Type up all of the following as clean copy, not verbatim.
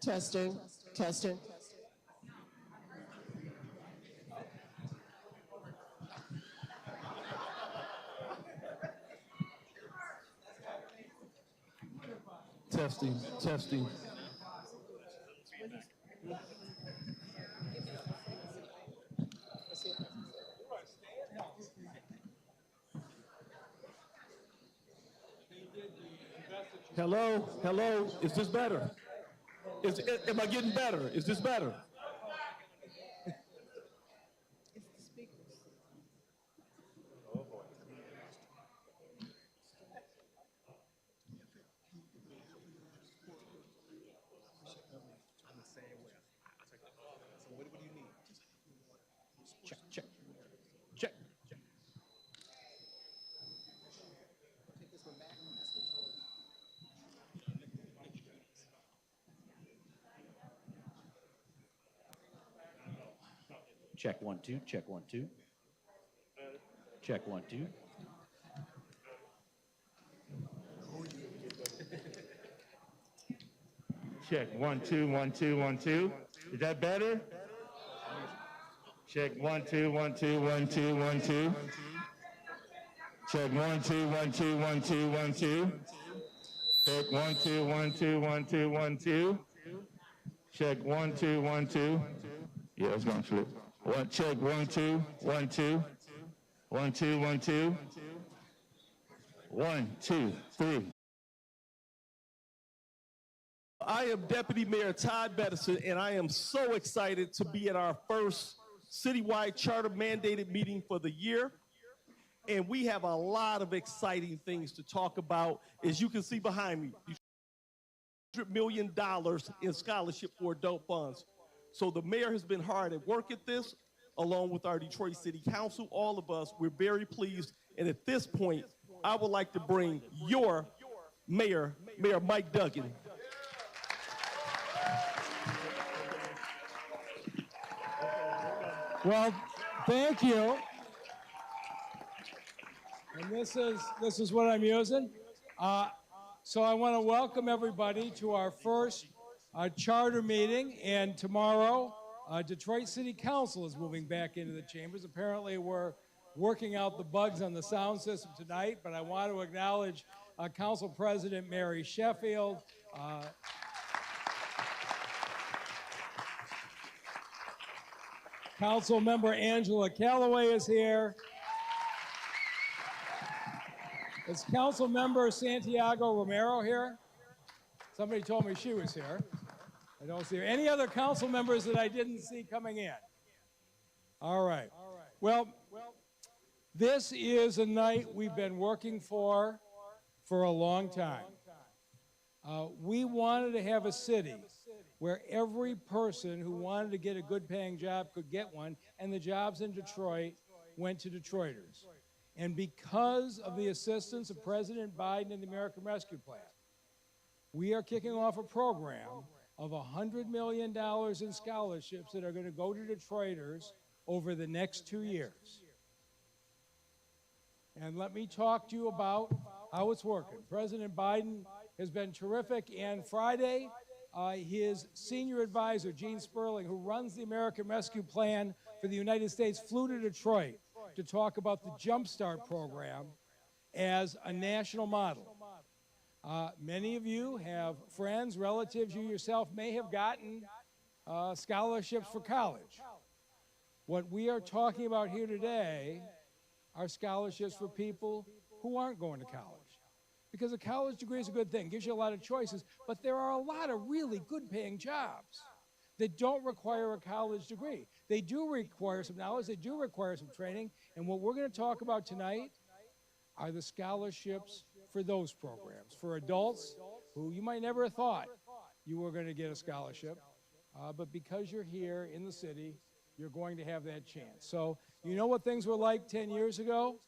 Testing, testing. Testing, testing. Hello, hello. Is this better? Am I getting better? Is this better? Check, check, check. Check 1 2, check 1 2. Check 1 2. Check 1 2 1 2 1 2. Is that better? Check 1 2 1 2 1 2 1 2. Check 1 2 1 2 1 2 1 2. Check 1 2 1 2 1 2 1 2. Check 1 2 1 2. Yeah, it's gonna flip. Check 1 2 1 2 1 2 1 2 1 2 3. I am Deputy Mayor Todd Bettison, and I am so excited to be at our first citywide charter mandated meeting for the year. And we have a lot of exciting things to talk about. As you can see behind me, $100 million in scholarship for adult funds. So the mayor has been hard at work at this, along with our Detroit City Council. All of us, we're very pleased. And at this point, I would like to bring your mayor, Mayor Mike Duggan. Well, thank you. And this is what I'm using. So I want to welcome everybody to our first charter meeting. And tomorrow, Detroit City Council is moving back into the chambers. Apparently, we're working out the bugs on the sound system tonight. But I want to acknowledge Council President Mary Sheffield. Council Member Angela Callaway is here. Is Council Member Santiago Romero here? Somebody told me she was here. I don't see her. Any other council members that I didn't see coming in? All right. Well, this is a night we've been working for a long time. We wanted to have a city where every person who wanted to get a good paying job could get one, and the jobs in Detroit went to Detroiters. And because of the assistance of President Biden and the American Rescue Plan, we are kicking off a program of $100 million in scholarships that are going to go to Detroiters over the next 2 years. And let me talk to you about how it's working. President Biden has been terrific, and Friday, his senior advisor, Gene Sperling, who runs the American Rescue Plan for the United States, flew to Detroit to talk about the JumpStart program as a national model. Many of you have friends, relatives, you yourself may have gotten scholarships for college. What we are talking about here today are scholarships for people who aren't going to college. Because a college degree is a good thing, gives you a lot of choices, but there are a lot of really good paying jobs that don't require a college degree. They do require some knowledge, they do require some training, and what we're going to talk about tonight are the scholarships for those programs, for adults who you might never have thought you were going to get a scholarship, but because you're here in the city, you're going to have that chance. So you know what things were like 10 years ago?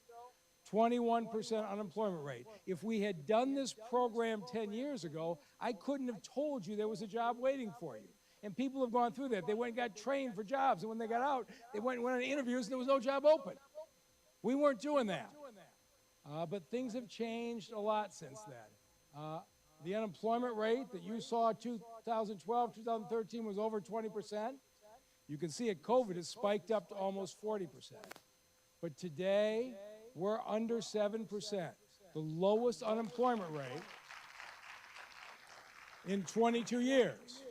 21% unemployment rate. If we had done this program 10 years ago, I couldn't have told you there was a job waiting for you. And people have gone through that. They went and got trained for jobs, and when they got out, they went on interviews, and there was no job open. We weren't doing that. But things have changed a lot since then. The unemployment rate that you saw 2012, 2013 was over 20%. You can see at COVID, it spiked up to almost 40%. But today, we're under 7%, the lowest unemployment rate in 22 years.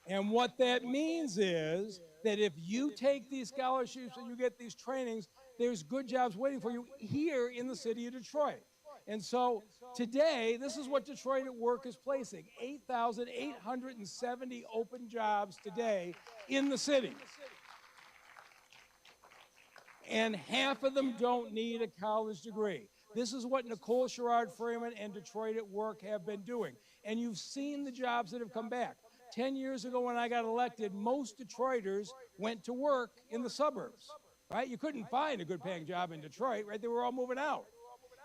And what that means is that if you take these scholarships and you get these trainings, there's good jobs waiting for you here in the city of Detroit. And so today, this is what Detroit at Work is placing, 8,870 open jobs today in the city. And half of them don't need a college degree. This is what Nicole Sherrod Freeman and Detroit at Work have been doing. And you've seen the jobs that have come back. 10 years ago when I got elected, most Detroiters went to work in the suburbs, right? You couldn't find a good paying job in Detroit, right? They were all moving out.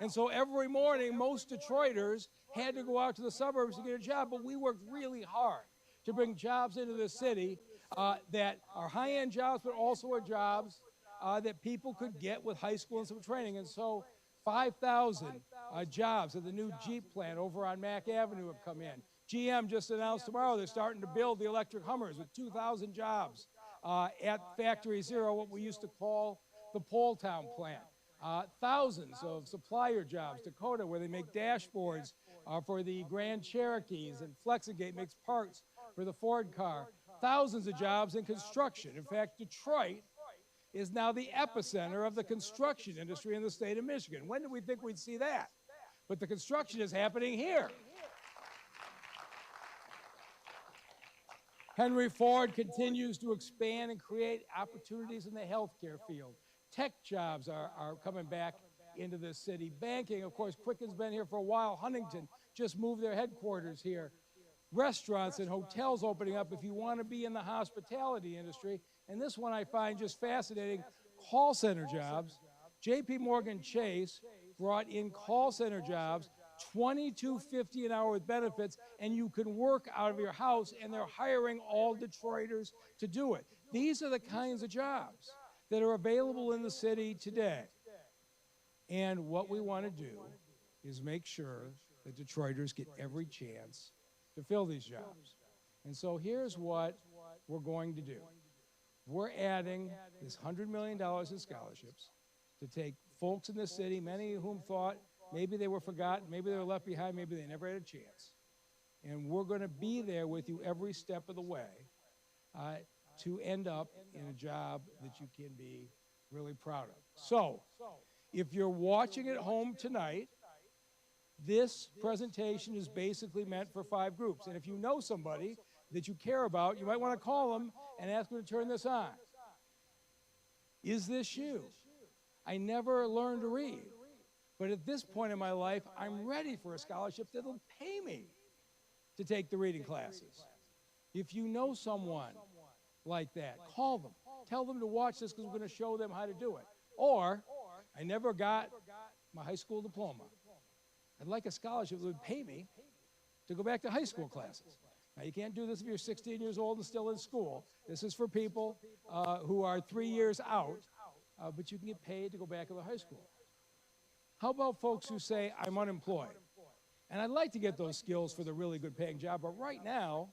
And so every morning, most Detroiters had to go out to the suburbs to get a job, but we worked really hard to bring jobs into the city that are high-end jobs, but also are jobs that people could get with high school and some training. And so 5,000 jobs at the new Jeep plant over on Mack Avenue have come in. GM just announced tomorrow they're starting to build the electric Hummers with 2,000 jobs at Factory Zero, what we used to call the Pole Town plant. Thousands of supplier jobs, Dakota, where they make dashboards for the Grand Cherokees, and Flexigate makes parts for the Ford car. Thousands of jobs in construction. In fact, Detroit is now the epicenter of the construction industry in the state of Michigan. When did we think we'd see that? But the construction is happening here. Henry Ford continues to expand and create opportunities in the healthcare field. Tech jobs are coming back into this city. Banking, of course, Quicken's been here for a while. Huntington just moved their headquarters here. Restaurants and hotels opening up if you want to be in the hospitality industry. And this one I find just fascinating, call center jobs. J.P. Morgan Chase brought in call center jobs, $22.50 an hour with benefits, and you can work out of your house, and they're hiring all Detroiters to do it. These are the kinds of jobs that are available in the city today. And what we want to do is make sure that Detroiters get every chance to fill these jobs. And so here's what we're going to do. We're adding this $100 million in scholarships to take folks in the city, many of whom thought maybe they were forgotten, maybe they were left behind, maybe they never had a chance. And we're going to be there with you every step of the way to end up in a job that you can be really proud of. So, if you're watching at home tonight, this presentation is basically meant for 5 groups. And if you know somebody that you care about, you might want to call them and ask them to turn this on. Is this you? I never learned to read. But at this point in my life, I'm ready for a scholarship that'll pay me to take the reading classes. If you know someone like that, call them. Tell them to watch this because we're going to show them how to do it. Or, I never got my high school diploma. I'd like a scholarship that would pay me to go back to high school classes. Now, you can't do this if you're 16 years old and still in school. This is for people who are 3 years out, but you can get paid to go back to the high school. How about folks who say, I'm unemployed, and I'd like to get those skills for the really good paying job, but right now,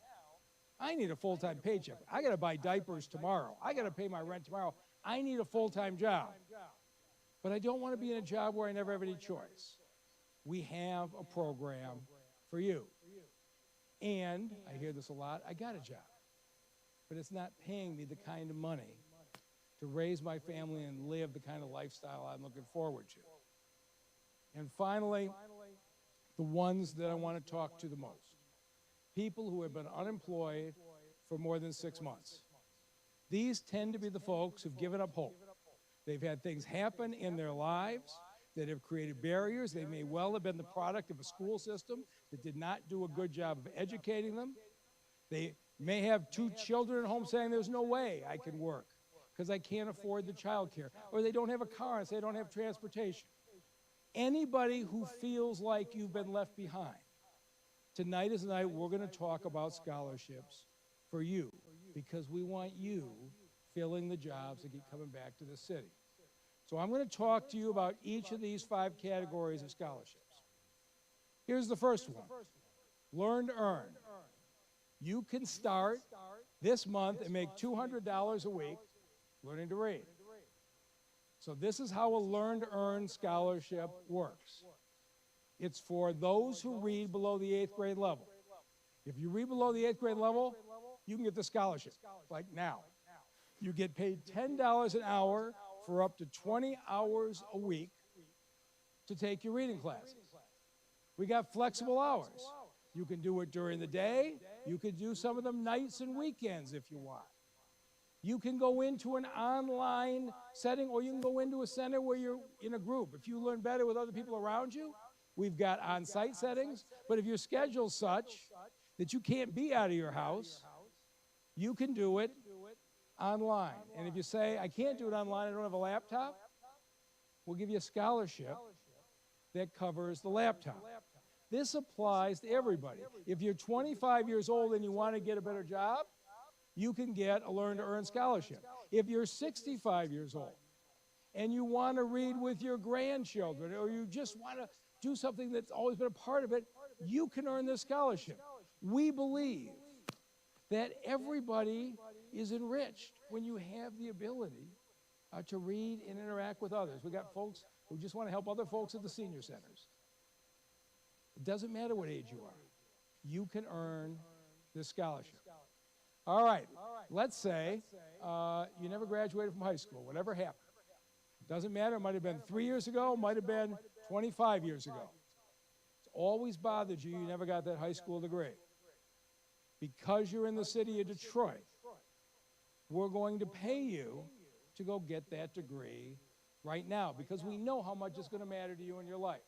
I need a full-time paycheck. I got to buy diapers tomorrow. I got to pay my rent tomorrow. I need a full-time job. But I don't want to be in a job where I never have any choice. We have a program for you. And, I hear this a lot, I got a job. But it's not paying me the kind of money to raise my family and live the kind of lifestyle I'm looking forward to. And finally, the ones that I want to talk to the most. People who have been unemployed for more than 6 months. These tend to be the folks who've given up hope. They've had things happen in their lives that have created barriers. They may well have been the product of a school system that did not do a good job of educating them. They may have 2 children at home saying, there's no way I can work because I can't afford the child care. Or they don't have a car and say, I don't have transportation. Anybody who feels like you've been left behind, tonight is the night we're going to talk about scholarships for you because we want you filling the jobs that keep coming back to the city. So I'm going to talk to you about each of these 5 categories of scholarships. Here's the first one. Learn to earn. You can start this month and make $200 a week learning to read. So this is how a Learn to Earn scholarship works. It's for those who read below the 8th grade level. If you read below the 8th grade level, you can get the scholarship, like now. You get paid $10 an hour for up to 20 hours a week to take your reading classes. We got flexible hours. You can do it during the day. You can do some of them nights and weekends if you want. You can go into an online setting, or you can go into a center where you're in a group. If you learn better with other people around you, we've got on-site settings. But if your schedule's such that you can't be out of your house, you can do it online. And if you say, I can't do it online, I don't have a laptop, we'll give you a scholarship that covers the laptop. This applies to everybody. If you're 25 years old and you want to get a better job, you can get a Learn to Earn scholarship. If you're 65 years old and you want to read with your grandchildren, or you just want to do something that's always been a part of it, you can earn this scholarship. We believe that everybody is enriched when you have the ability to read and interact with others. We got folks who just want to help other folks at the senior centers. It doesn't matter what age you are. You can earn this scholarship. All right, let's say you never graduated from high school, whatever happened. Doesn't matter, it might have been 3 years ago, might have been 25 years ago. It's always bothered you, you never got that high school degree. Because you're in the city of Detroit, we're going to pay you to go get that degree right now, because we know how much it's going to matter to you in your life.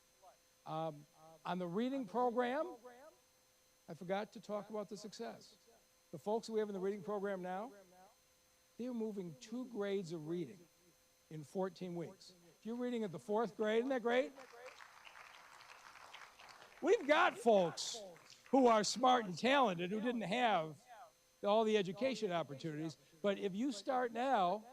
On the reading program, I forgot to talk about the success. The folks that we have in the reading program now, they're moving 2 grades of reading in 14 weeks. If you're reading at the 4th grade, isn't that great? We've got folks who are smart and talented who didn't have all the education opportunities, but if you start now,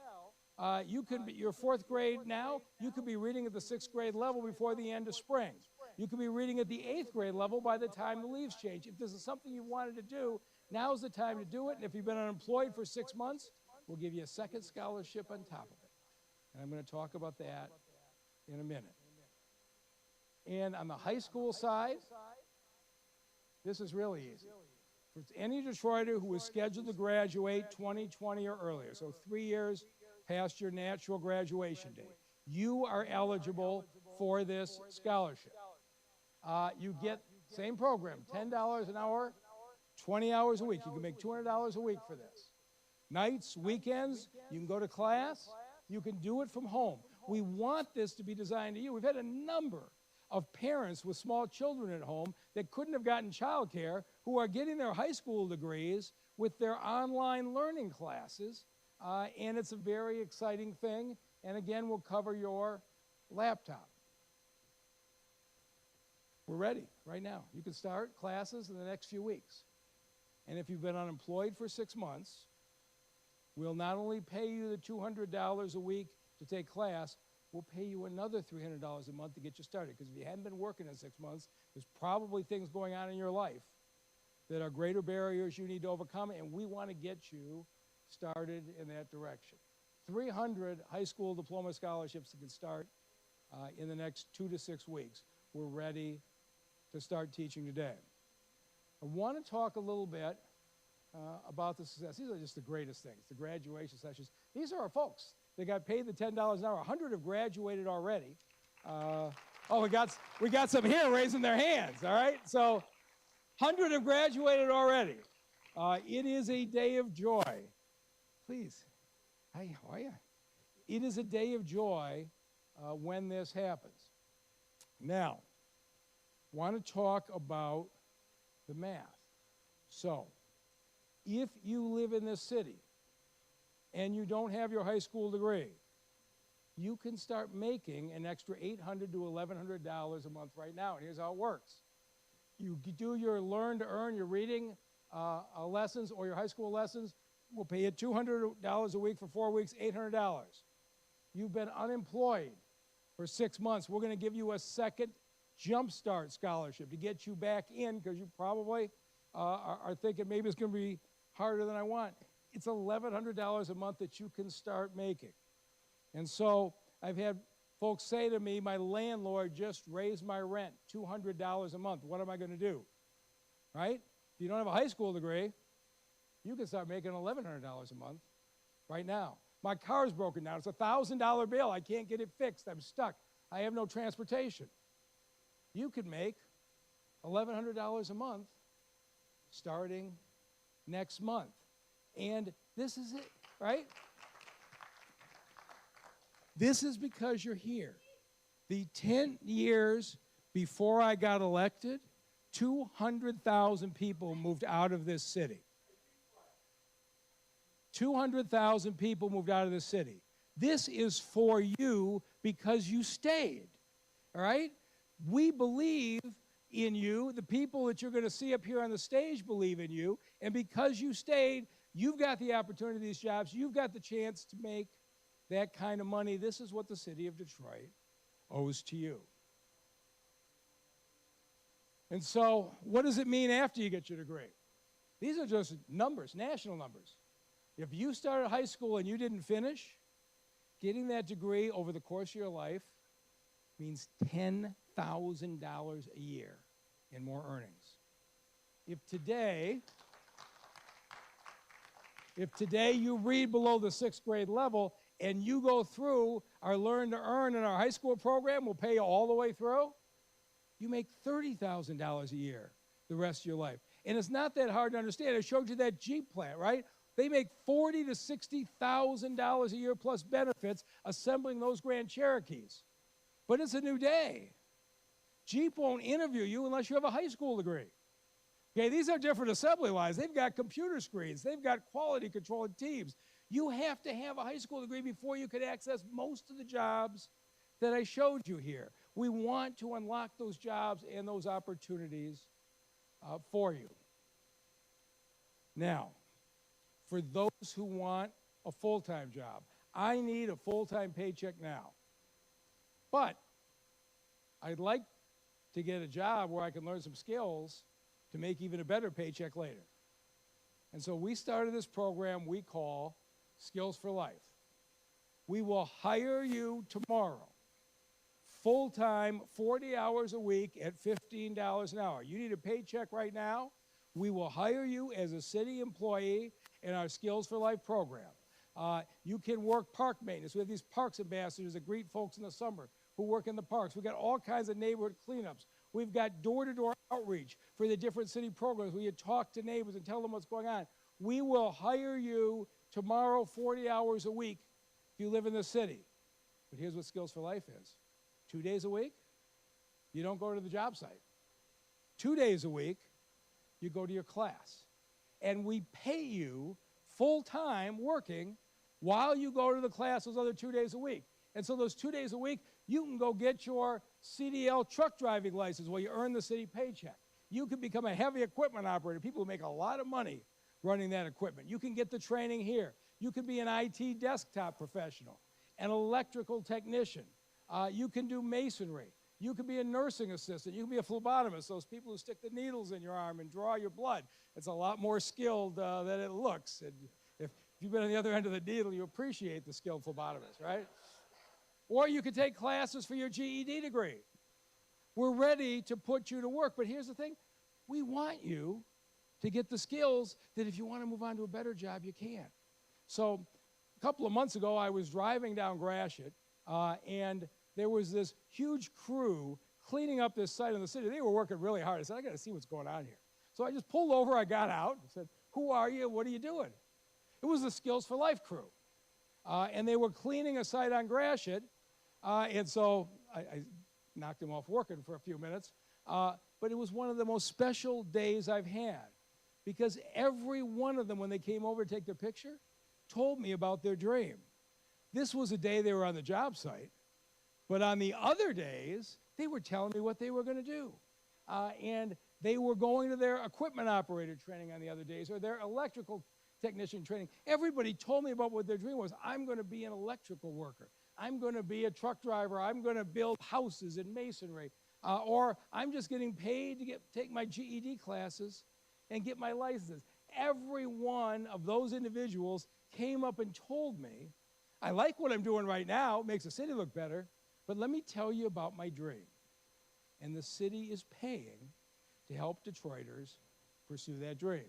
you could be, your 4th grade now, you could be reading at the 6th grade level before the end of spring. You could be reading at the 8th grade level by the time the leaves change. If this is something you wanted to do, now's the time to do it. And if you've been unemployed for 6 months, we'll give you a second scholarship on top of it. And I'm going to talk about that in a minute. And on the high school side, this is really easy. For any Detroiter who is scheduled to graduate 2020 or earlier, so 3 years past your natural graduation date, you are eligible for this scholarship. You get, same program, $10 an hour, 20 hours a week. You can make $200 a week for this. Nights, weekends, you can go to class. You can do it from home. We want this to be designed to you. We've had a number of parents with small children at home that couldn't have gotten childcare who are getting their high school degrees with their online learning classes, and it's a very exciting thing. And again, we'll cover your laptop. We're ready right now. You can start classes in the next few weeks. And if you've been unemployed for 6 months, we'll not only pay you the $200 a week to take class, we'll pay you another $300 a month to get you started. Because if you hadn't been working in 6 months, there's probably things going on in your life that are greater barriers you need to overcome, and we want to get you started in that direction. 300 high school diploma scholarships that can start in the next 2 to 6 weeks. We're ready to start teaching today. I want to talk a little bit about the success. These are just the greatest things, the graduation sessions. These are our folks. They got paid the $10 an hour. 100 have graduated already. Oh, we got some here raising their hands, all right? So 100 have graduated already. It is a day of joy. Please. Hi, how are you? It is a day of joy when this happens. Now, want to talk about the math. So, if you live in this city and you don't have your high school degree, you can start making an extra $800 to $1,100 a month right now. And here's how it works. You do your Learn to Earn, your reading lessons or your high school lessons. We'll pay you $200 a week for 4 weeks, $800. You've been unemployed for 6 months. We're going to give you a second JumpStart scholarship to get you back in because you probably are thinking maybe it's going to be harder than I want. It's $1,100 a month that you can start making. And so I've had folks say to me, my landlord just raised my rent $200 a month. What am I going to do? Right? If you don't have a high school degree, you can start making $1,100 a month right now. My car's broken down. It's a $1,000 bill. I can't get it fixed. I'm stuck. I have no transportation. You can make $1,100 a month starting next month. And this is it, right? This is because you're here. The 10 years before I got elected, 200,000 people moved out of this city. 200,000 people moved out of this city. This is for you because you stayed, all right? We believe in you. The people that you're going to see up here on the stage believe in you. And because you stayed, you've got the opportunity of these jobs. You've got the chance to make that kind of money. This is what the city of Detroit owes to you. And so what does it mean after you get your degree? These are just numbers, national numbers. If you started high school and you didn't finish, getting that degree over the course of your life means $10,000 a year in more earnings. If today you read below the 6th grade level and you go through our Learn to Earn in our high school program, we'll pay you all the way through, you make $30,000 a year the rest of your life. And it's not that hard to understand. I showed you that Jeep plant, right? They make $40,000 to $60,000 a year plus benefits assembling those Grand Cherokees. But it's a new day. Jeep won't interview you unless you have a high school degree. Okay, these are different assembly lines. They've got computer screens. They've got quality control and teams. You have to have a high school degree before you can access most of the jobs that I showed you here. We want to unlock those jobs and those opportunities for you. Now, for those who want a full-time job, I need a full-time paycheck now. But I'd like to get a job where I can learn some skills to make even a better paycheck later. And so we started this program we call Skills for Life. We will hire you tomorrow, full-time, 40 hours a week at $15 an hour. You need a paycheck right now? We will hire you as a city employee in our Skills for Life program. You can work park maintenance. We have these parks ambassadors that greet folks in the summer who work in the parks. We've got all kinds of neighborhood cleanups. We've got door-to-door outreach for the different city programs where you talk to neighbors and tell them what's going on. We will hire you tomorrow 40 hours a week if you live in the city. But here's what Skills for Life is. 2 days a week, you don't go to the job site. 2 days a week, you go to your class. And we pay you full-time working while you go to the class those other 2 days a week. And so those 2 days a week, you can go get your CDL truck driving license while you earn the city paycheck. You can become a heavy equipment operator. People who make a lot of money running that equipment. You can get the training here. You can be an IT desktop professional, an electrical technician. You can do masonry. You can be a nursing assistant. You can be a phlebotomist, those people who stick the needles in your arm and draw your blood. It's a lot more skilled than it looks. And if you've been on the other end of the needle, you appreciate the skilled phlebotomist, right? Or you can take classes for your GED degree. We're ready to put you to work. But here's the thing. We want you to get the skills that if you want to move on to a better job, you can. So a couple of months ago, I was driving down Gratiot, and there was this huge crew cleaning up this site in the city. They were working really hard. I said, I got to see what's going on here. So I just pulled over. I got out and said, who are you? What are you doing? It was the Skills for Life crew. And they were cleaning a site on Gratiot. And so I knocked them off working for a few minutes. But it was one of the most special days I've had because every one of them, when they came over to take their picture, told me about their dream. This was a day they were on the job site. But on the other days, they were telling me what they were going to do. And they were going to their equipment operator training on the other days or their electrical technician training. Everybody told me about what their dream was. I'm going to be an electrical worker. I'm going to be a truck driver. I'm going to build houses in masonry. or I'm just getting paid to take my GED classes and get my licenses. Every one of those individuals came up and told me, I like what I'm doing right now, it makes the city look better, but let me tell you about my dream. And the city is paying to help Detroiters pursue that dream.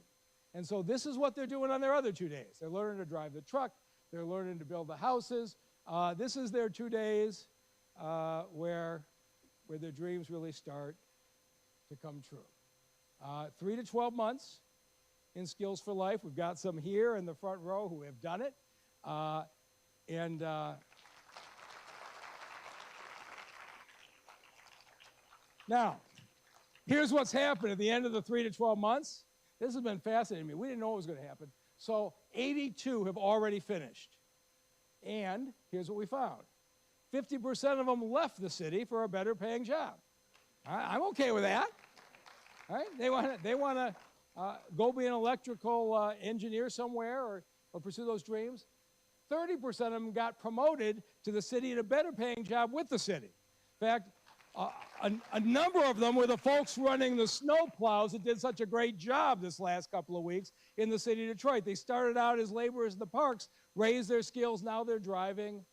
And so this is what they're doing on their other 2 days. They're learning to drive the truck, they're learning to build the houses. This is their 2 days where their dreams really start to come true. 3 to 12 months in Skills for Life. We've got some here in the front row who have done it. Now, here's what's happened at the end of the 3 to 12 months. This has been fascinating to me. We didn't know it was going to happen. So 82 have already finished. And here's what we found. 50% of them left the city for a better paying job. I'm okay with that. All right? They want to go be an electrical engineer somewhere or pursue those dreams. 30% of them got promoted to the city in a better paying job with the city. In fact, a number of them were the folks running the snow plows that did such a great job this last couple of weeks in the city of Detroit. They started out as laborers in the parks, raised their skills, now they're driving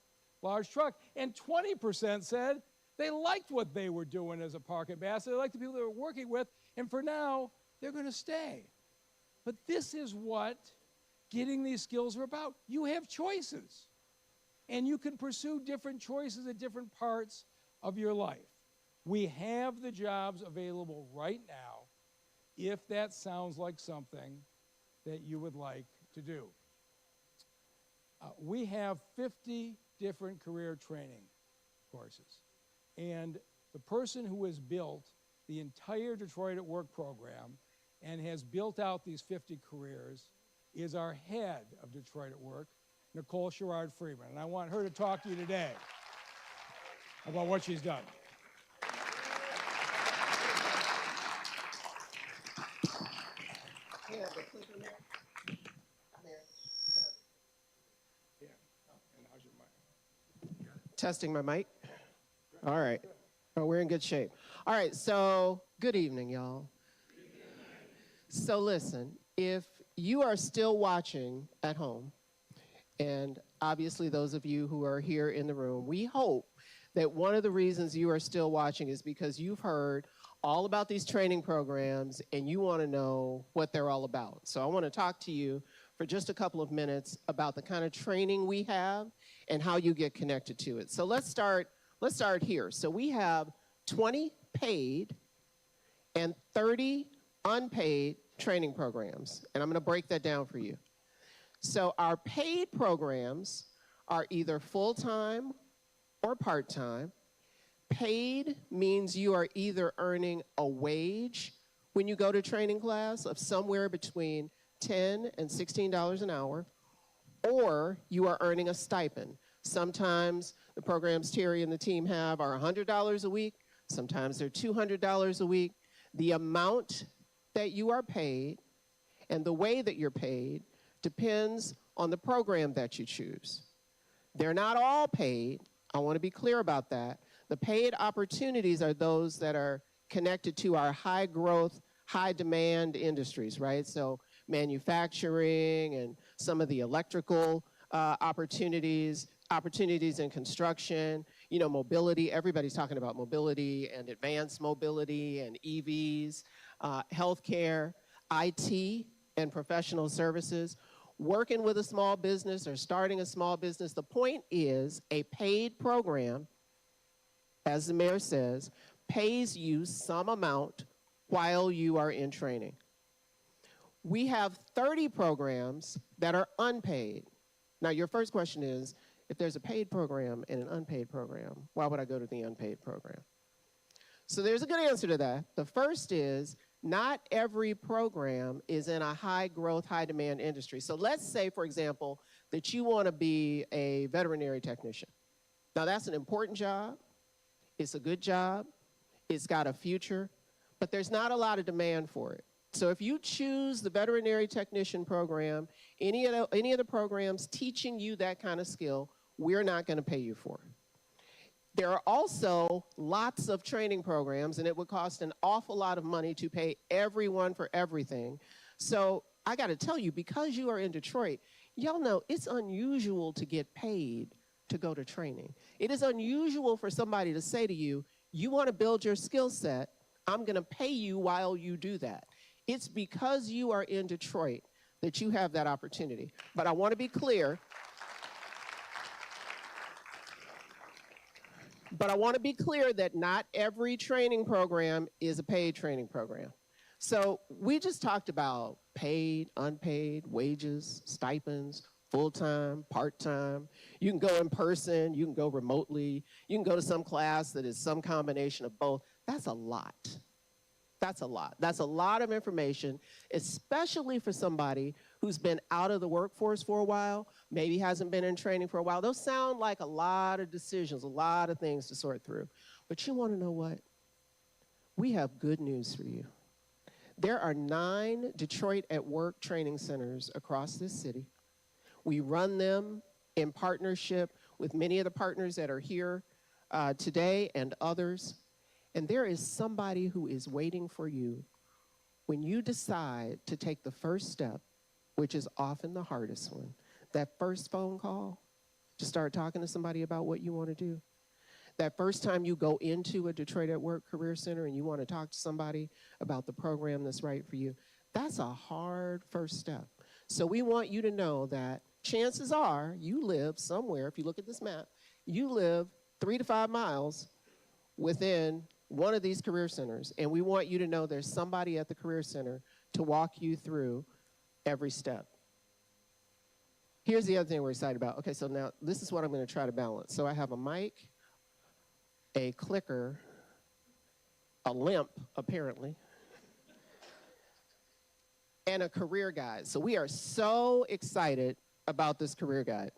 large truck. And 20% said they liked what they were doing as a park ambassador. They liked the people they were working with, and for now, they're going to stay. But this is what getting these skills are about. You have choices, and you can pursue different choices at different parts of your life. We have the jobs available right now if that sounds like something that you would like to do. We have 50 different career training courses. And the person who has built the entire Detroit at Work program and has built out these 50 careers is our head of Detroit at Work, Nicole Sherrard-Freeman. And I want her to talk to you today about what she's done. Testing my mic. All right. Oh, we're in good shape. All right, so good evening, y'all. So listen, if you are still watching at home, and obviously those of you who are here in the room, we hope that one of the reasons you are still watching is because you've heard all about these training programs and you want to know what they're all about. So I want to talk to you for just a couple of minutes about the kind of training we have and how you get connected to it. So let's start here. So we have 20 paid and 30 unpaid training programs, and I'm going to break that down for you. So our paid programs are either full-time or part-time. Paid means you are either earning a wage when you go to training class of somewhere between $10 and $16 an hour, or you are earning a stipend. Sometimes the programs Terry and the team have are $100 a week. Sometimes they're $200 a week. The amount that you are paid and the way that you're paid depends on the program that you choose. They're not all paid. I want to be clear about that. The paid opportunities are those that are connected to our high growth, high demand industries, right? So manufacturing and some of the electrical opportunities in construction, you know, mobility. Everybody's talking about mobility and advanced mobility and EVs, healthcare, IT, and professional services. Working with a small business or starting a small business, the point is a paid program, as the mayor says, pays you some amount while you are in training. We have 30 programs that are unpaid. Now, your first question is, if there's a paid program and an unpaid program, why would I go to the unpaid program? So there's a good answer to that. The first is, not every program is in a high growth, high demand industry. So let's say, for example, that you want to be a veterinary technician. Now, that's an important job. It's a good job. It's got a future, but there's not a lot of demand for it. So if you choose the veterinary technician program, any of the programs teaching you that kind of skill, we're not going to pay you for. There are also lots of training programs, and it would cost an awful lot of money to pay everyone for everything. So I got to tell you, because you are in Detroit, y'all know it's unusual to get paid to go to training. It is unusual for somebody to say to you, you want to build your skill set, I'm going to pay you while you do that. It's because you are in Detroit that you have that opportunity. But I want to be clear. But I want to be clear that not every training program is a paid training program. So we just talked about paid, unpaid, wages, stipends, full-time, part-time. You can go in person, you can go remotely, you can go to some class that is some combination of both. That's a lot. That's a lot. That's a lot of information, especially for somebody who's been out of the workforce for a while, maybe hasn't been in training for a while. Those sound like a lot of decisions, a lot of things to sort through. But you want to know what? We have good news for you. There are 9 Detroit at Work training centers across this city. We run them in partnership with many of the partners that are here today and others. And there is somebody who is waiting for you when you decide to take the first step, which is often the hardest one, that first phone call to start talking to somebody about what you want to do. That first time you go into a Detroit at Work Career Center and you want to talk to somebody about the program that's right for you, that's a hard first step. So we want you to know that chances are you live somewhere, if you look at this map, you live 3 to 5 miles within one of these career centers, and we want you to know there's somebody at the career center to walk you through every step. Here's the other thing we're excited about. Okay, so now this is what I'm going to try to balance. So I have a mic, a clicker, a limp, apparently, and a career guide. So we are so excited about this career guide.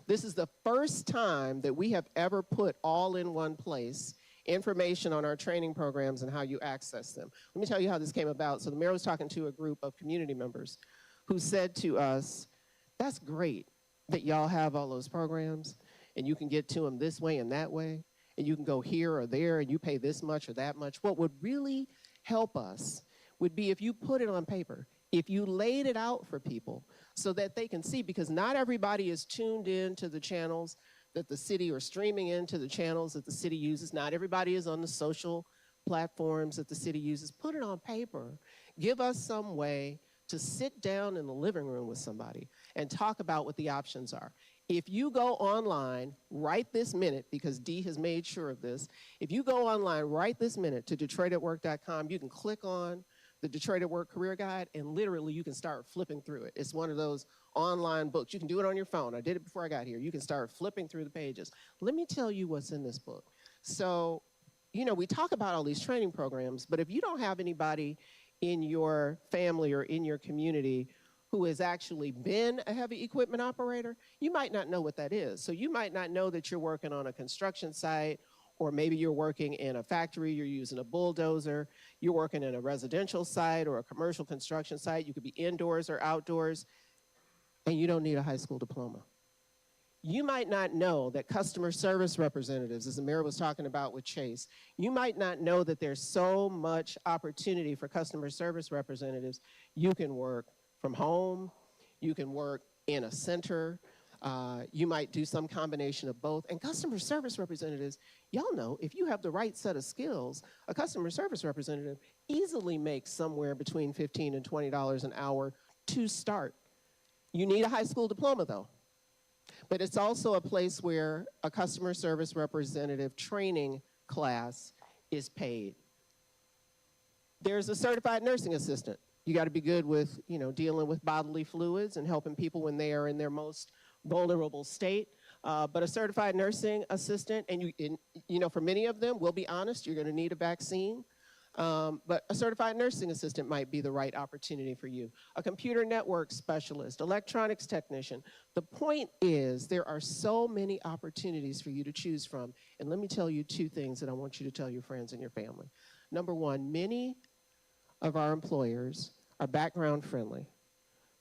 This is the first time that we have ever put all in one place information on our training programs and how you access them. Let me tell you how this came about. So the mayor was talking to a group of community members who said to us, that's great that y'all have all those programs and you can get to them this way and that way, and you can go here or there and you pay this much or that much. What would really help us would be if you put it on paper, if you laid it out for people so that they can see, because not everybody is tuned in to the channels that the city, or streaming into the channels that the city uses. Not everybody is on the social platforms that the city uses. Put it on paper. Give us some way to sit down in the living room with somebody and talk about what the options are. If you go online right this minute, because Dee has made sure of this, if you go online right this minute to DetroitAtWork.com, you can click on the Detroit at Work Career Guide, and literally you can start flipping through it. It's one of those online books. You can do it on your phone. I did it before I got here. You can start flipping through the pages. Let me tell you what's in this book. So, you know, we talk about all these training programs, but if you don't have anybody in your family or in your community who has actually been a heavy equipment operator, you might not know what that is. So you might not know that you're working on a construction site, or maybe you're working in a factory, you're using a bulldozer, you're working in a residential site or a commercial construction site. You could be indoors or outdoors, and you don't need a high school diploma. You might not know that customer service representatives, as the mayor was talking about with Chase, you might not know that there's so much opportunity for customer service representatives. You can work from home, you can work in a center, you might do some combination of both. And customer service representatives, y'all know, if you have the right set of skills, a customer service representative easily makes somewhere between $15 and $20 an hour to start. You need a high school diploma, though. But it's also a place where a customer service representative training class is paid. There's a certified nursing assistant. You got to be good with, you know, dealing with bodily fluids and helping people when they are in their most vulnerable state. But a certified nursing assistant, and you know, for many of them, we'll be honest, you're going to need a vaccine. But a certified nursing assistant might be the right opportunity for you. A computer network specialist, electronics technician. The point is, there are so many opportunities for you to choose from. And let me tell you 2 things that I want you to tell your friends and your family. Number 1, many of our employers are background friendly.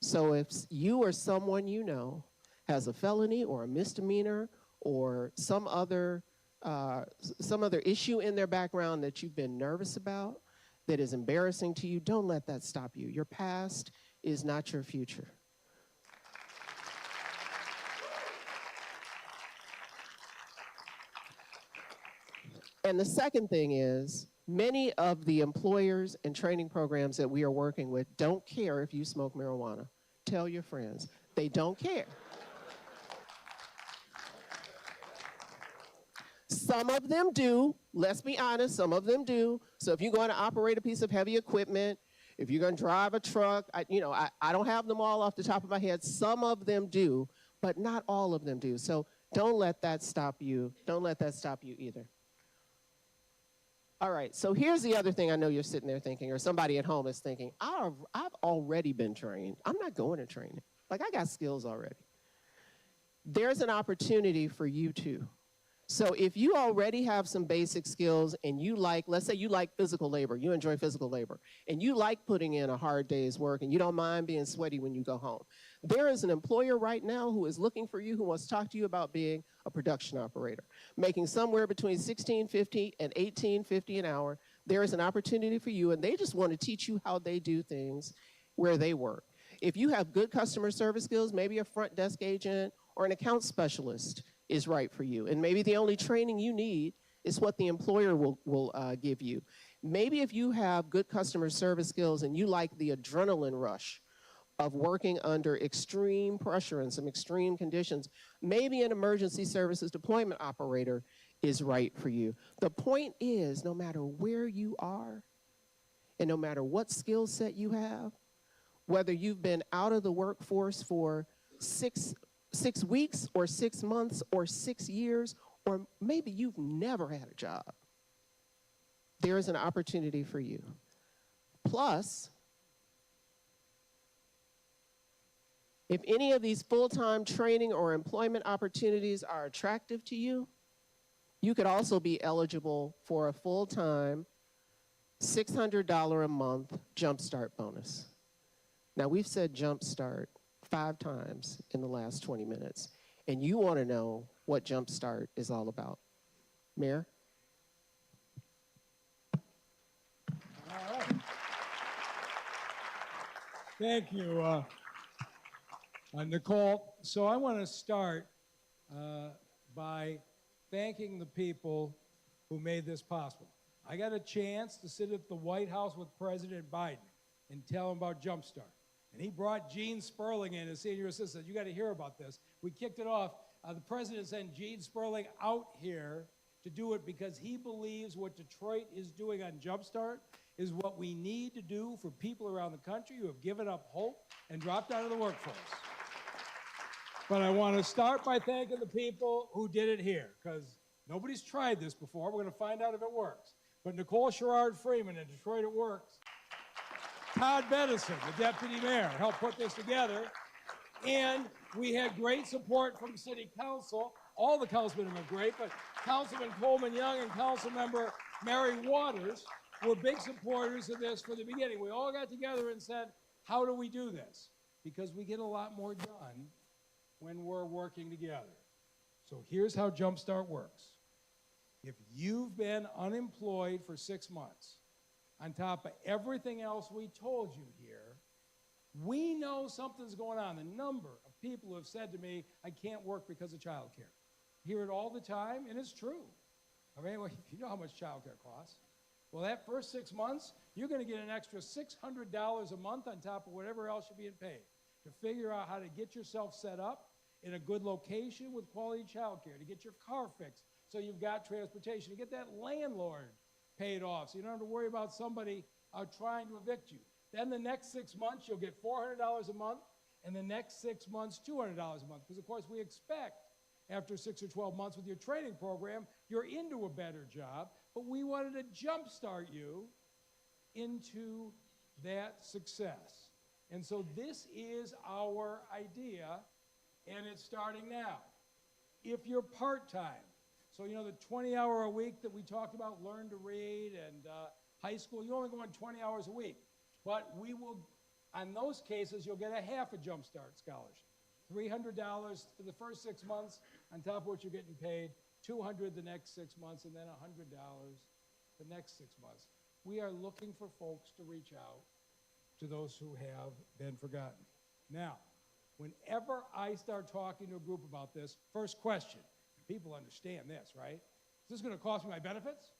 So if you or someone you know has a felony or a misdemeanor or some other some other issue in their background that you've been nervous about, that is embarrassing to you, don't let that stop you. Your past is not your future. And the second thing is, many of the employers and training programs that we are working with don't care if you smoke marijuana. Tell your friends. They don't care. Some of them do. Let's be honest, some of them do. So if you're going to operate a piece of heavy equipment, if you're going to drive a truck, I don't have them all off the top of my head. Some of them do, but not all of them do. So don't let that stop you. Don't let that stop you either. All right, so here's the other thing I know you're sitting there thinking, or somebody at home is thinking, I've already been trained. I'm not going to training. Like, I got skills already. There's an opportunity for you too. So if you already have some basic skills and you like, let's say you like physical labor, you enjoy physical labor, and you like putting in a hard day's work and you don't mind being sweaty when you go home, there is an employer right now who is looking for you, who wants to talk to you about being a production operator, making somewhere between $16.50 and $18.50 an hour. There is an opportunity for you, and they just want to teach you how they do things where they work. If you have good customer service skills, maybe a front desk agent or an account specialist is right for you. And maybe the only training you need is what the employer will give you. Maybe if you have good customer service skills and you like the adrenaline rush of working under extreme pressure and some extreme conditions, maybe an emergency services deployment operator is right for you. The point is, no matter where you are and no matter what skill set you have, whether you've been out of the workforce for six weeks or 6 months or 6 years, or maybe you've never had a job, there is an opportunity for you. Plus, if any of these full-time training or employment opportunities are attractive to you, you could also be eligible for a full-time $600 a month JumpStart bonus. Now, we've said JumpStart 5 times in the last 20 minutes, and you want to know what JumpStart is all about. Mayor? All right. Thank you, Nicole. So I want to start by thanking the people who made this possible. I got a chance to sit at the White House with President Biden and tell him about JumpStart. And he brought Gene Sperling in as senior assistant. You got to hear about this. We kicked it off. The president sent Gene Sperling out here to do it because he believes what Detroit is doing on JumpStart is what we need to do for people around the country who have given up hope and dropped out of the workforce. But I want to start by thanking the people who did it here, because nobody's tried this before. We're going to find out if it works. But Nicole Sherrard-Freeman in Detroit It Works, Todd Bedison, the deputy mayor, helped put this together. And we had great support from city council. All the councilmen have been great, but Councilman Coleman Young and Councilmember Mary Waters were big supporters of this from the beginning. We all got together and said, how do we do this? Because we get a lot more done when we're working together. So here's how JumpStart works. If you've been unemployed for 6 months, on top of everything else we told you here, we know something's going on. The number of people who have said to me, I can't work because of childcare. Hear it all the time, and it's true. I mean, you know how much childcare costs. Well, that first 6 months, you're going to get an extra $600 a month on top of whatever else you're being paid to figure out how to get yourself set up in a good location with quality childcare, to get your car fixed so you've got transportation, to get that landlord paid off so you don't have to worry about somebody trying to evict you. Then the next 6 months, you'll get $400 a month, and the next 6 months, $200 a month. Because, of course, we expect after 6 or 12 months with your training program, you're into a better job. But we wanted to jumpstart you into that success. And so this is our idea, and it's starting now. If you're part-time, so you know the 20-hour a week that we talked about, learn to read, and high school, you're only going 20 hours a week. But we will, on those cases, you'll get a half a JumpStart scholarship. $300 for the first 6 months, on top of what you're getting paid $200 the next 6 months, and then $100 the next 6 months. We are looking for folks to reach out to those who have been forgotten. Now, whenever I start talking to a group about this, first question, people understand this, right? Is this going to cost me my benefits?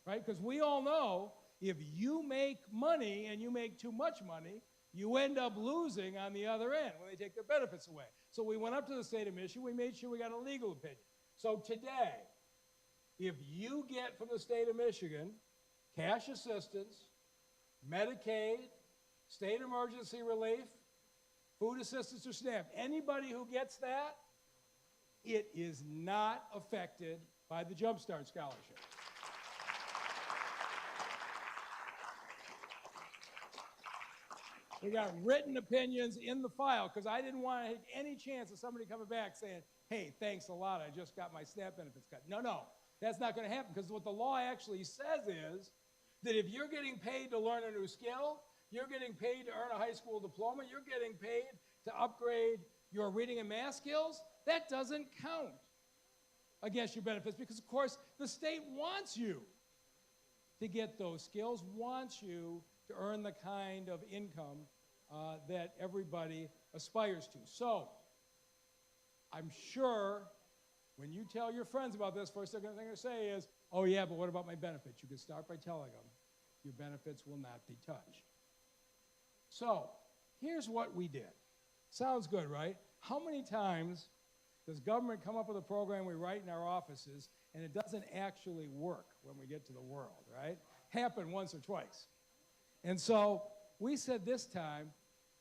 Right? Because we all know if you make money and you make too much money, you end up losing on the other end when they take their benefits away. So we went up to the state of Michigan, we made sure we got a legal opinion. So today, if you get from the state of Michigan cash assistance, Medicaid, state emergency relief, food assistance or SNAP, anybody who gets that, it is not affected by the JumpStart scholarship. We got written opinions in the file because I didn't want to have any chance of somebody coming back saying, hey, thanks a lot, I just got my SNAP benefits cut. No, that's not going to happen because what the law actually says is that if you're getting paid to learn a new skill, you're getting paid to earn a high school diploma, you're getting paid to upgrade your reading and math skills, that doesn't count against your benefits because, of course, the state wants you to get those skills, wants you to earn the kind of income that everybody aspires to. So I'm sure when you tell your friends about this, first thing they're going to say is, oh yeah, but what about my benefits? You can start by telling them your benefits will not be touched. So here's what we did. Sounds good, right? How many times does government come up with a program we write in our offices and it doesn't actually work when we get to the world, right? Happened once or twice. And so we said this time,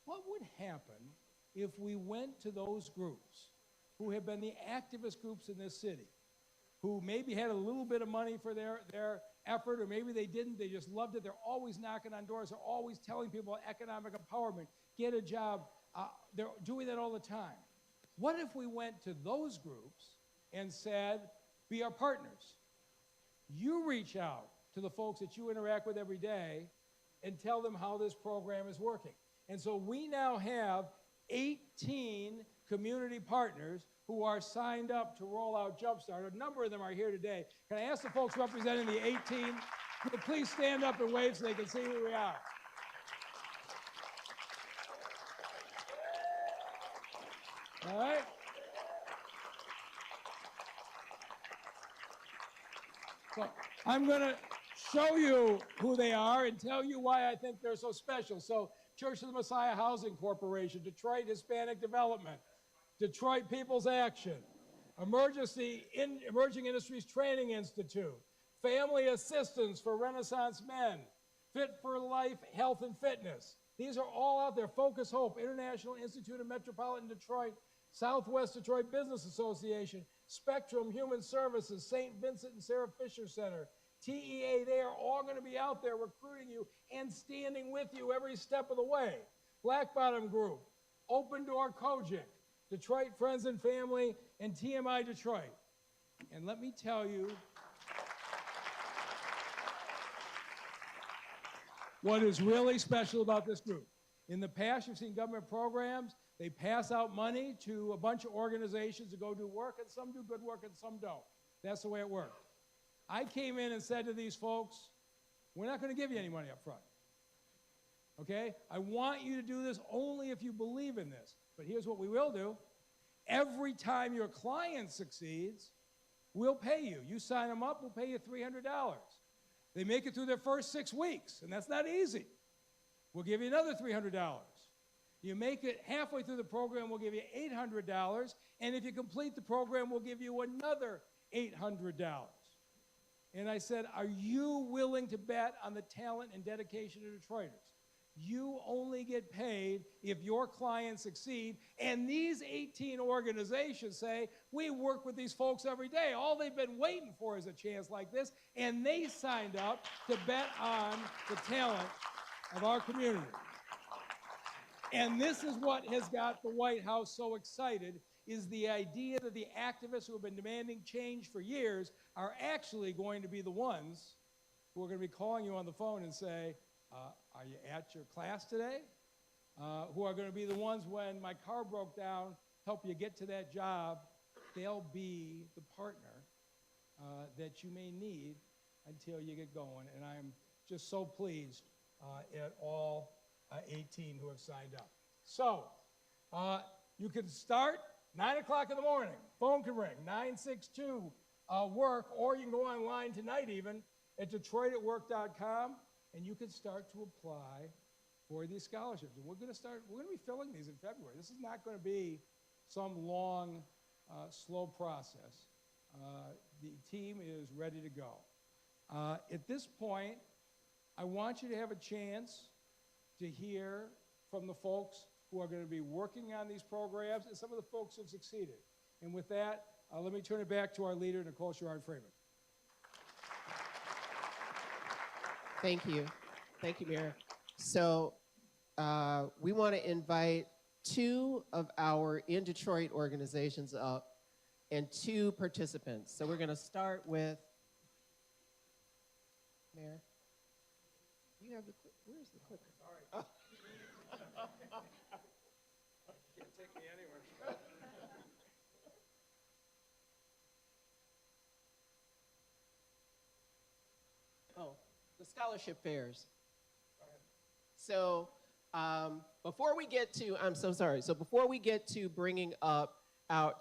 what would happen if we went to those groups who have been the activist groups in this city, who maybe had a little bit of money for their effort, or maybe they didn't, they just loved it, they're always knocking on doors, they're always telling people economic empowerment, get a job, they're doing that all the time. What if we went to those groups and said, be our partners? You reach out to the folks that you interact with every day and tell them how this program is working. And so we now have 18 community partners who are signed up to roll out JumpStart. A number of them are here today. Can I ask the folks representing the 18 to please stand up and wave so they can see who we are? All right? So I'm going to show you who they are and tell you why I think they're so special. So Church of the Messiah Housing Corporation, Detroit Hispanic Development, Detroit People's Action, Emerging Industries Training Institute, Family Assistance for Renaissance Men, Fit for Life Health and Fitness. These are all out there. Focus Hope, International Institute of Metropolitan Detroit, Southwest Detroit Business Association, Spectrum Human Services, St. Vincent and Sarah Fisher Center, TEA, they are all going to be out there recruiting you and standing with you every step of the way. Black Bottom Group, Open Door Kojic, Detroit Friends and Family, and TMI Detroit. And let me tell you what is really special about this group. In the past, you've seen government programs, they pass out money to a bunch of organizations to go do work, and some do good work and some don't. That's the way it works. I came in and said to these folks, we're not going to give you any money up front. Okay? I want you to do this only if you believe in this. But here's what we will do. Every time your client succeeds, we'll pay you. You sign them up, we'll pay you $300. They make it through their first 6 weeks, and that's not easy. We'll give you another $300. You make it halfway through the program, we'll give you $800. And if you complete the program, we'll give you another $800. And I said, are you willing to bet on the talent and dedication of Detroiters? You only get paid if your clients succeed. And these 18 organizations say, we work with these folks every day. All they've been waiting for is a chance like this. And they signed up to bet on the talent of our community. And this is what has got the White House so excited, is the idea that the activists who have been demanding change for years are actually going to be the ones who are going to be calling you on the phone and say, are you at your class today? Who are going to be the ones when my car broke down, help you get to that job. They'll be the partner that you may need until you get going. And I'm just so pleased at all 18 who have signed up. So you can start 9 o'clock in the morning. Phone can ring, 962 work, or you can go online tonight even at DetroitAtWork.com, and you can start to apply for these scholarships. And we're going to be filling these in February. This is not going to be some long, slow process. The team is ready to go. At this point, I want you to have a chance to hear from the folks who are going to be working on these programs and some of the folks who have succeeded. And with that, let me turn it back to our leader, Nicole Sherrod-Freeman. Thank you. Thank you, Mayor. So we want to invite 2 of our In Detroit organizations up and 2 participants. So we're going to start with, Mayor, you have the, where's the clicker? Sorry. Oh. Can't take me anywhere. Oh, the scholarship fairs. So before we get to, I'm so sorry. So before we get to bringing up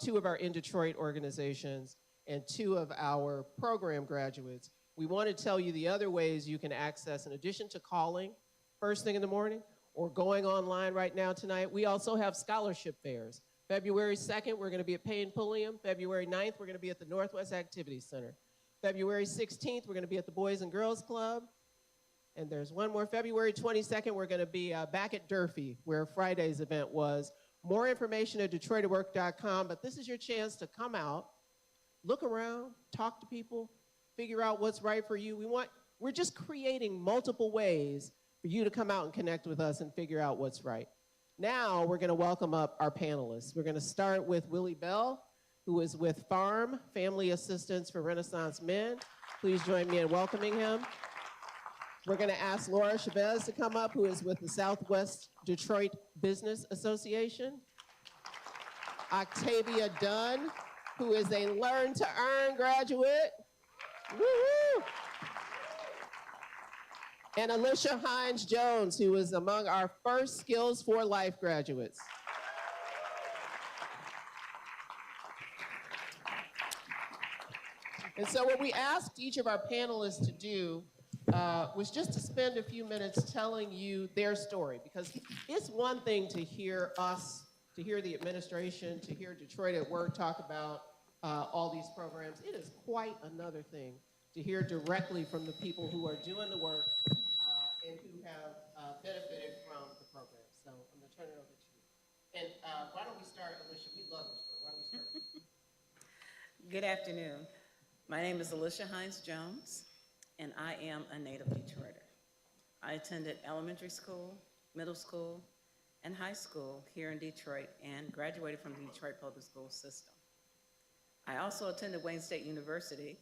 2 of our In Detroit organizations and 2 of our program graduates, we want to tell you the other ways you can access, in addition to calling first thing in the morning or going online right now tonight, we also have scholarship fairs. February 2nd, we're going to be at Payne Pulliam. February 9th, we're going to be at the Northwest Activities Center. February 16th, we're going to be at the Boys and Girls Club. And there's one more. February 22nd, we're going to be back at Durfee, where Friday's event was. More information at DetroitAtWork.com, but this is your chance to come out, look around, talk to people, figure out what's right for you. We're just creating multiple ways for you to come out and connect with us and figure out what's right. Now we're going to welcome up our panelists. We're going to start with Willie Bell, who is with FARM, Family Assistance for Renaissance Men. Please join me in welcoming him. We're going to ask Laura Chavez to come up, who is with the Southwest Detroit Business Association. Octavia Dunn, who is a Learn to Earn graduate. Woo-hoo! And Alicia Hines-Jones, who is among our first Skills for Life graduates. And so what we asked each of our panelists to do was just to spend a few minutes telling you their story, because it's one thing to hear us, to hear the administration, to hear Detroit at Work talk about all these programs. It is quite another thing to hear directly from the people who are doing the work and who have benefited from the program. So I'm going to turn it over to you. And why don't we start, Alicia? We love your story. Why don't we start with you? Good afternoon. My name is Alicia Hines-Jones, and I am a native Detroiter. I attended elementary school, middle school, and high school here in Detroit and graduated from the Detroit Public School System. I also attended Wayne State University,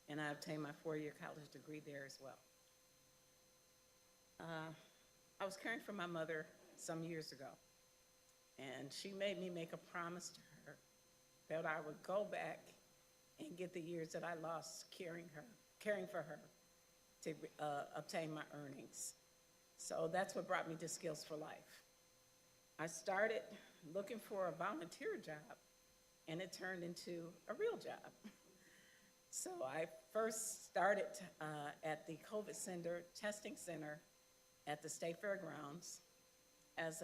and I obtained my 4-year college degree there as well. I was caring for my mother some years ago, and she made me make a promise to her that I would go back and get the years that I lost caring for her to obtain my earnings. So that's what brought me to Skills for Life. I started looking for a volunteer job, and it turned into a real job. So I first started at the COVID testing center at the State Fairgrounds as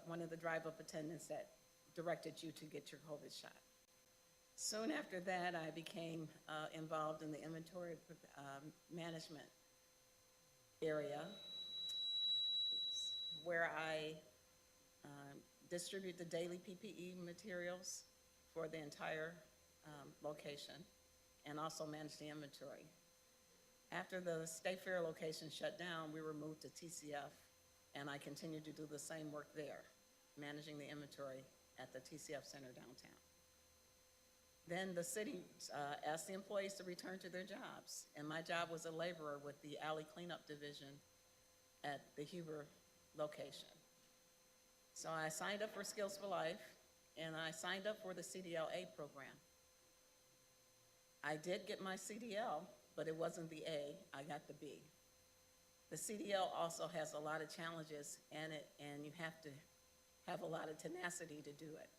one of the drive-up attendants that directed you to get your COVID shot. Soon after that, I became involved in the inventory management area, where I distribute the daily PPE materials for the entire location and also manage the inventory. After the State Fair location shut down, we were moved to TCF, and I continued to do the same work there, managing the inventory at the TCF Center downtown. Then the city asked the employees to return to their jobs, and my job was a laborer with the alley cleanup division at the Huber location. So I signed up for Skills for Life, and I signed up for the CDLA program. I did get my CDL, but it wasn't the A, I got the B. The CDL also has a lot of challenges in it, and you have to have a lot of tenacity to do it.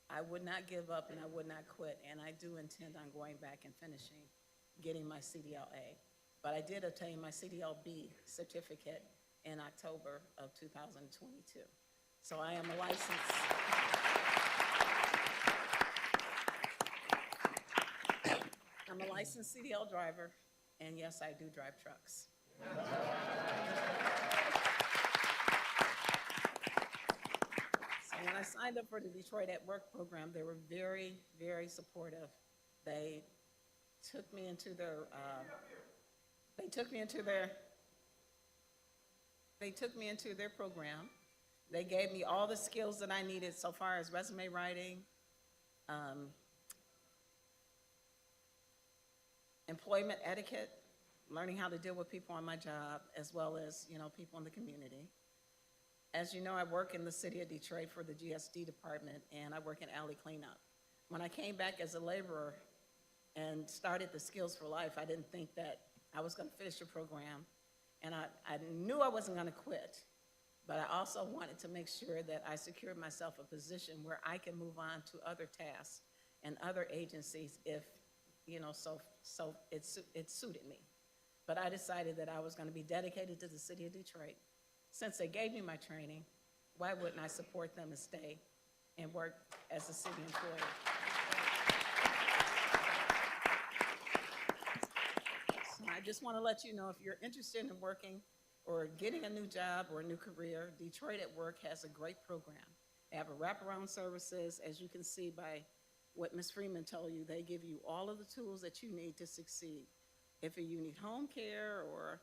I would not give up and I would not quit, and I do intend on going back and finishing, getting my CDL-A. But I did obtain my CDL-B certificate in October of 2022. So I am a licensed. I'm a licensed CDL driver, and yes, I do drive trucks. So when I signed up for the Detroit at Work program, they were very, very supportive. They took me into their, program. They gave me all the skills that I needed so far as resume writing, employment etiquette, learning how to deal with people on my job, as well as, people in the community. As you know, I work in the city of Detroit for the GSD department, and I work in alley cleanup. When I came back as a laborer and started the Skills for Life, I didn't think that I was gonna finish the program, and I knew I wasn't gonna quit, but I also wanted to make sure that I secured myself a position where I can move on to other tasks and other agencies if, so it suited me. But I decided that I was gonna be dedicated to the city of Detroit. Since they gave me my training, why wouldn't I support them and stay and work as a city employee? So I just want to let you know, if you're interested in working or getting a new job or a new career, Detroit at Work has a great program. They have a wraparound services. As you can see by what Ms. Freeman told you, they give you all of the tools that you need to succeed. If you need home care, or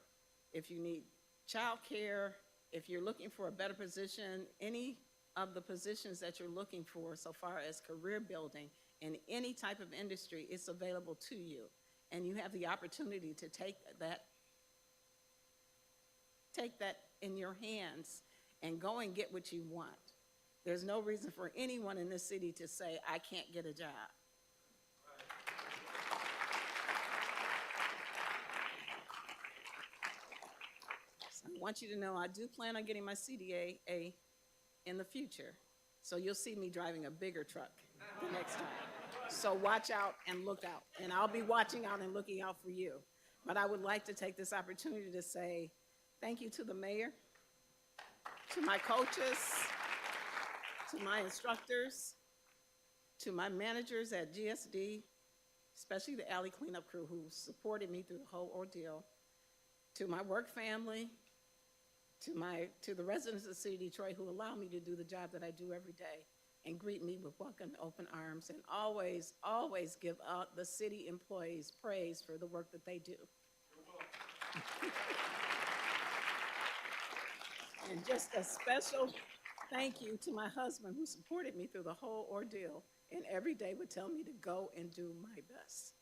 if you need child care, if you're looking for a better position, any of the positions that you're looking for so far as career building in any type of industry, it's available to you. And you have the opportunity to take that in your hands and go and get what you want. There's no reason for anyone in this city to say, I can't get a job. I want you to know I do plan on getting my CDA in the future. So you'll see me driving a bigger truck the next time. So watch out and look out. And I'll be watching out and looking out for you. But I would like to take this opportunity to say thank you to the mayor, to my coaches, to my instructors, to my managers at GSD, especially the alley cleanup crew who supported me through the whole ordeal, to my work family, to the residents of the city of Detroit who allow me to do the job that I do every day and greet me with welcome and open arms, and always, always give out the city employees praise for the work that they do. And just a special thank you to my husband who supported me through the whole ordeal and every day would tell me to go and do my best.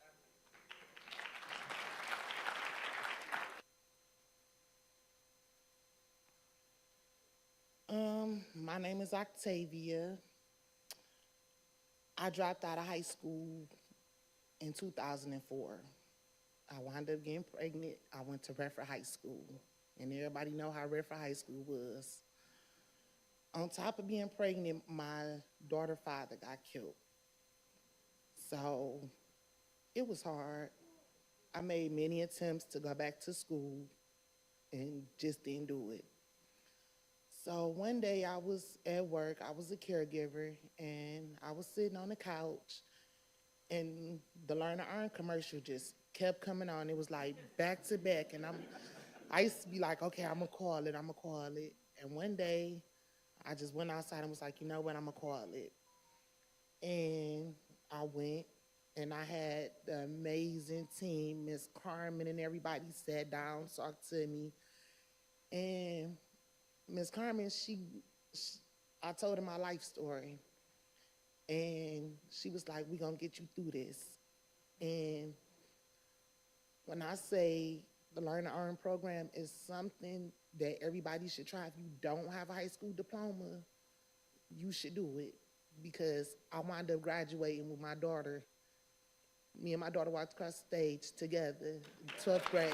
My name is Octavia. I dropped out of high school in 2004. I wound up getting pregnant. I went to Redford High School, and everybody know how Redford High School was. On top of being pregnant, my daughter's father got killed. So it was hard. I made many attempts to go back to school and just didn't do it. So one day I was at work, I was a caregiver, and I was sitting on the couch, and the Learn to Earn commercial just kept coming on. It was like back to back, and I used to be like, okay, I'm gonna call it. And one day I just went outside and was like, you know what, I'm gonna call it. And I went, and I had the amazing team, Miss Carmen and everybody sat down, talked to me, and Miss Carmen, I told her my life story, and she was like, we're gonna get you through this. And when I say the Learn to Earn program is something that everybody should try, if you don't have a high school diploma, you should do it, because I wound up graduating with my daughter Me and my daughter walked across the stage together in 12th grade.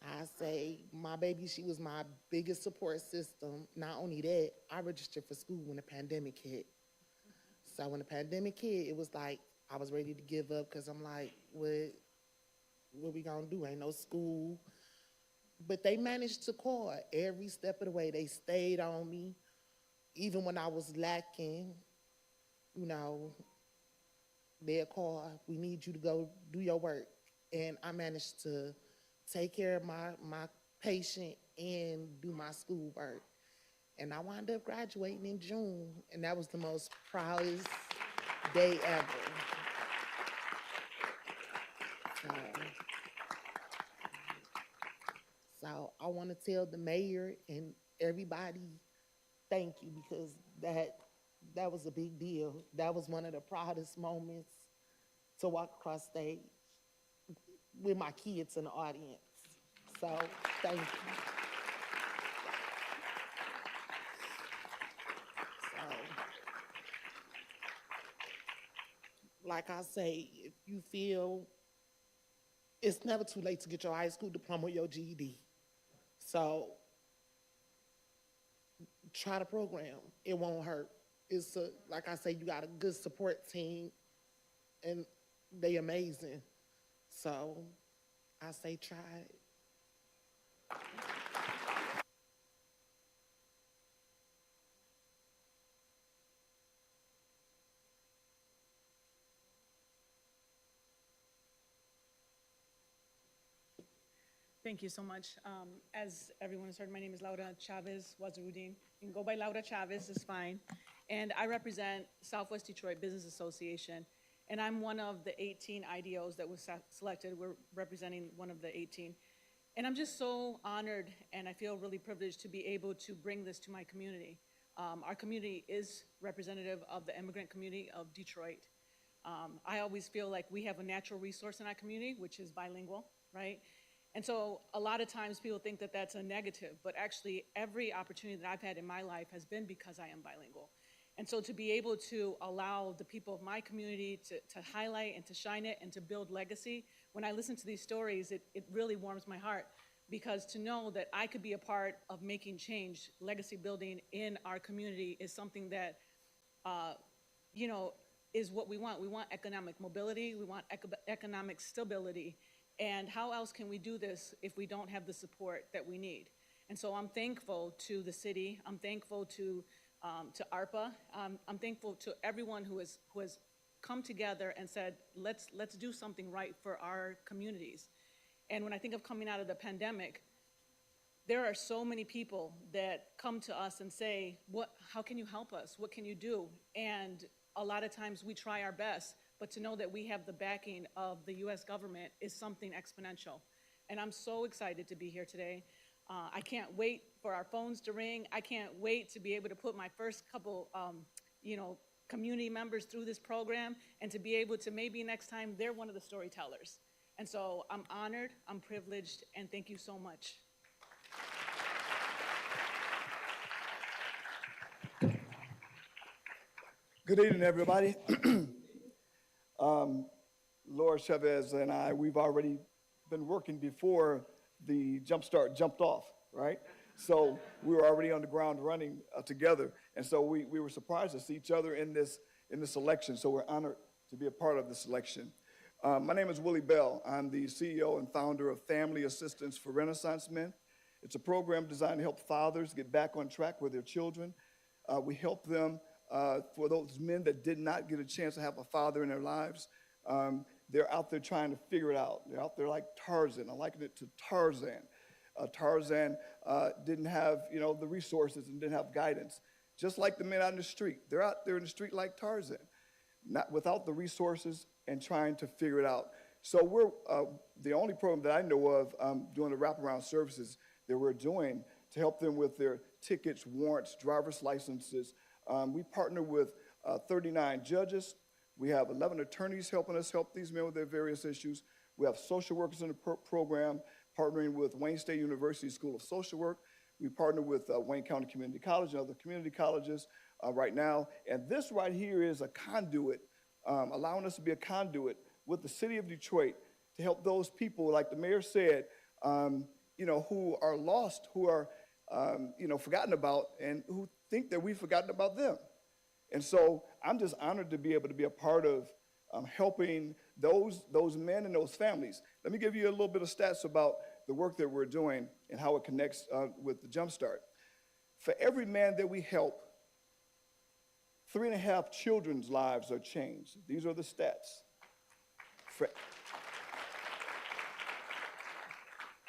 I say my baby, she was my biggest support system. Not only that, I registered for school when the pandemic hit. So when the pandemic hit, it was like I was ready to give up because I'm like, what we gonna do? Ain't no school. But they managed to call every step of the way. They stayed on me. Even when I was lacking, you know, they'll call, we need you to go do your work. And I managed to take care of my patient and do my schoolwork. And I wound up graduating in June, and that was the most proudest day ever. So I want to tell the mayor and everybody, thank you, because that was a big deal. That was one of the proudest moments to walk across stage with my kids in the audience. So thank you. So, like I say, if you feel it's never too late to get your high school diploma or your GED. So try the program. It won't hurt. It's like I say, you got a good support team, and they amazing. So I say try it. Thank you so much. As everyone has heard, my name is Laura Chavez Wazirudin. You can go by Laura Chavez, it's fine. And I represent Southwest Detroit Business Association. And I'm one of the 18 IDOs that was selected. We're representing one of the 18. And I'm just so honored, and I feel really privileged to be able to bring this to my community. Our community is representative of the immigrant community of Detroit. I always feel like we have a natural resource in our community, which is bilingual, right? And so a lot of times people think that that's a negative, but actually every opportunity that I've had in my life has been because I am bilingual. And so to be able to allow the people of my community to highlight and to shine it and to build legacy, when I listen to these stories, it really warms my heart, because to know that I could be a part of making change, legacy building in our community is something that, you know, is what we want. We want economic mobility, we want economic stability. And how else can we do this if we don't have the support that we need? And so I'm thankful to the city. I'm thankful to ARPA. I'm thankful to everyone who has come together and said, let's do something right for our communities. And when I think of coming out of the pandemic, there are so many people that come to us and say, how can you help us? What can you do? And a lot of times we try our best, but to know that we have the backing of the US government is something exponential. And I'm so excited to be here today. I can't wait for our phones to ring. I can't wait to be able to put my first couple, community members through this program, and to be able to maybe next time they're one of the storytellers. And so I'm honored, I'm privileged, and thank you so much. Good evening, everybody. Laura Chavez and I, we've already been working before the JumpStart jumped off, right? So we were already on the ground running together. And so we were surprised to see each other in this election. So we're honored to be a part of this election. My name is Willie Bell. I'm the CEO and founder of Family Assistance for Renaissance Men. It's a program designed to help fathers get back on track with their children. We help them for those men that did not get a chance to have a father in their lives. They're out there trying to figure it out. They're out there like Tarzan. I liken it to Tarzan. Tarzan didn't have, the resources and didn't have guidance. Just like the men out in the street. They're out there in the street like Tarzan, not without the resources and trying to figure it out. So we're the only program that I know of doing the wraparound services that we're doing to help them with their tickets, warrants, driver's licenses. We partner with 39 judges. We have 11 attorneys helping us help these men with their various issues. We have social workers in the program, partnering with Wayne State University School of Social Work. We partner with Wayne County Community College and other community colleges right now. And this right here is a conduit, allowing us to be a conduit with the city of Detroit to help those people, like the mayor said, who are lost, who are, forgotten about, and who think that we've forgotten about them. And so I'm just honored to be able to be a part of helping those men and those families. Let me give you a little bit of stats about the work that we're doing and how it connects with the JumpStart. For every man that we help, 3.5 children's lives are changed. These are the stats.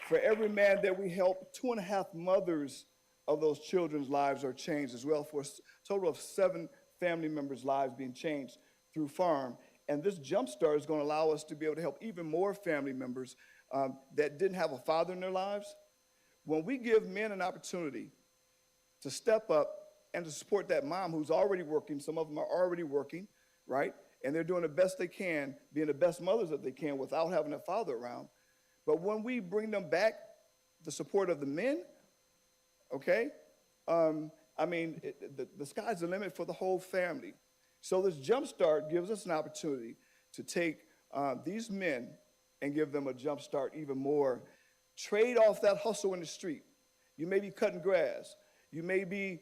For every man that we help, 2.5 mothers of those children's lives are changed as well, for a total of 7 family members' lives being changed through farm. And this JumpStart is going to allow us to be able to help even more family members that didn't have a father in their lives. When we give men an opportunity to step up and to support that mom who's already working, some of them are already working, right? And they're doing the best they can, being the best mothers that they can without having a father around. But when we bring them back the support of the men, okay, the sky's the limit for the whole family. So this JumpStart gives us an opportunity to take these men and give them a JumpStart even more. Trade off that hustle in the street. You may be cutting grass. You may be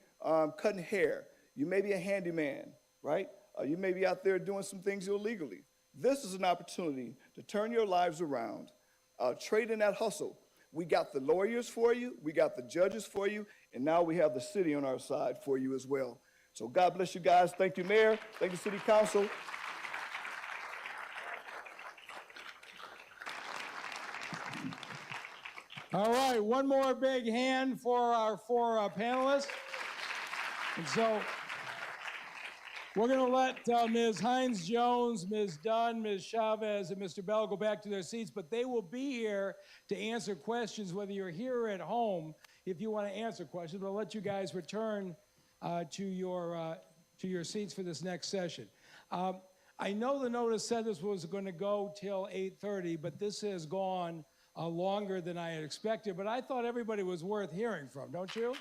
cutting hair. You may be a handyman, right? You may be out there doing some things illegally. This is an opportunity to turn your lives around, trade in that hustle. We got the lawyers for you. We got the judges for you. And now we have the city on our side for you as well. So God bless you guys. Thank you, Mayor. Thank you, City Council. All right, one more big hand for our 4 panelists. And so we're going to let Ms. Hines-Jones, Ms. Dunn, Ms. Chavez, and Mr. Bell go back to their seats, but they will be here to answer questions, whether you're here or at home, if you want to answer questions. But I'll let you guys return to your seats for this next session. I know the notice said this was going to go till 8:30, but this has gone longer than I had expected, but I thought everybody was worth hearing from, don't you?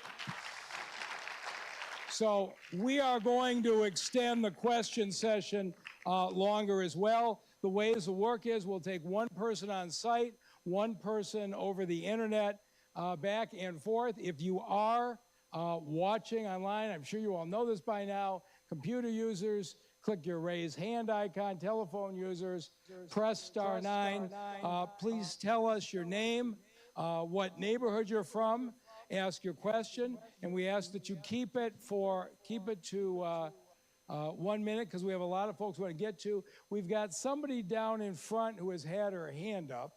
So we are going to extend the question session longer as well. The ways the work is, we'll take one person on site, one person over the internet, back and forth. If you are watching online, I'm sure you all know this by now, computer users, click your raise hand icon. Telephone users, press *9. Please tell us your name, what neighborhood you're from, ask your question, and we ask that you keep it to 1 minute because we have a lot of folks we want to get to. We've got somebody down in front who has had her hand up,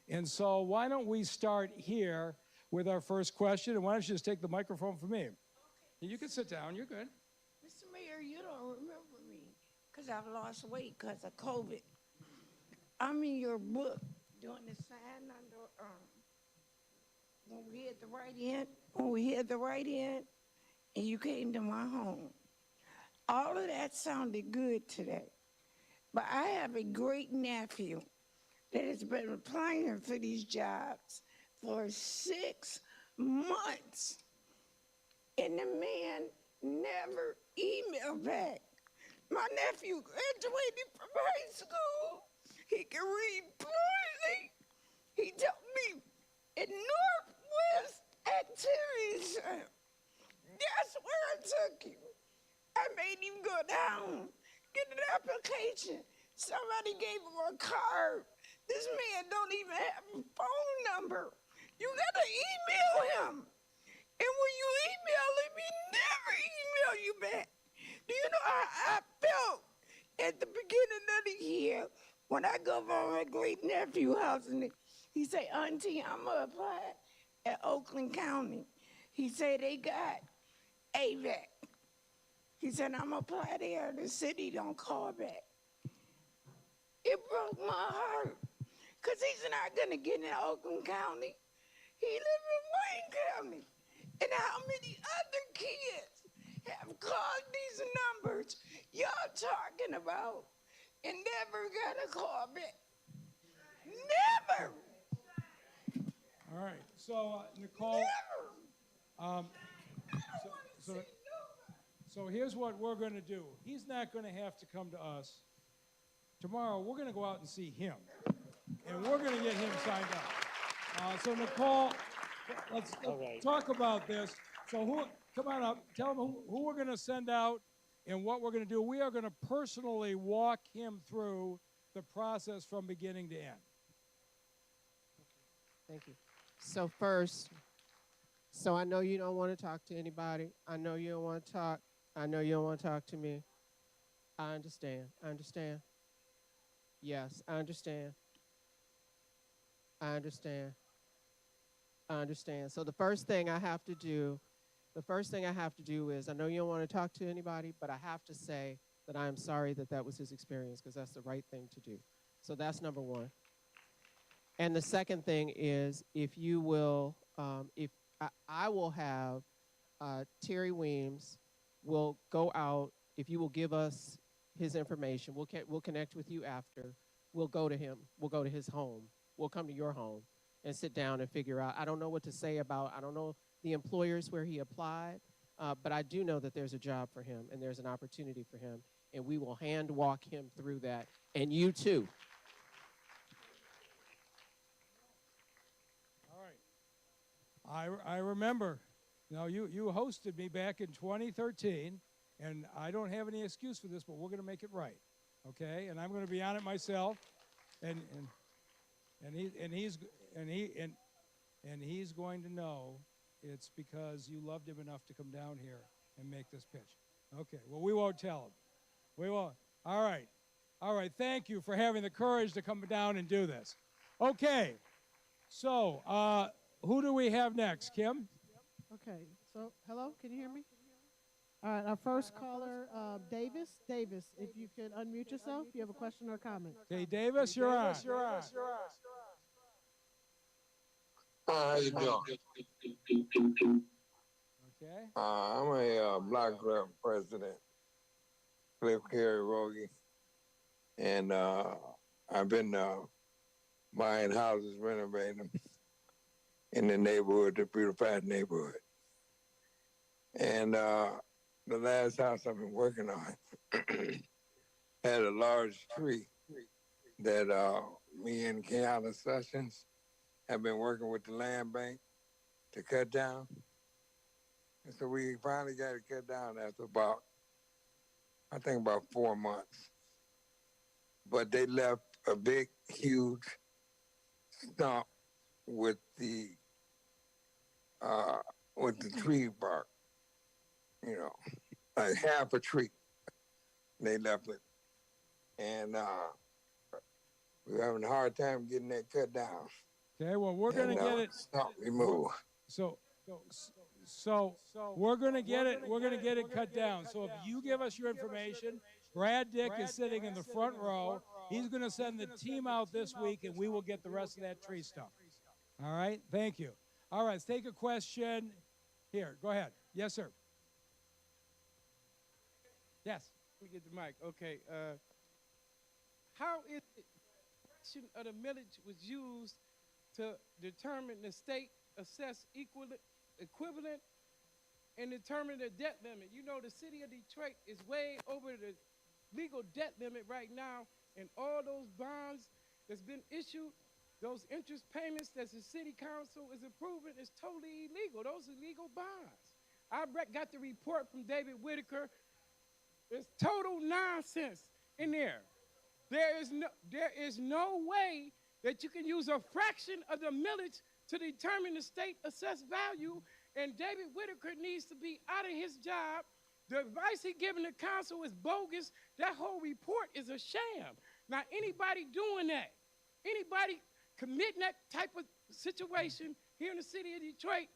and so why don't we start here with our first question, and why don't you just take the microphone from me? Okay. You can sit down, you're good. Mr. Mayor, you don't remember me because I've lost weight because of COVID. I'm in your book doing the sign under, when we hit the right end, and you came to my home. All of that sounded good today. But I have a great nephew that has been applying for these jobs for 6 months. And the man never emailed back. My nephew graduated from high school. He can read fluently. He told me in Northwest Activities Center, that's where I took him. I made him go down, get an application. Somebody gave him a card. This man don't even have a phone number. You gotta email him. And when you email him, he never email you back. Do you know how I felt at the beginning of the year when I go over my great nephew house and he say, Auntie, I'm gonna apply at Oakland County. He said they got AVAC. He said, I'm gonna apply there. The city don't call back. It broke my heart because he's not gonna get in Oakland County. He lives in Wayne County. And how many other kids have called these numbers y'all talking about and never got a call back? Never. All right, so Nicole, Um, so, so, so here's what we're going to do. He's not going to have to come to us. Tomorrow, we're going to go out and see him, and we're going to get him signed up. So Nicole, let's talk about this. So come on up, tell them who we're going to send out and what we're going to do. We are going to personally walk him through the process from beginning to end. Thank you. So first, so I know you don't want to talk to anybody. I know you don't want to talk. I know you don't want to talk to me. I understand. I understand. Yes, I understand. I understand. I understand. So the first thing I have to do is, I know you don't want to talk to anybody, but I have to say that I am sorry that that was his experience, because that's the right thing to do. So that's number one. And the second thing is, if you will, if I will have Terry Weems will go out, if you will give us his information, we'll connect with you after. We'll go to him. We'll go to his home. We'll come to your home and sit down and figure out. I don't know what to say about, I don't know the employers where he applied, but I do know that there's a job for him and there's an opportunity for him, and we will hand walk him through that, and you too. All right. I remember, you hosted me back in 2013, and I don't have any excuse for this, but we're going to make it right, okay? And I'm going to be on it myself, and he's going to know it's because you loved him enough to come down here and make this pitch. Okay, well, we won't tell him. We won't. All right. All right, thank you for having the courage to come down and do this. Okay, so who do we have next, Kim? Okay, so hello, can you hear me? All right, our first caller, Davis. Davis, if you could unmute yourself, if you have a question or a comment. Okay, Davis, you're on. How you doing? Okay. I'm a block club president, Cliff Carey Rogie, and I've been buying houses, renovating them in the neighborhood, the beautified neighborhood. And the last house I've been working on had a large tree that me and Kiana Sessions have been working with the land bank to cut down. And so we finally got it cut down after about 4 months. But they left a big, huge stump with the tree bark, like half a tree. They left it. And we're having a hard time getting that cut down. Okay, well, we're going to get it. Stump removed. So we're going to get it. We're going to get it cut down. So if you give us your information, Brad Dick is sitting in the front row. He's going to send the team out this week, and we will get the rest of that tree stuff. All right? Thank you. All right, let's take a question. Here, go ahead. Yes, sir. Yes. Let me get the mic. Okay. How is it the of the millage was used to determine the state assessed equivalent and determine the debt limit? You know, the city of Detroit is way over the legal debt limit right now, and all those bonds that's been issued, those interest payments that the city council is approving is totally illegal. Those are legal bonds. I got the report from David Whitaker. There's total nonsense in there. There is no way that you can use a fraction of the millage to determine the state assessed value, and David Whitaker needs to be out of his job. The advice he given the council is bogus. That whole report is a sham. Now, anybody doing that, anybody committing that type of situation here in the city of Detroit,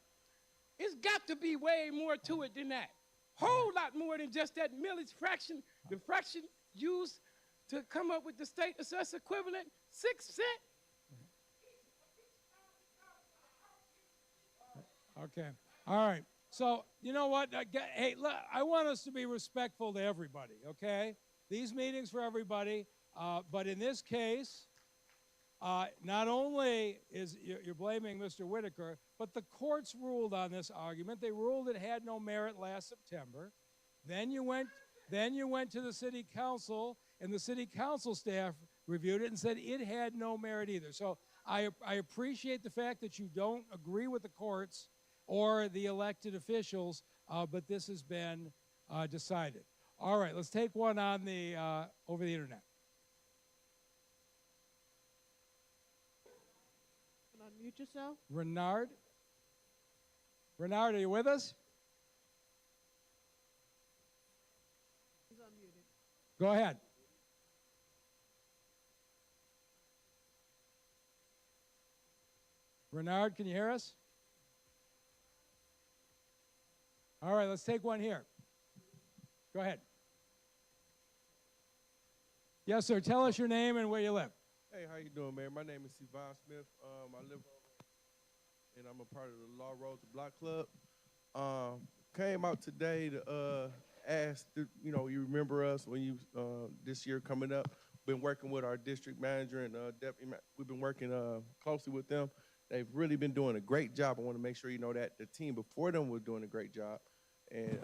it's got to be way more to it than that. Whole lot more than just that millage fraction, the fraction used to come up with the state assessed equivalent, 6 cents. Okay. All right. So, you know what? Hey, look, I want us to be respectful to everybody, okay? These meetings for everybody. But in this case, Not only is you're blaming Mr. Whitaker, but the courts ruled on this argument. They ruled it had no merit last September. Then you went to the city council, and the city council staff reviewed it and said it had no merit either. So I appreciate the fact that you don't agree with the courts or the elected officials, but this has been decided. All right, let's take one on the over the internet. Unmute yourself. Renard? Renard, are you with us? He's unmuted. Go ahead. Renard, can you hear us? All right, let's take one here. Go ahead. Yes, sir. Tell us your name and where you live. Hey, how you doing, man? My name is Yvonne Smith. I live over, and I'm a part of the Law Road to Block Club. Came out today to ask, you remember us when you this year coming up. Been working with our district manager and deputy. We've been working closely with them. They've really been doing a great job. I want to make sure you know that the team before them was doing a great job. And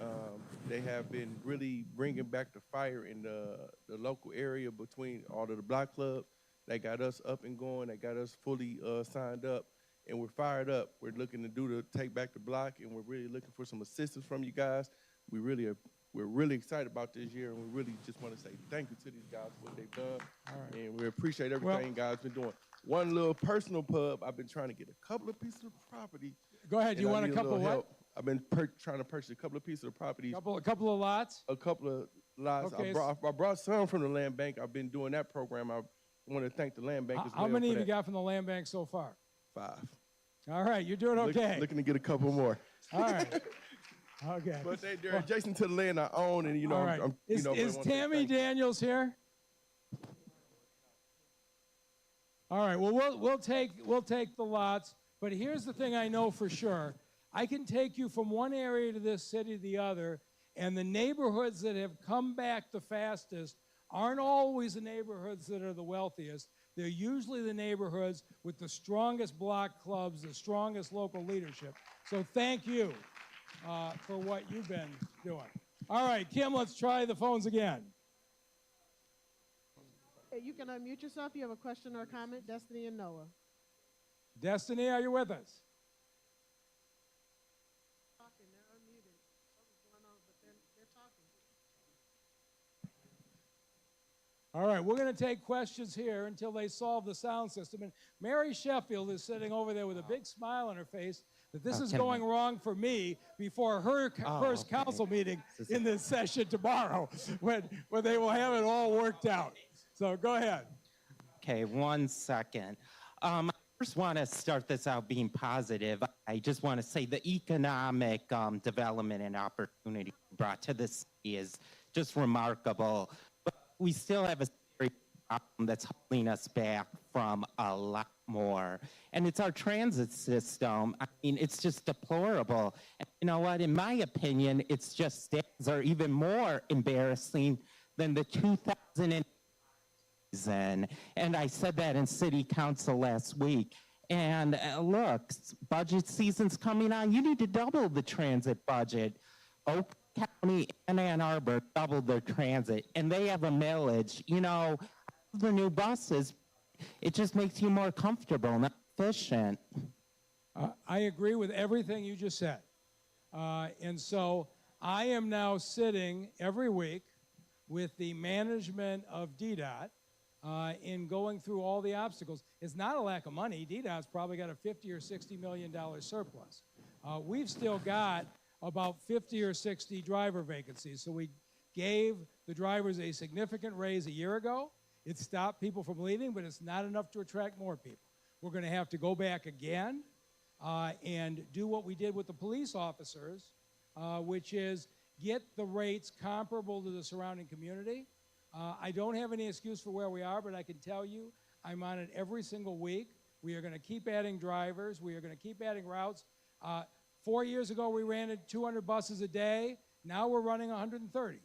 they have been really bringing back the fire in the local area between all of the block clubs. They got us up and going. They got us fully signed up, and we're fired up. We're looking to take back the block, and we're really looking for some assistance from you guys. We're really excited about this year, and we really just want to say thank you to these guys for what they've done. All right. And we appreciate everything guys been doing. One little personal pub, I've been trying to get a couple of pieces of property. Go ahead. You want a couple of what? I've been trying to purchase a couple of pieces of property. A couple of lots? A couple of lots. Okay. I brought some from the land bank. I've been doing that program. I want to thank the land bank as well. How many have you got from the land bank so far? 5. All right, you're doing okay. Looking to get a couple more. All right. Okay. But they're adjacent to the land I own, and all right. Is Tammy Daniels here? All right. Well, we'll take the lots. But here's the thing I know for sure. I can take you from one area to this city to the other, and the neighborhoods that have come back the fastest aren't always the neighborhoods that are the wealthiest. They're usually the neighborhoods with the strongest block clubs, the strongest local leadership. So thank you for what you've been doing. All right, Kim, let's try the phones again. You can unmute yourself. You have a question or a comment. Destiny and Noah. Destiny, are you with us? Talking. They're unmuted. Something's going on, but they're talking. All right, we're going to take questions here until they solve the sound system. And Mary Sheffield is sitting over there with a big smile on her face that this is going wrong for me before her first council meeting in this session tomorrow when they will have it all worked out. So go ahead. Okay, 1 second. I first want to start this out being positive. I just want to say the economic development and opportunity brought to this city is just remarkable. But we still have a serious problem that's holding us back from a lot more. And it's our transit system. I mean, it's just deplorable. And you know what? In my opinion, it's just stats are even more embarrassing than the 2000 and I said that in city council last week. And look, budget season's coming on. You need to double the transit budget. Oak County and Ann Arbor doubled their transit, and they have a millage. You know, the new buses, it just makes you more comfortable, not efficient. I agree with everything you just said. And so I am now sitting every week with the management of DDOT in going through all the obstacles. It's not a lack of money. DDOT's probably got a $50 or $60 million surplus. We've still got about 50 or 60 driver vacancies. So we gave the drivers a significant raise a year ago. It stopped people from leaving, but it's not enough to attract more people. We're going to have to go back again and do what we did with the police officers, which is get the rates comparable to the surrounding community. I don't have any excuse for where we are, but I can tell you I'm on it every single week. We are going to keep adding drivers. We are going to keep adding routes. 4 years ago, we ran 200 buses a day. Now we're running 130.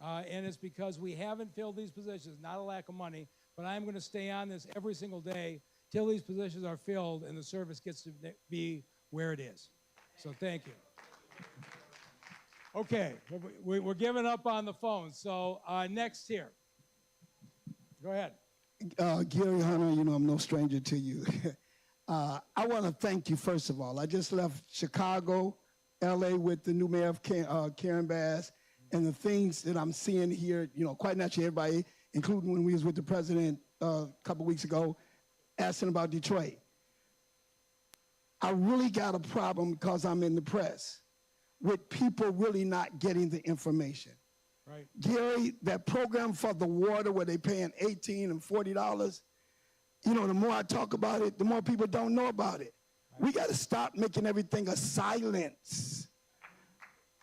And it's because we haven't filled these positions, not a lack of money, but I'm going to stay on this every single day till these positions are filled and the service gets to be where it is. So thank you. Okay, we're giving up on the phone. So next here. Go ahead. Gary Hunter, you know I'm no stranger to you. I want to thank you, first of all. I just left Chicago, LA with the new mayor of Karen Bass, and the things that I'm seeing here, you know, quite naturally everybody, including when we was with the president a couple weeks ago, asking about Detroit. I really got a problem because I'm in the press with people really not getting the information. Right. Gary, that program for the water where they paying $18 and $40, you know, the more I talk about it, the more people don't know about it. We got to stop making everything a silence.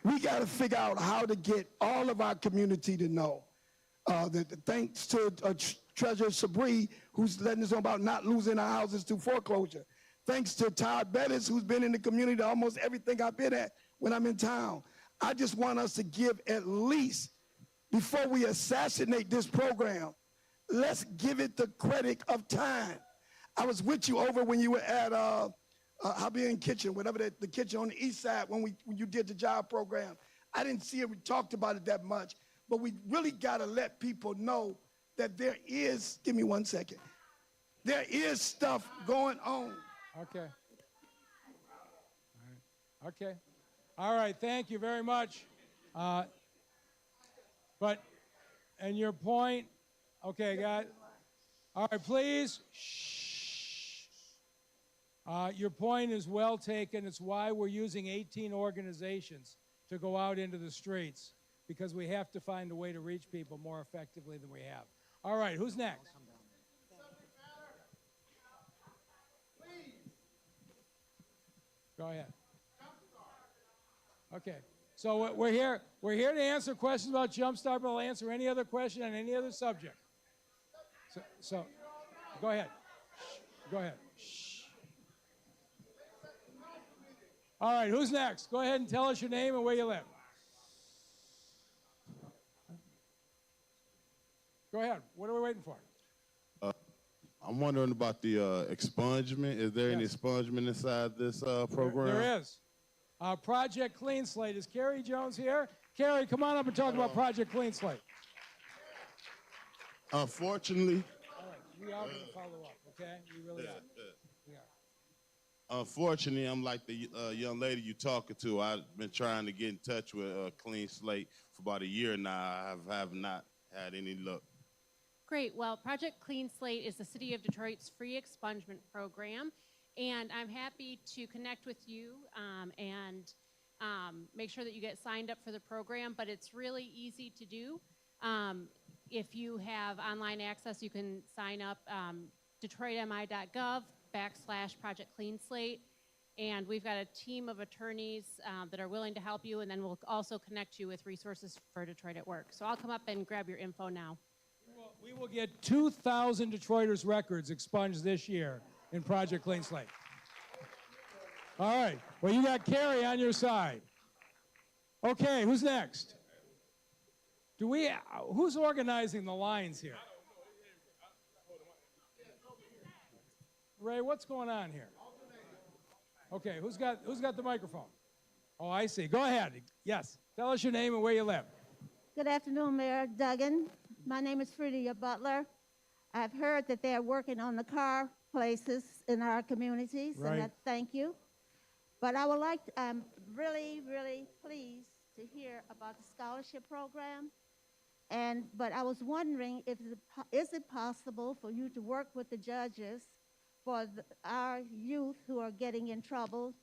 We got to figure out how to get all of our community to know. Thanks to Treasurer Sabri, who's letting us know about not losing our houses to foreclosure. Thanks to Todd Bettis, who's been in the community almost everything I've been at when I'm in town. I just want us to give at least, before we assassinate this program, let's give it the credit of time. I was with you over when you were at Hobby and Kitchen, whatever the kitchen on the east side when you did the job program. I didn't see it, we talked about it that much, but we really gotta let people know that there is, give me 1 second, there is stuff going on. Okay. All right. Okay. All right, thank you very much. And your point, okay, guys. All right, please. Shh. Your point is well taken. It's why we're using 18 organizations to go out into the streets, because we have to find a way to reach people more effectively than we have. All right, who's next? Go ahead. Okay, so we're here to answer questions about JumpStart, but I'll answer any other question on any other subject. So go ahead. Go ahead. Shh. All right, who's next? Go ahead and tell us your name and where you live. Go ahead. What are we waiting for? I'm wondering about the expungement. Is there any expungement inside this program? There is. Project Clean Slate. Is Carrie Jones here? Carrie, come on up and talk about Project Clean Slate. Unfortunately. All right, we are going to follow up, okay? We really are. We are. Unfortunately, I'm like the young lady you talking to. I've been trying to get in touch with Clean Slate for about a year now. I have not had any luck. Great. Well, Project Clean Slate is the City of Detroit's free expungement program, and I'm happy to connect with you and make sure that you get signed up for the program, but it's really easy to do. If you have online access, you can sign up detroitmi.gov/Project Clean Slate, and we've got a team of attorneys that are willing to help you, and then we'll also connect you with resources for Detroit at Work. So I'll come up and grab your info now. We will get 2,000 Detroiters' records expunged this year in Project Clean Slate. All right. Well, you got Carrie on your side. Okay, who's next? Who's organizing the lines here? Ray, what's going on here? Okay, who's got the microphone? Oh, I see. Go ahead. Yes. Tell us your name and where you live. Good afternoon, Mayor Duggan. My name is Fredia Butler. I've heard that they are working on the car places in our communities, and I thank you. But I would like to, I'm really, really pleased to hear about the scholarship program. But I was wondering, is it possible for you to work with the judges for our youth who are getting in trouble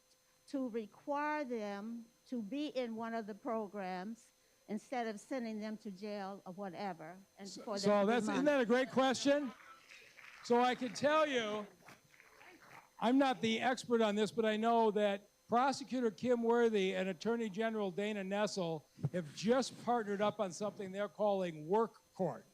to require them to be in one of the programs instead of sending them to jail or whatever? And for Isn't that a great question? So I can tell you, I'm not the expert on this, but I know that Prosecutor Kim Worthy and Attorney General Dana Nessel have just partnered up on something they're calling Work Court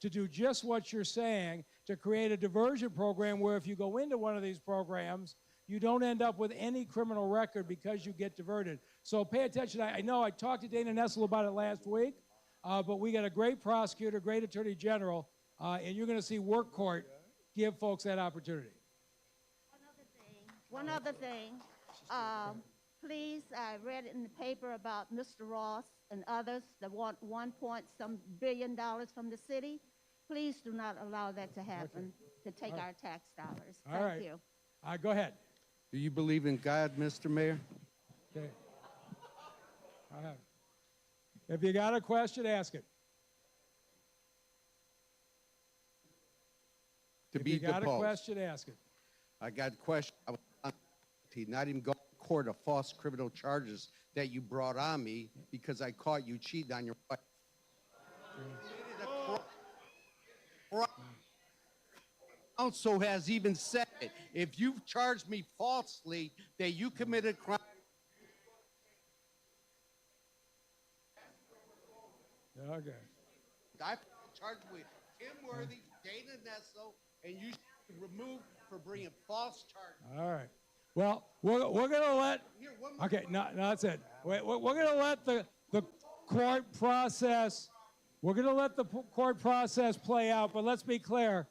to do just what you're saying, to create a diversion program where if you go into one of these programs, you don't end up with any criminal record because you get diverted. So pay attention. I know I talked to Dana Nessel about it last week, but we got a great prosecutor, great attorney general, and you're going to see Work Court give folks that opportunity. One other thing, please, I read in the paper about Mr. Ross and others that want 1 point some billion dollars from the city. Please do not allow that to happen, to take our tax dollars. All right. Thank you. Go ahead. Do you believe in God, Mr. Mayor? Okay. All right. If you got a question, ask it. To If be you got deposed. a question, ask it. I got a question. I was not even going to court of false criminal charges that you brought on me because I caught you cheating on your wife. Council has even said it. If you've charged me falsely that you committed crime. Okay. I charged with Tim Worthy, Dana Nesso, and you should be removed for bringing false charges. All right. Well, we're going to let, okay, no, that's it. We're going to let the court process, we're going to let the court process play out, but let's be clear.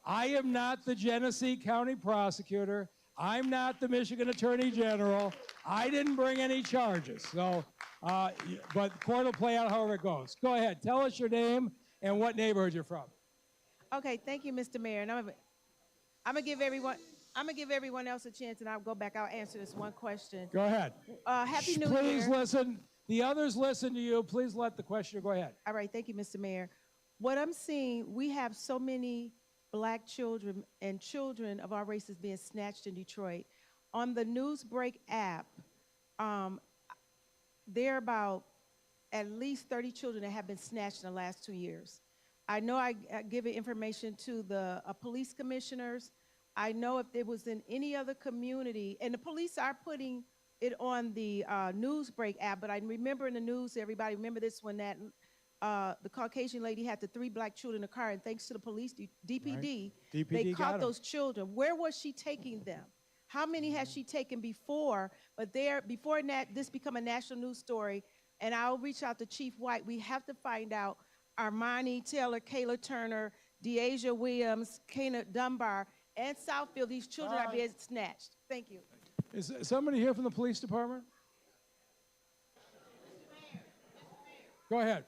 I am not the Genesee County prosecutor. I'm not the Michigan Attorney General. I didn't bring any charges. So, but the court will play out however it goes. Go ahead. Tell us your name and what neighborhood you're from. Okay, thank you, Mr. Mayor. And I'm gonna give everyone else a chance, and I'll go back. I'll answer this one question. Go ahead. Happy New Year. Please listen. The others listen to you. Please let the questioner go ahead. All right, thank you, Mr. Mayor. What I'm seeing, we have so many Black children and children of our races being snatched in Detroit. On the Newsbreak app, there are about at least 30 children that have been snatched in the last 2 years. I know I give information to the police commissioners. I know if it was in any other community, and the police are putting it on the Newsbreak app, but I remember in the news, everybody remember this, when that the Caucasian lady had the 3 Black children in the car, and thanks to the police, DPD, DPD they got caught 'em. those children. Where was she taking them? How many has she taken before? But before this become a national news story, and I'll reach out to Chief White, we have to find out Armani Taylor, Kayla Turner, Deasia Williams, Kana Dunbar, and Southfield, these children are being snatched. Thank you. Is somebody here from the police department? Go ahead.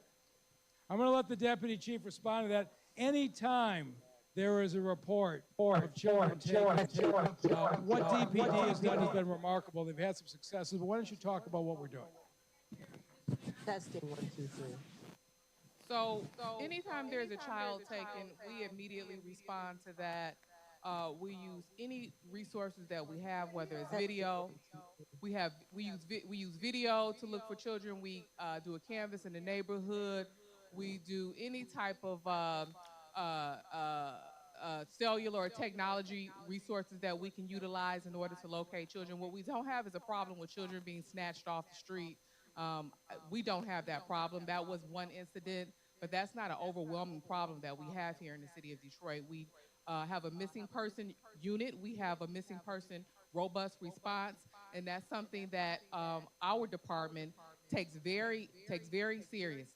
I'm going to let the deputy chief respond to that. Anytime there is a report of children taken, what DPD has done has been remarkable. They've had some successes, but why don't you talk about what we're doing? Testing 1, 2, 3. So anytime there's a child taken, we immediately respond to that. We use any resources that we have, whether it's video. We use video to look for children. We do a canvas in the neighborhood. We do any type of cellular or technology resources that we can utilize in order to locate children. What we don't have is a problem with children being snatched off the street. We don't have that problem. That was one incident, but that's not an overwhelming problem that we have here in the city of Detroit. We have a missing person unit. We have a missing person robust response, and that's something that our department takes very serious.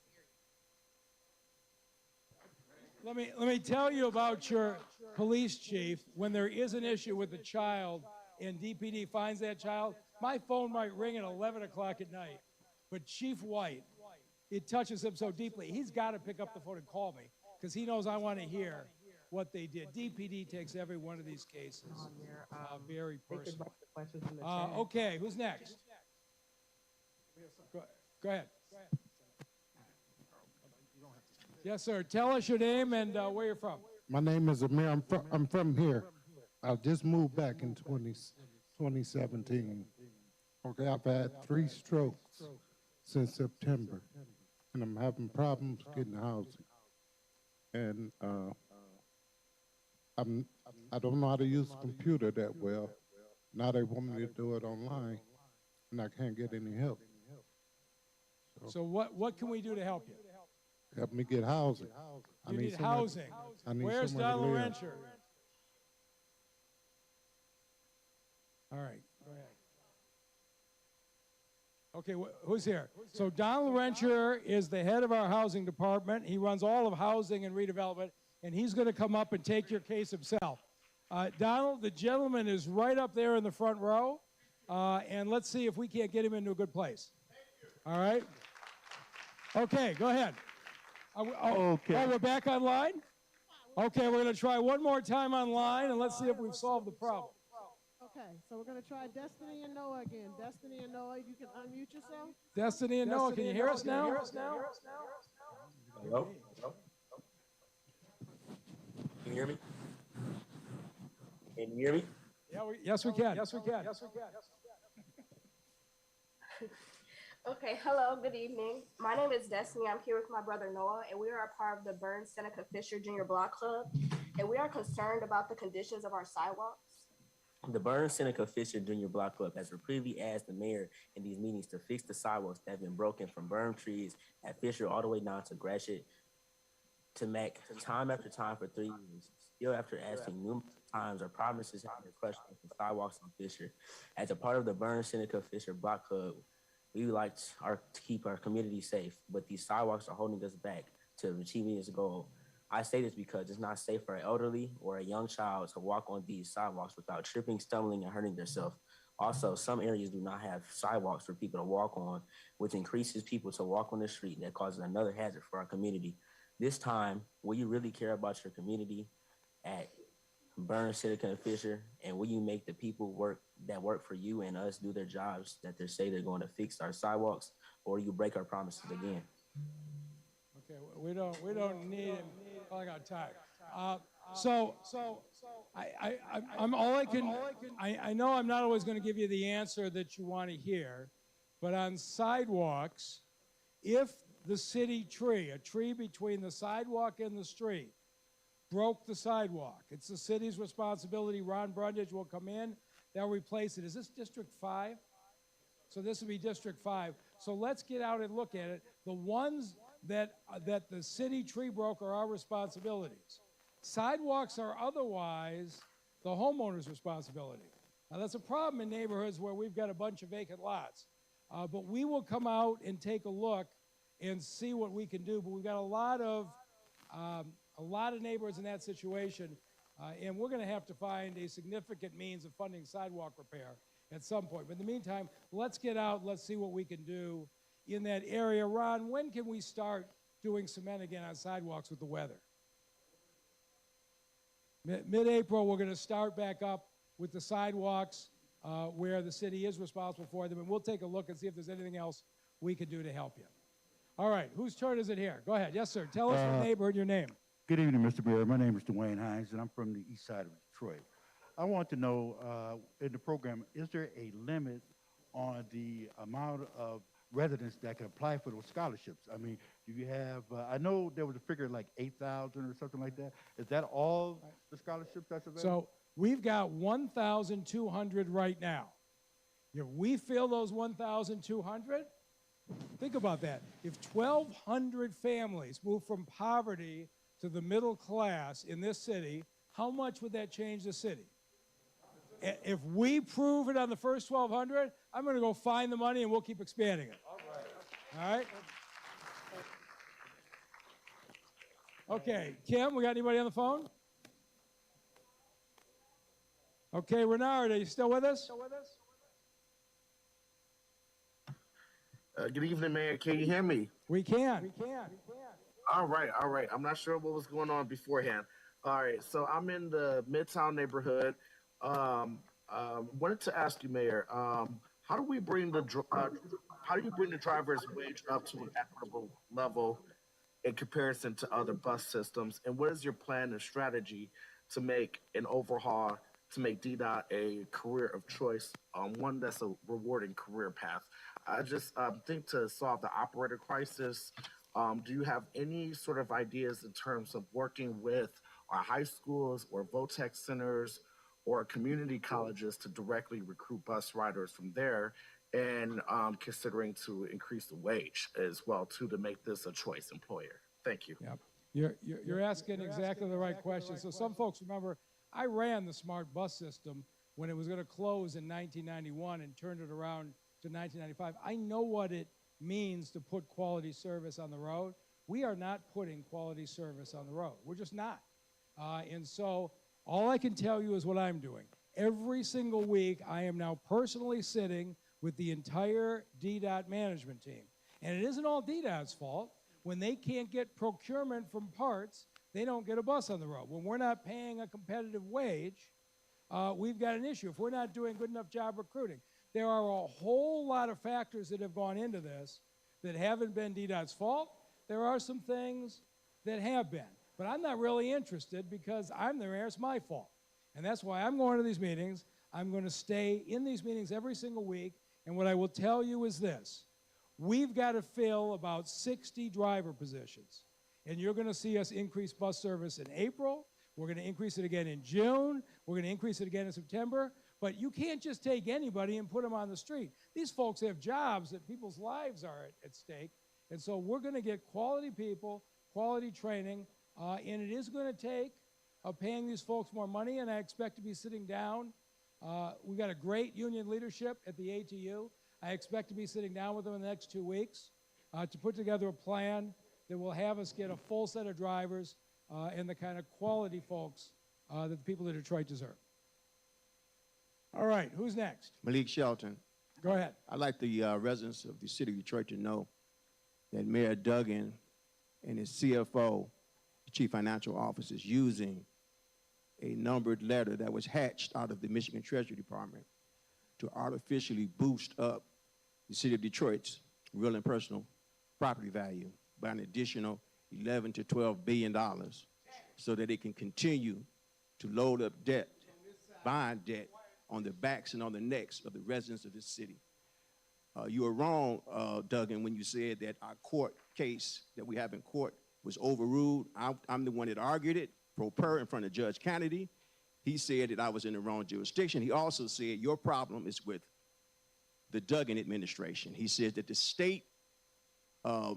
Let me tell you about your police chief. When there is an issue with a child and DPD finds that child, my phone might ring at 11 o'clock at night. But Chief White, it touches him so deeply, he's got to pick up the phone and call me because he knows I want to hear what they did. DPD takes every one of these cases very personally. Okay, who's next? Go ahead. Yes, sir. Tell us your name and where you're from. My name is Amir. I'm from here. I just moved back in 2017. Okay, I've had 3 strokes since September, and I'm having problems getting housing. And I don't know how to use the computer that well. Now they want me to do it online, and I can't get any help. So what can we do to help you? Help me get housing. You need housing. Where's Don Laurentier? All right, go ahead. Okay, who's here? So Don Laurentier is the head of our housing department. He runs all of housing and redevelopment, and he's going to come up and take your case himself. Donald, the gentleman is right up there in the front row, and let's see if we can't get him into a good place. All right? Okay, go ahead. Okay. Oh, we're back online? Okay, we're going to try one more time online, and let's see if we've solved the problem. Okay, so we're going to try Destiny and Noah again. Destiny and Noah, if you can unmute yourself. Destiny and Noah, can you hear us now? Hello? Can you hear me? Can you hear me? Yeah, yes, we can. Yes, we can. Okay, hello, good evening. My name is Destiny. I'm here with my brother Noah, and we are a part of the Burns Seneca Fisher Junior Block Club, and we are concerned about the conditions of our sidewalks. The Burns Seneca Fisher Junior Block Club has repeatedly asked the mayor in these meetings to fix the sidewalks that have been broken from Burn trees at Fisher all the way down to Gratiot to Mac time after time for 3 years. Still after asking numerous times, our promises have been crushed with the sidewalks in Fisher. As a part of the Burns Seneca Fisher Block Club, we would like to keep our community safe, but these sidewalks are holding us back to achieving this goal. I say this because it's not safe for an elderly or a young child to walk on these sidewalks without tripping, stumbling, and hurting themselves. Also, some areas do not have sidewalks for people to walk on, which increases people to walk on the street that causes another hazard for our community. This time, will you really care about your community at Burns, Seneca, and Fisher, and will you make the people that work for you and us do their jobs that they say they're going to fix our sidewalks, or you break our promises again? Okay, we don't need him calling out time. I know I'm not always going to give you the answer that you want to hear, but on sidewalks, if the city tree, a tree between the sidewalk and the street, broke the sidewalk, it's the city's responsibility. Ron Brundage will come in, they'll replace it. Is this District 5? So this will be District 5. So let's get out and look at it. The ones that the city tree broke are our responsibilities. Sidewalks are otherwise the homeowner's responsibility. Now that's a problem in neighborhoods where we've got a bunch of vacant lots. But we will come out and take a look and see what we can do. But we've got a lot of neighborhoods in that situation, and we're going to have to find a significant means of funding sidewalk repair at some point. But in the meantime, let's get out, let's see what we can do in that area. Ron, when can we start doing cement again on sidewalks with the weather? Mid-April, we're going to start back up with the sidewalks where the city is responsible for them, and we'll take a look and see if there's anything else we can do to help you. All right, whose turn is it here? Go ahead. Yes, sir. Tell us your neighborhood, your name. Good evening, Mr. Mayor. My name is Dwayne Hines, and I'm from the east side of Detroit. I want to know, in the program, is there a limit on the amount of residents that can apply for those scholarships? I mean, do you have, I know there was a figure like 8,000 or something like that. Is that all the scholarships that's available? So we've got 1,200 right now. If we fill those 1,200, think about that. If 1,200 families move from poverty to the middle class in this city, how much would that change the city? If we prove it on the first 1,200, I'm going to go find the money and we'll keep expanding it. All right? Okay, Kim, we got anybody on the phone? Okay, Renard, are you still with us? Good evening, Mayor. Can you hear me? We can. All right. I'm not sure what was going on beforehand. All right, so I'm in the Midtown neighborhood. Wanted to ask you, Mayor, how do you bring the driver's wage up to an equitable level in comparison to other bus systems? And what is your plan and strategy to make an overhaul to make DDOT a career of choice, one that's a rewarding career path? I just think to solve the operator crisis, do you have any sort of ideas in terms of working with our high schools or VOTEC centers or community colleges to directly recruit bus riders from there, and considering to increase the wage as well too, to make this a choice employer? Thank you. Yep. You're asking exactly the right question. So some folks remember I ran the smart bus system when it was going to close in 1991 and turned it around to 1995. I know what it means to put quality service on the road. We are not putting quality service on the road. We're just not. And so All I can tell you is what I'm doing. Every single week, I am now personally sitting with the entire DDOT management team. And it isn't all DDOT's fault. When they can't get procurement from parts, they don't get a bus on the road. When we're not paying a competitive wage, we've got an issue. If we're not doing good enough job recruiting, there are a whole lot of factors that have gone into this that haven't been DDOT's fault. There are some things that have been. But I'm not really interested because I'm the mayor, it's my fault. And that's why I'm going to these meetings. I'm going to stay in these meetings every single week. And what I will tell you is this. We've got to fill about 60 driver positions. And you're going to see us increase bus service in April. We're going to increase it again in June. We're going to increase it again in September. But you can't just take anybody and put them on the street. These folks have jobs that people's lives are at stake. And so we're going to get quality people, quality training, and it is going to take paying these folks more money, and I expect to be sitting down. We've got a great union leadership at the ATU. I expect to be sitting down with them in the next 2 weeks to put together a plan that will have us get a full set of drivers and the kind of quality folks that the people of Detroit deserve. All right, who's next? Malik Shelton. Go ahead. I'd like the residents of the city of Detroit to know that Mayor Duggan and his CFO, the Chief Financial Officer, is using a numbered letter that was hatched out of the Michigan Treasury Department to artificially boost up the city of Detroit's real and personal property value by an additional $11 to $12 billion so that it can continue to load up debt, buying debt on the backs and on the necks of the residents of this city. You were wrong, Duggan, when you said that our court case that we have in court was overruled. I'm the one that argued it, pro per, in front of Judge Kennedy. He said that I was in the wrong jurisdiction. He also said your problem is with the Duggan administration. He said that the state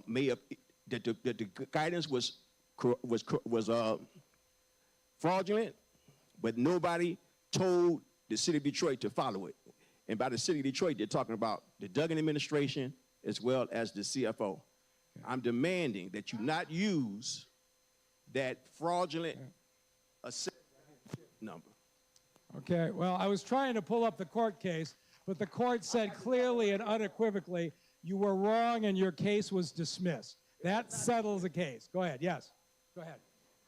may have, that the guidance was fraudulent, but nobody told the city of Detroit to follow it. And by the city of Detroit, they're talking about the Duggan administration as well as the CFO. I'm demanding that you not use that fraudulent number. Okay, well, I was trying to pull up the court case, but the court said clearly and unequivocally you were wrong and your case was dismissed. That settles the case. Go ahead, yes, go ahead.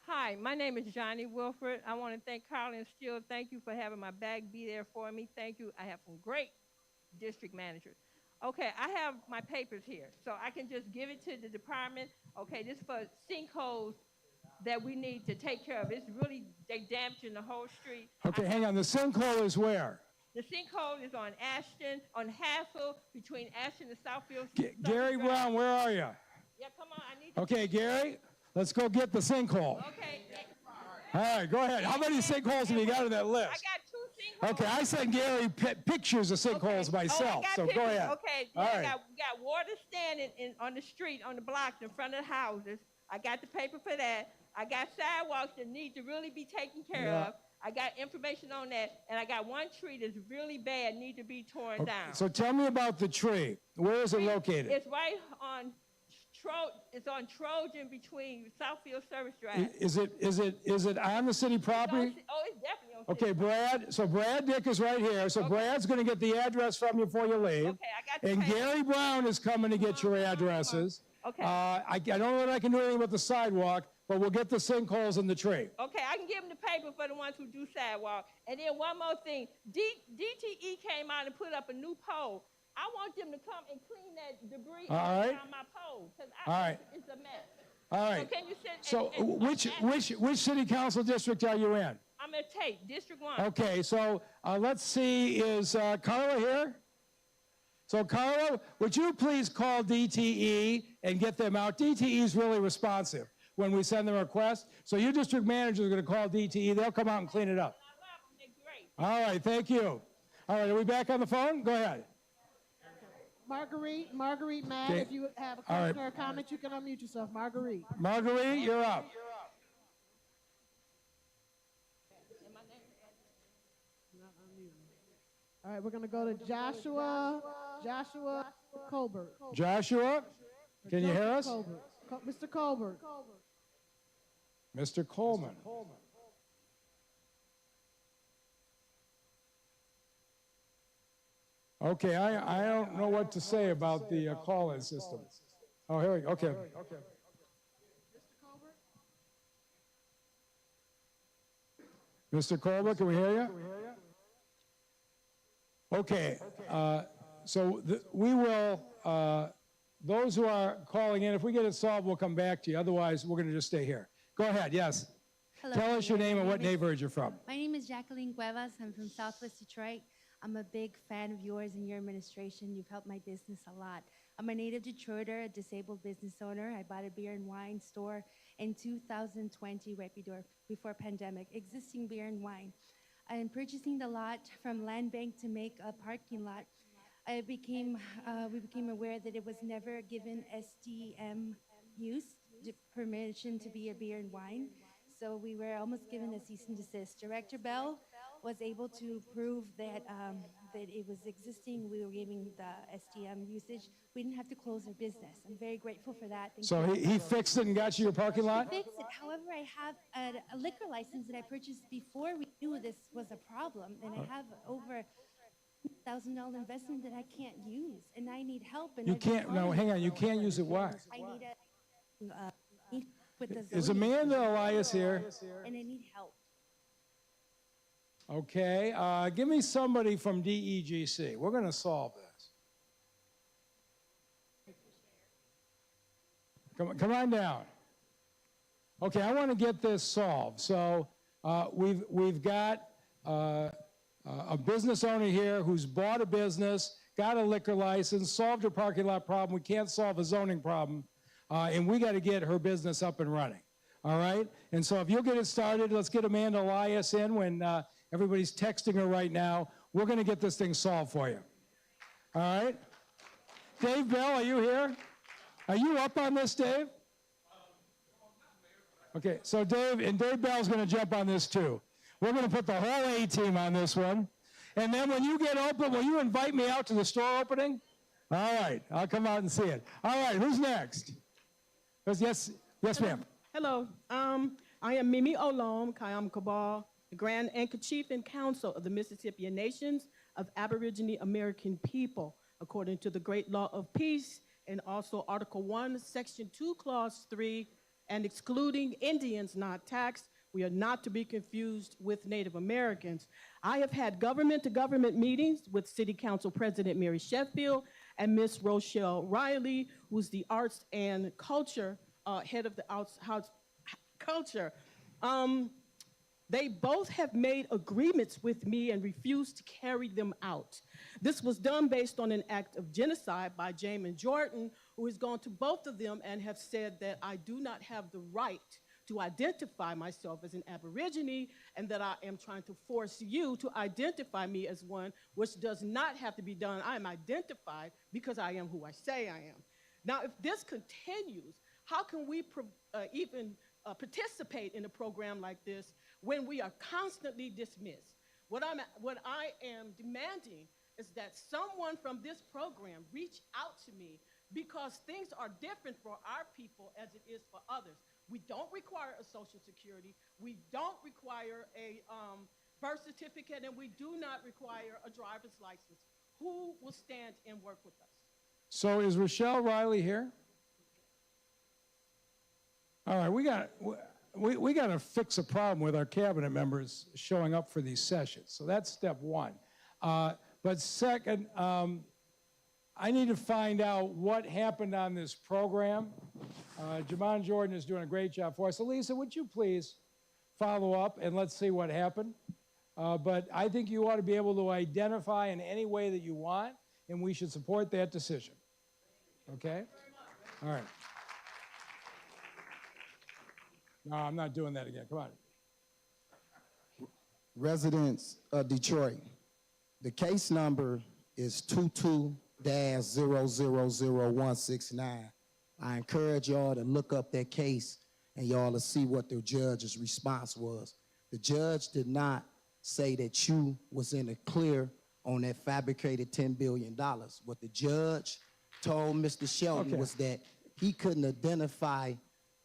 Hi, my name is Johnny Wilford. I want to thank Carly and Steele. Thank you for having my bag be there for me. Thank you. I have some great district managers. Okay, I have my papers here, so I can just give it to the department. Okay, this is for sinkholes that we need to take care of. It's really, they damaging the whole street. Okay, hang on. The sinkhole is where? The sinkhole is on Ashton, on Hassel, between Ashton and Southfield. Gary Brown, where are you? Yeah, come on. I need to. Okay, Gary, let's go get the sinkhole. Okay. All right, go ahead. How many sinkholes have you got on that list? I got 2 sinkholes. Okay, I sent Gary pictures of sinkholes myself, I got so pictures. go ahead. Okay, All right. we got water standing on the street, on the blocks in front of the houses. I got the paper for that. I got sidewalks that need to really be taken care of. I got information on that, and I got one tree that's really bad, need to be torn down. So tell me about the tree. Where is it located? It's right on it's on Trojan between Southfield Service Drive. Is it on the city property? It's definitely on Okay, Brad. So Brad Dick is right here. So Brad's going to get the address from you before you leave. Okay, I got the And paper. Gary Brown is coming to get your addresses. Okay. I don't know that I can do anything with the sidewalk, but we'll get the sinkholes in the tree. Okay, I can give them the paper for the ones who do sidewalk. And then one more thing, DTE came out and put up a new pole. I want them to come and clean that debris around my pole, because it's a mess. All right. So can you send? So which city council district are you in? I'm at Tate, District 1. Okay, so let's see, is Carla here? So Carla, would you please call DTE and get them out? DTE is really responsive when we send them a request. So your district manager is going to call DTE. They'll come out and clean it up. All right, thank you. All right, are we back on the phone? Go ahead. Marguerite, Matt, Okay. if you have a All question right. or a comment, you can unmute yourself. Marguerite. Marguerite, you're up. All right, we're going to go to Joshua Colbert. Joshua, can you hear us? Colbert. Mr. Colbert. Mr. Coleman. Okay, I don't know what to say about the call-in system. Oh, here we go. Okay. Mr. Colbert, can we hear you? Okay, so we will, those who are calling in, if we get it solved, we'll come back to you. Otherwise, we're going to just stay here. Go ahead, yes. Hello, Tell us your Mayor. name and My what name is- neighborhood you're from. My name is Jacqueline Cuevas. I'm from Southwest Detroit. I'm a big fan of yours and your administration. You've helped my business a lot. I'm a native Detroiter, a disabled business owner. I bought a beer and wine store in 2020, right before pandemic, existing beer and wine. I am purchasing the lot from Land Bank to make a parking lot. We became aware that it was never given SDM use permission to be a beer and wine. So we were almost given a cease and desist. Director Bell was able to prove that that it was existing. We were giving the SDM usage. We didn't have to close our business. I'm very grateful for that. Thank So you. he fixed it and got you your parking lot? He fixed it. However, I have a liquor license that I purchased before we knew this was a problem, and I have over $1,000 investment that I can't use, and I need help. And You I've been can't, no, calling hang you. on, you can't use it, why? I need with the Is zoning Amanda Elias here? and I need help. Okay, give me somebody from DEGC. We're going to solve this. Come on down. Okay, I want to get this solved. So we've got a business owner here who's bought a business, got a liquor license, solved a parking lot problem. We can't solve a zoning problem, and we got to get her business up and running. All right? And so if you'll get it started, let's get Amanda Elias in when everybody's texting her right now. We're going to get this thing solved for you. All right? Dave Bell, are you here? Are you up on this, Dave? Okay, so Dave Bell's going to jump on this too. We're going to put the whole A-team on this one. And then when you get open, will you invite me out to the store opening? All right, I'll come out and see it. All right, who's next? Yes, ma'am. Hello, I am Mimi Olom Kayam Kabal, the Grand Anchor Chief and Council of the Mississippian Nations of Aborigine American People, according to the Great Law of Peace, and also Article 1, Section 2, Clause 3, and excluding Indians not taxed. We are not to be confused with Native Americans. I have had government-to-government meetings with City Council President Mary Sheffield and Ms. Rochelle Riley, who's the Arts and Culture head of the Arts Culture. They both have made agreements with me and refused to carry them out. This was done based on an act of genocide by Jamin Jordan, who has gone to both of them and have said that I do not have the right to identify myself as an Aborigine, and that I am trying to force you to identify me as one, which does not have to be done. I am identified because I am who I say I am. Now, if this continues, how can we even participate in a program like this when we are constantly dismissed? What I am demanding is that someone from this program reach out to me, because things are different for our people as it is for others. We don't require a Social Security, we don't require a birth certificate, and we do not require a driver's license. Who will stand and work with us? So is Rochelle Riley here? All right, we got to fix a problem with our cabinet members showing up for these sessions. So that's step one. But second, I need to find out what happened on this program. Jamon Jordan is doing a great job for us. Elisa, would you please follow up and let's see what happened? But I think you ought to be able to identify in any way that you want, and we should support that decision. Okay? All right. No, I'm not doing that again. Come on. Residents of Detroit, the case number is 22-000169. I encourage y'all to look up that case and y'all to see what the judge's response was. The judge did not say that you was in the clear on that fabricated $10 billion. What the judge told Mr. Shelton was that he couldn't identify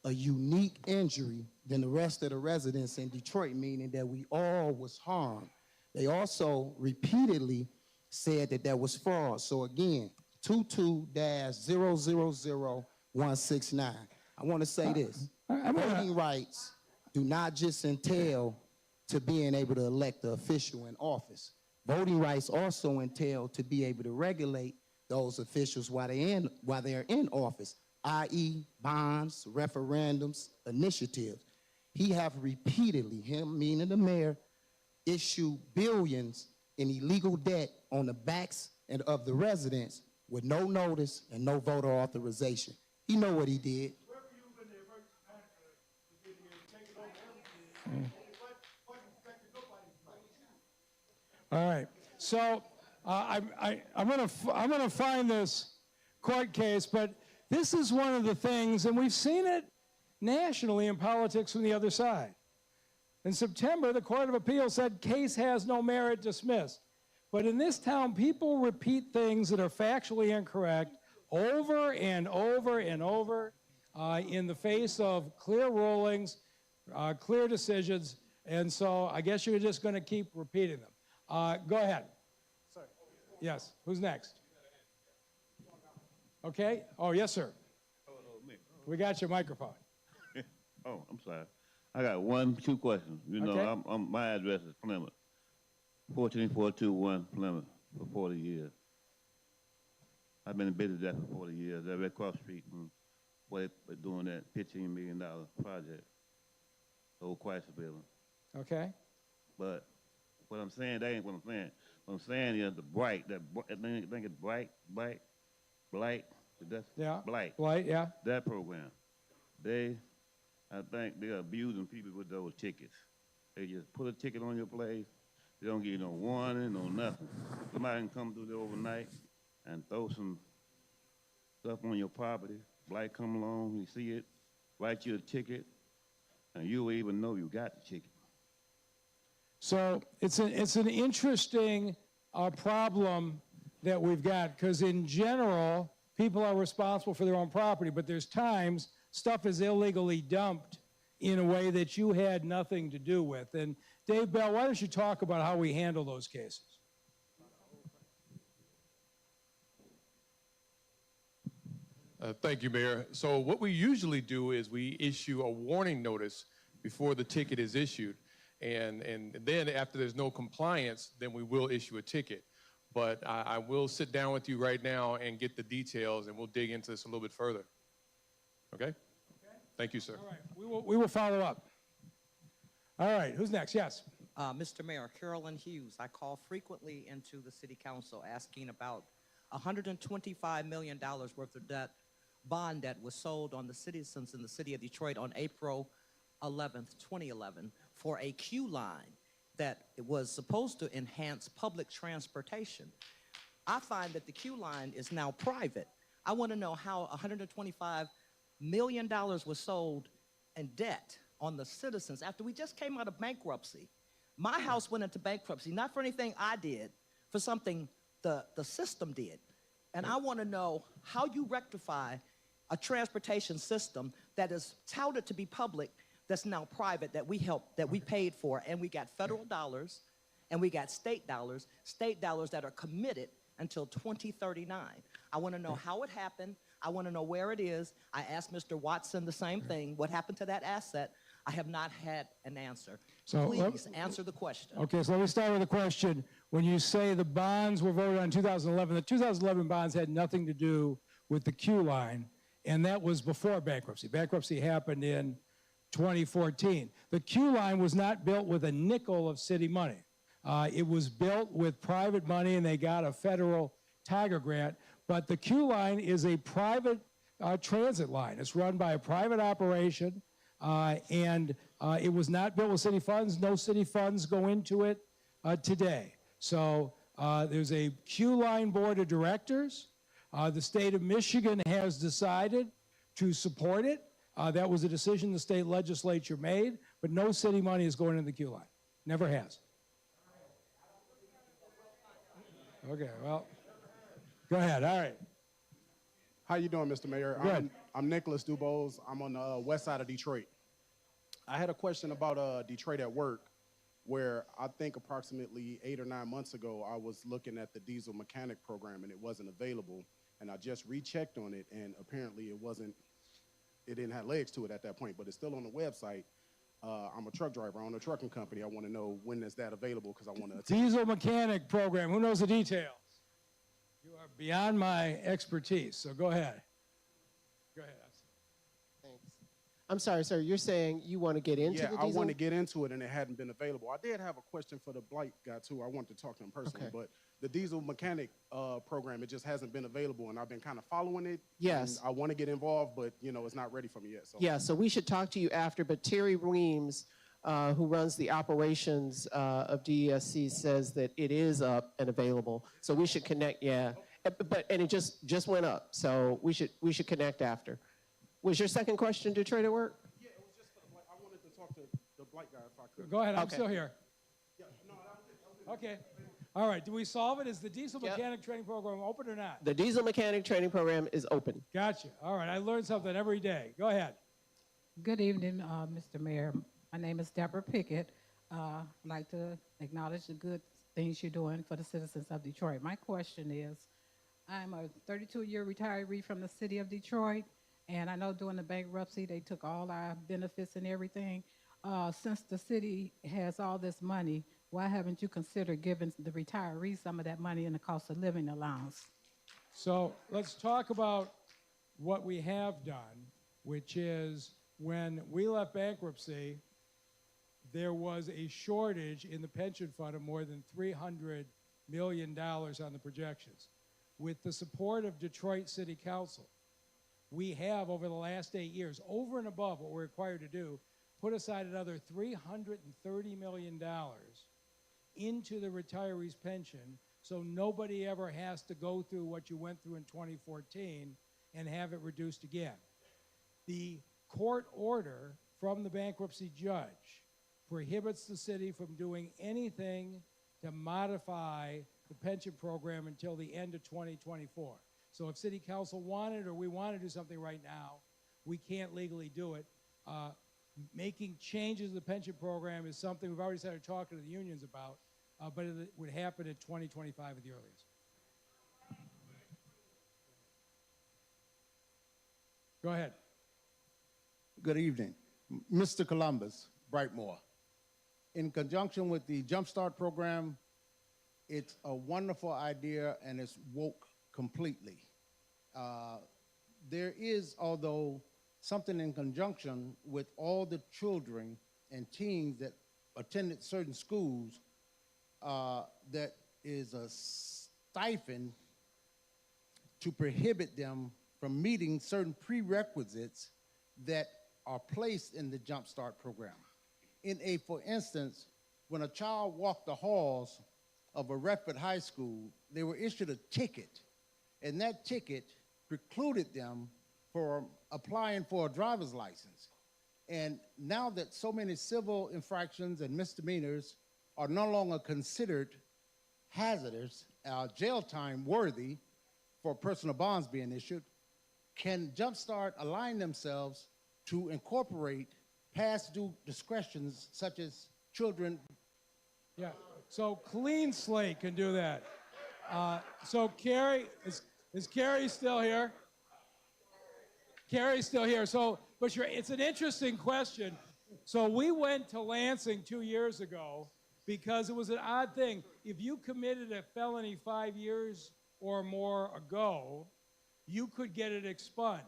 a unique injury than the rest of the residents in Detroit, meaning that we all was harmed. They also repeatedly said that that was fraud. So again, 22-000169. I want to say this. Voting rights do not just entail to being able to elect the official in office. Voting rights also entail to be able to regulate those officials while they're in office, i.e. bonds, referendums, initiatives. He have repeatedly, him meaning the mayor, issued billions in illegal debt on the backs of the residents with no notice and no voter authorization. He know what he did. All right. So I'm gonna find this court case, but this is one of the things, and we've seen it nationally in politics from the other side. In September, the Court of Appeal said case has no merit, dismissed. But in this town, people repeat things that are factually incorrect over and over and over in the face of clear rulings, clear decisions, and so I guess you're just going to keep repeating them. Go ahead. Sorry. Yes, who's next? Okay. Oh, yes, sir. We got your microphone. Oh, I'm sorry. I got 2 questions. You know, Okay. My address is Plymouth, 14421 Plymouth, for 40 years. I've been in business there for 40 years. They're right across the street from where they're doing that $15 million project, the old Chrysler building. Okay. But what I'm saying, that ain't what I'm saying. What I'm saying is the Bright, I think it's Blight, that's Yeah. Blight. Blight, yeah. That program. I think they're abusing people with those tickets. They just put a ticket on your place. They don't give you no warning, no nothing. Somebody can come through there overnight and throw some stuff on your property. Blight come along, you see it, write you a ticket, and you will even know you got the ticket. So it's an interesting problem that we've got, because in general, people are responsible for their own property, but there's times stuff is illegally dumped in a way that you had nothing to do with. And Dave Bell, why don't you talk about how we handle those cases? Thank you, Mayor. So what we usually do is we issue a warning notice before the ticket is issued. And then after there's no compliance, then we will issue a ticket. But I will sit down with you right now and get the details, and we'll dig into this a little bit further. Okay? Thank you, sir. All right, we will follow up. All right, who's next? Yes. Mr. Mayor, Carolyn Hughes. I call frequently into the City Council asking about $125 million worth of debt, bond debt was sold on the citizens in the city of Detroit on April 11th, 2011, for a queue line that was supposed to enhance public transportation. I find that the queue line is now private. I want to know how $125 million was sold in debt on the citizens after we just came out of bankruptcy. My house went into bankruptcy, not for anything I did, for something the system did. And I want to know how you rectify a transportation system that is touted to be public that's now private, that we helped, that we paid for, and we got federal dollars, and we got state dollars that are committed until 2039. I want to know how it happened. I want to know where it is. I asked Mr. Watson the same thing. What happened to that asset? I have not had an answer. So please answer the question. Okay, so let me start with the question. When you say the bonds were voted on in 2011, the 2011 bonds had nothing to do with the queue line, and that was before bankruptcy. Bankruptcy happened in 2014. The queue line was not built with a nickel of city money. It was built with private money, and they got a federal Tiger grant. But the queue line is a private transit line. It's run by a private operation, and it was not built with city funds. No city funds go into it today. So there's a queue line board of directors. The state of Michigan has decided to support it. That was a decision the state legislature made, but no city money is going into the queue line. Never has. Okay, well, go ahead. All right. How you doing, Mr. Mayor? Good. I'm Nicholas Dubose. I'm on the west side of Detroit. I had a question about Detroit at Work. where I think approximately 8 or 9 months ago, I was looking at the diesel mechanic program and it wasn't available. And I just rechecked on it, and apparently it didn't have legs to it at that point, but it's still on the website. I'm a truck driver. I own a trucking company. I want to know when is that available because I want to. Diesel mechanic program. Who knows the details? You are beyond my expertise, so go ahead. Go ahead. Thanks. I'm sorry, sir. You're saying you want to get into the diesel? I want to get into it, and it hadn't been available. I did have a question for the Blight guy, too. I wanted to talk to him personally, but the diesel mechanic program, it just hasn't been available, and I've been kind of following it. Yes. I want to get involved, but, it's not ready for me yet. So. Yeah, so we should talk to you after, but Terry Weems, who runs the operations of DESC, says that it is up and available, so we should connect, and it just went up, so we should connect after. Was your second question Detroit at Work? Yeah, it was just for the Blight. I wanted to talk to the Blight guy if I could. Go ahead, I'm still here. Yeah, no, that was it. Okay. All right, do we solve it? Is the diesel mechanic training program open or not? The diesel mechanic training program is open. Gotcha. All right, I learned something every day. Go ahead. Good evening, Mr. Mayor. My name is Deborah Pickett. I'd like to acknowledge the good things you're doing for the citizens of Detroit. My question is, I'm a 32-year retiree from the city of Detroit, and I know during the bankruptcy, they took all our benefits and everything. Since the city has all this money, why haven't you considered giving the retirees some of that money in the cost of living allowance? So let's talk about what we have done, which is when we left bankruptcy, there was a shortage in the pension fund of more than $300 million on the projections. With the support of Detroit City Council, we have, over the last 8 years, over and above what we're required to do, put aside another $330 million into the retirees' pension, so nobody ever has to go through what you went through in 2014 and have it reduced again. The court order from the bankruptcy judge prohibits the city from doing anything to modify the pension program until the end of 2024. So if city council wanted or we want to do something right now, we can't legally do it. Making changes to the pension program is something we've already started talking to the unions about, but it would happen in 2025 at the earliest. Go ahead. Good evening. Mr. Columbus, Brightmore. In conjunction with the JumpStart program, it's a wonderful idea and it's woke completely. There is, although, something in conjunction with all the children and teens that attended certain schools that is a stipend to prohibit them from meeting certain prerequisites that are placed in the JumpStart program. For instance, when a child walked the halls of a Redford High School, they were issued a ticket, and that ticket precluded them from applying for a driver's license. And now that so many civil infractions and misdemeanors are no longer considered hazardous, jail time worthy for personal bonds being issued, can JumpStart align themselves to incorporate past due discretions such as children? Yeah, so Clean Slate can do that. So Carrie, is Carrie still here? Carrie's still here. So, but it's an interesting question. So we went to Lansing 2 years ago because it was an odd thing. If you committed a felony 5 years or more ago, you could get it expunged.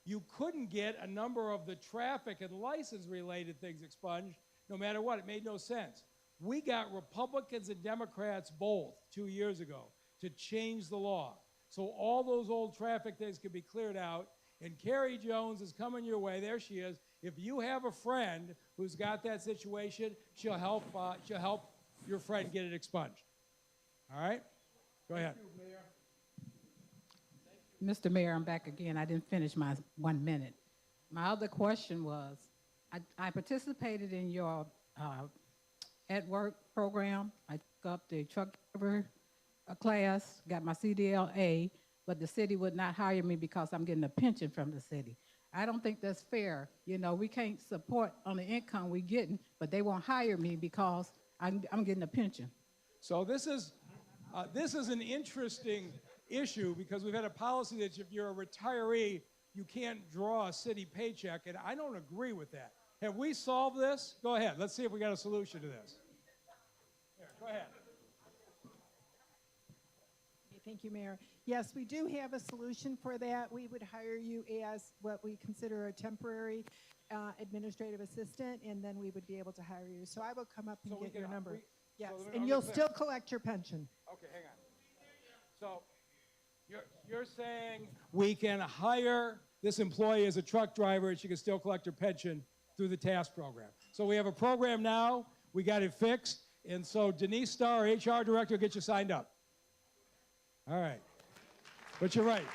You couldn't get a number of the traffic and license-related things expunged, no matter what. It made no sense. We got Republicans and Democrats both 2 years ago to change the law. So all those old traffic things could be cleared out, and Carrie Jones is coming your way. There she is. If you have a friend who's got that situation, she'll help your friend get it expunged. All right? Go ahead. Mr. Mayor, I'm back again. I didn't finish my 1 minute. My other question was, I participated in your at work program. I took up the truck driver class, got my CDLA, but the city would not hire me because I'm getting a pension from the city. I don't think that's fair. You know, we can't support on the income we're getting, but they won't hire me because I'm getting a pension. So this is an interesting issue because we've had a policy that if you're a retiree, you can't draw a city paycheck, and I don't agree with that. Have we solved this? Go ahead. Let's see if we got a solution to this. Here, go ahead. Thank you, Mayor. Yes, we do have a solution for that. We would hire you as what we consider a temporary administrative assistant, and then we would be able to hire you. So I will come up and get your number. Yes, and you'll still collect your pension. Okay, hang on. So you're saying we can hire this employee as a truck driver and she can still collect her pension through the task program. So we have a program now, we got it fixed, and so Denise Starr, our HR director, will get you signed up. All right. But you're right.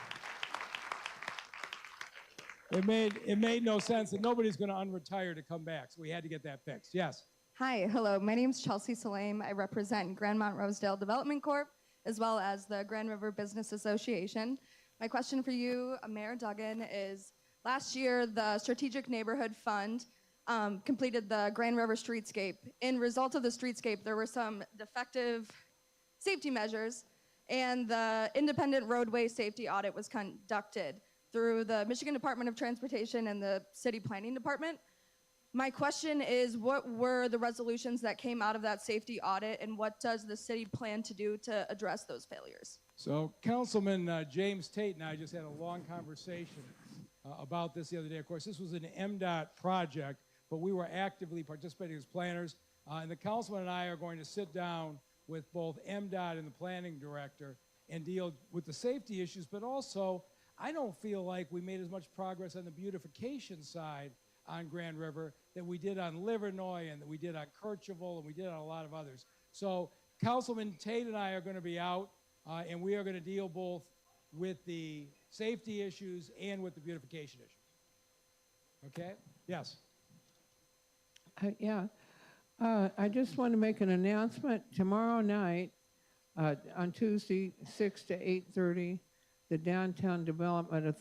It made no sense, and nobody's going to unretire to come back, so we had to get that fixed. Yes? Hi, hello. My name's Chelsea Salame. I represent Grandmont Rosedale Development Corp., as well as the Grand River Business Association. My question for you, Mayor Duggan, is last year the Strategic Neighborhood Fund completed the Grand River Streetscape. In result of the streetscape, there were some defective safety measures, and the independent roadway safety audit was conducted through the Michigan Department of Transportation and the City Planning Department. My question is, what were the resolutions that came out of that safety audit, and what does the city plan to do to address those failures? So Councilman James Tate and I just had a long conversation about this the other day. Of course, this was an MDOT project, but we were actively participating as planners, and the councilman and I are going to sit down with both MDOT and the planning director and deal with the safety issues, but also I don't feel like we made as much progress on the beautification side on Grand River that we did on Livernois and that we did on Kercheval and we did on a lot of others. So Councilman Tate and I are going to be out, and we are going to deal both with the safety issues and with the beautification issues. Okay? Yes? Yeah. I just want to make an announcement. Tomorrow night, on Tuesday, 6 to 8:30, the Downtown Development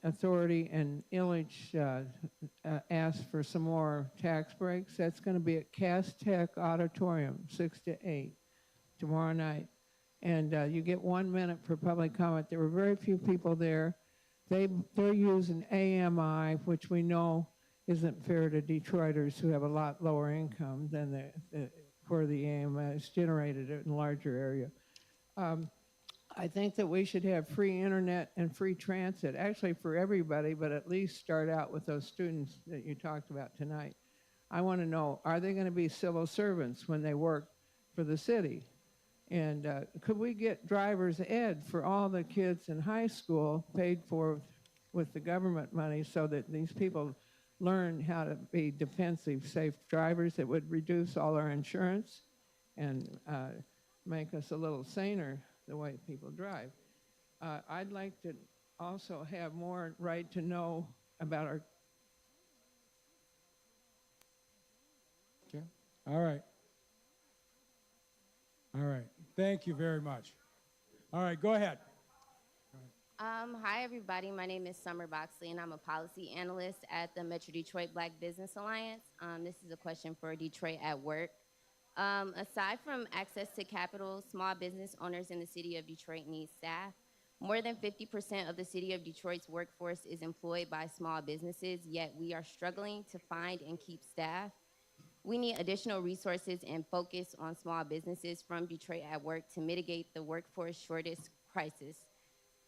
Authority and Illich asked for some more tax breaks. That's going to be at Cass Tech Auditorium, 6 to 8, tomorrow night. And you get 1 minute for public comment. There were very few people there. They're using AMI, which we know isn't fair to Detroiters who have a lot lower income than where the AMI is generated in a larger area. I think that we should have free internet and free transit, actually for everybody, but at least start out with those students that you talked about tonight. I want to know, are they going to be civil servants when they work for the city? And could we get driver's ed for all the kids in high school paid for with the government money so that these people learn how to be defensive, safe drivers? It would reduce all our insurance and make us a little saner the way people drive. I'd like to also have more right to know about our... Okay. All right. All right. Thank you very much. All right, go ahead. Hi, everybody. My name is Summer Boxley, and I'm a policy analyst at the Metro Detroit Black Business Alliance. This is a question for Detroit at Work. Aside from access to capital, small business owners in the city of Detroit need staff. More than 50% of the city of Detroit's workforce is employed by small businesses, yet we are struggling to find and keep staff. We need additional resources and focus on small businesses from Detroit at Work to mitigate the workforce shortage crisis.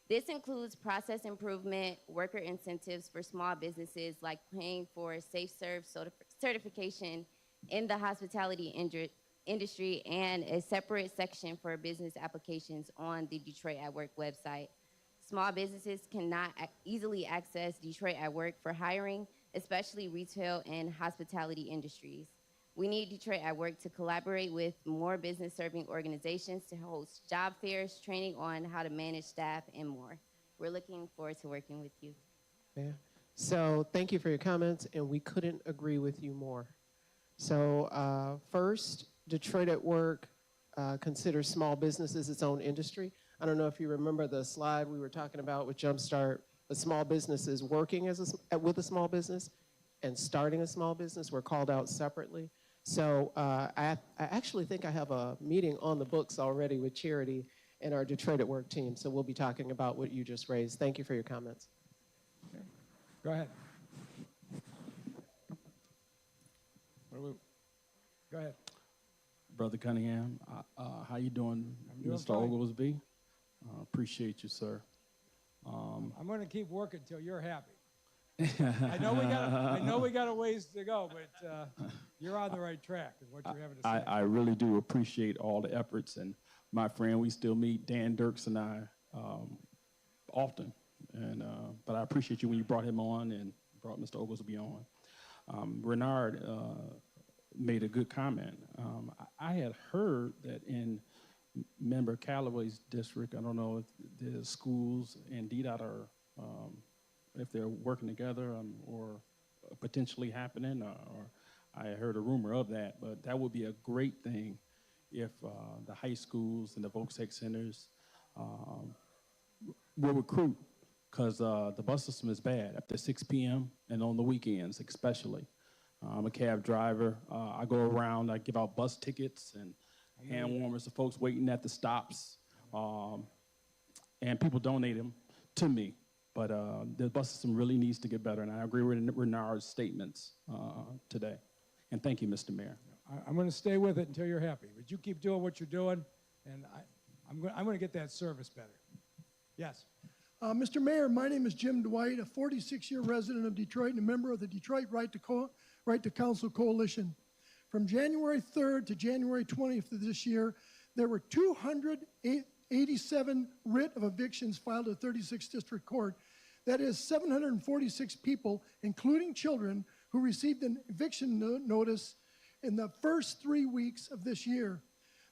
This includes process improvement, worker incentives for small businesses like paying for Safe Serve certification in the hospitality industry, and a separate section for business applications on the Detroit at Work website. Small businesses cannot easily access Detroit at Work for hiring, especially retail and hospitality industries. We need Detroit at Work to collaborate with more business-serving organizations to host job fairs, training on how to manage staff, and more. We're looking forward to working with you. Yeah. So thank you for your comments, and we couldn't agree with you more. So first, Detroit at Work considers small businesses its own industry. I don't know if you remember the slide we were talking about with JumpStart the small businesses working with a small business and starting a small business were called out separately. So I actually think I have a meeting on the books already with Charity and our Detroit at Work team. So we'll be talking about what you just raised. Thank you for your comments. Okay. Go ahead. Go ahead. Brother Cunningham, how you doing, doing Mr. fine. Oglesby? Appreciate you, sir. I'm going to keep working till you're happy. I know we got a ways to go, but you're on the right track in what you're having to say. I really do appreciate all the efforts, and my friend, we still meet, Dan Dirks and I, often. And but I appreciate you when you brought him on and brought Mr. Oglesby on. Renard made a good comment. I had heard that in Member Callaway's district, I don't know if the schools and DDOT are, if they're working together or potentially happening, or I heard a rumor of that, but that would be a great thing if the high schools and the Volkswagen centers will recruit, because the bus system is bad after 6 p.m. and on the weekends especially. I'm a cab driver. I go around, I give out bus tickets and hand warmers to folks waiting at the stops, and people donate them to me. But the bus system really needs to get better, and I agree with Renard's statements today. And thank you, Mr. Mayor. I'm going to stay with it until you're happy, but you keep doing what you're doing, and I'm going to get that service better. Yes. Mr. Mayor, my name is Jim Dwight, a 46-year resident of Detroit and a member of the Detroit Right to Counsel Coalition. From January 3rd to January 20th of this year, there were 287 writ of evictions filed at 36th District Court. That is 746 people, including children, who received an eviction notice in the first 3 weeks of this year.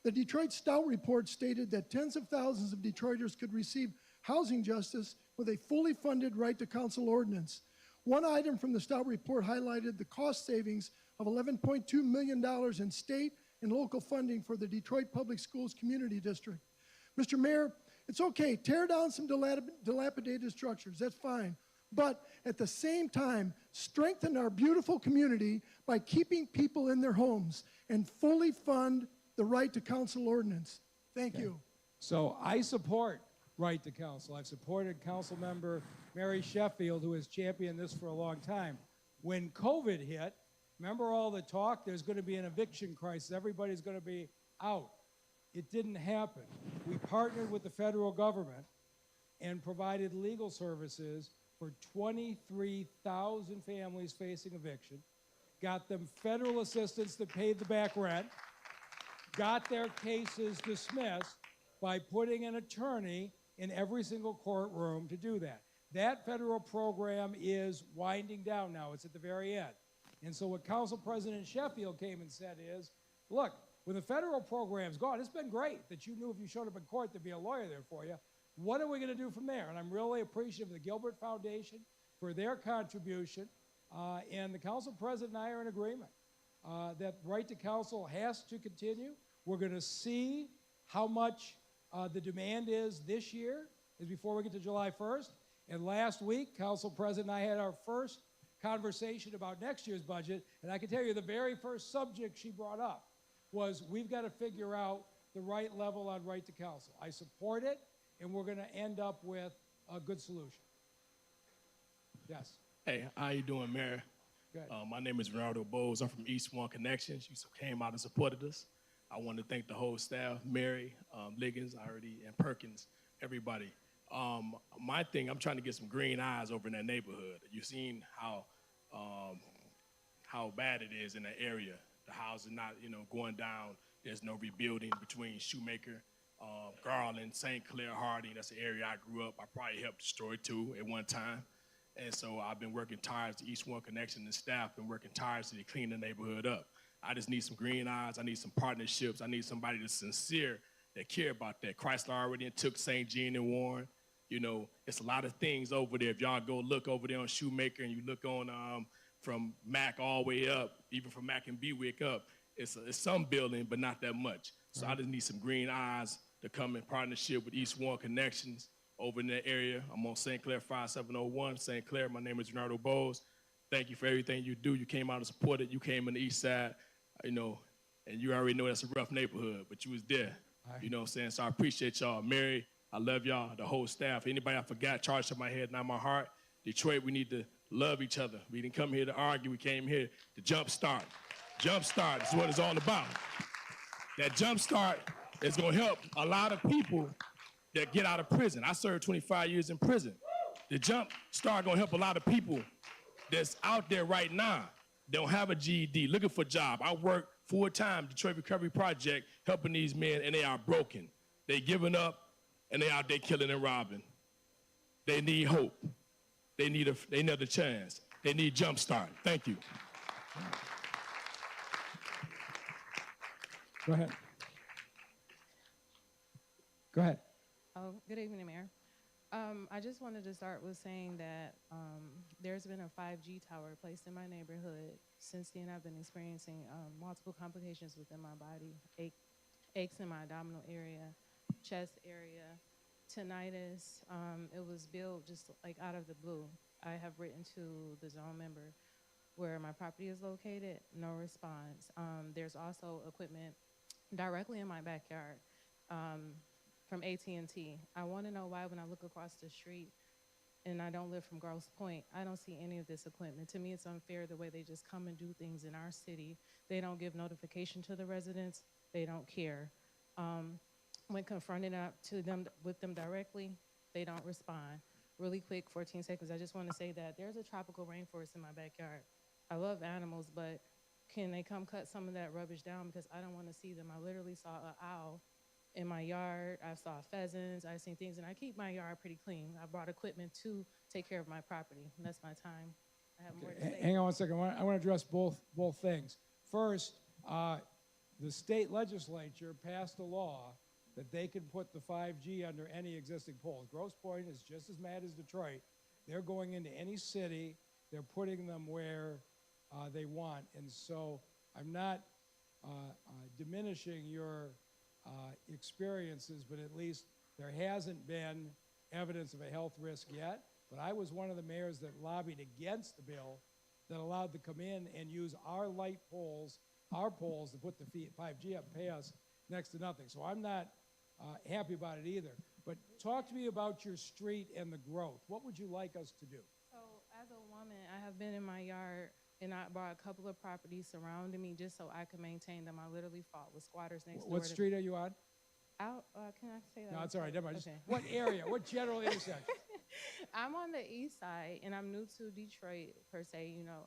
The Detroit Stout report stated that tens of thousands of Detroiters could receive housing justice with a fully funded right to counsel ordinance. One item from the Stout report highlighted the cost savings of $11.2 million in state and local funding for the Detroit Public Schools Community District. Mr. Mayor, it's okay, tear down some dilapidated structures, that's fine. But at the same time, strengthen our beautiful community by keeping people in their homes and fully fund the right to counsel ordinance. Thank you. So I support right to counsel. I've supported Council Member Mary Sheffield, who has championed this for a long time. When COVID hit, remember all the talk? There's going to be an eviction crisis. Everybody's going to be out. It didn't happen. We partnered with the federal government and provided legal services for 23,000 families facing eviction, got them federal assistance that paid the back rent, got their cases dismissed by putting an attorney in every single courtroom to do that. That federal program is winding down now. It's at the very end. And so what Council President Sheffield came and said is, look, when the federal program's gone, it's been great that you knew if you showed up in court there'd be a lawyer there for you. What are we going to do from there? And I'm really appreciative of the Gilbert Foundation for their contribution. And the Council President and I are in agreement that right to counsel has to continue. We're going to see how much the demand is this year, is before we get to July 1st. And last week, Council President and I had our first conversation about next year's budget. And I can tell you the very first subject she brought up was we've got to figure out the right level on right to counsel. I support it, and we're going to end up with a good solution. Yes. Hey, how you doing, Mayor? Good. My name is Ronaldo Bowles. I'm from East One Connections. You came out and supported us. I want to thank the whole staff, Mary, Liggins, and Perkins, everybody. My thing, I'm trying to get some green eyes over in that neighborhood. You've seen how bad it is in that area. The house is not, going down. There's no rebuilding between Shoemaker, Garland, St. Clair, Harding. That's the area I grew up. I probably helped destroy too at one time. And so I've been working tirelessly, East One Connection and staff been working tirelessly to clean the neighborhood up. I just need some green eyes. I need some partnerships. I need somebody that's sincere, that care about that. Chrysler already took St. Jean and Warren. It's a lot of things over there. If y'all go look over there on Shoemaker and you look on from Mac all the way up, even from Mac and Bewick up, it's some building, but not that much. So I just need some green eyes to come in partnership with East One Connections over in that area. I'm on St. Clair 5701, St. Clair. My name is Renato Bowes. Thank you for everything you do. You came out and supported. You came in the east side, you know, and you already know that's a rough neighborhood, but you was there. You know what I'm saying? So I appreciate y'all. Mary, I love y'all, the whole staff. Anybody I forgot, charge to my head, not my heart. Detroit, we need to love each other. We didn't come here to argue. We came here to jumpstart. Jumpstart is what it's all about. That jumpstart is going to help a lot of people that get out of prison. I served 25 years in prison. The jumpstart going to help a lot of people that's out there right now, don't have a GED, looking for a job. I work full-time, Detroit Recovery Project, helping these men, and they are broken. They giving up, and they out there killing and robbing. They need hope. They need another chance. They need jumpstart. Thank you. Go ahead. Go ahead. Oh, good evening, Mayor. I just wanted to start with saying that there's been a 5G tower placed in my neighborhood. Since then, I've been experiencing multiple complications within my body, aches in my abdominal area, chest area, tinnitus. It was billed just like out of the blue. I have written to the zone member where my property is located, no response. There's also equipment directly in my backyard. From AT&T. I want to know why when I look across the street and I don't live from Grosse Pointe, I don't see any of this equipment. To me, it's unfair the way they just come and do things in our city. They don't give notification to the residents. They don't care. When confronted up to them with them directly, they don't respond. Really quick, 14 seconds, I just want to say that there's a tropical rainforest in my backyard. I love animals, but can they come cut some of that rubbish down because I don't want to see them. I literally saw an owl in my yard. I saw pheasants, I've seen things, and I keep my yard pretty clean. I brought equipment to take care of my property, and that's my time. I have more to say. Hang on one second. I want to address both things. First, the state legislature passed a law that they can put the 5G under any existing poles. Grosse Pointe is just as mad as Detroit. They're going into any city. They're putting them where they want. And so I'm not diminishing your experiences, but at least there hasn't been evidence of a health risk yet. But I was one of the mayors that lobbied against the bill that allowed to come in and use our light poles, our poles, to put the 5G up and pay us next to nothing. So I'm not happy about it either. But talk to me about your street and the growth. What would you like us to do? So as a woman, I have been in my yard and I bought a couple of properties surrounding me just so I could maintain them. I literally fought with squatters next door. What street are you on? Out, can I say that? No, it's all right. Never mind. Okay. What area? What general intersection? I'm on the east side, and I'm new to Detroit, per se. You know,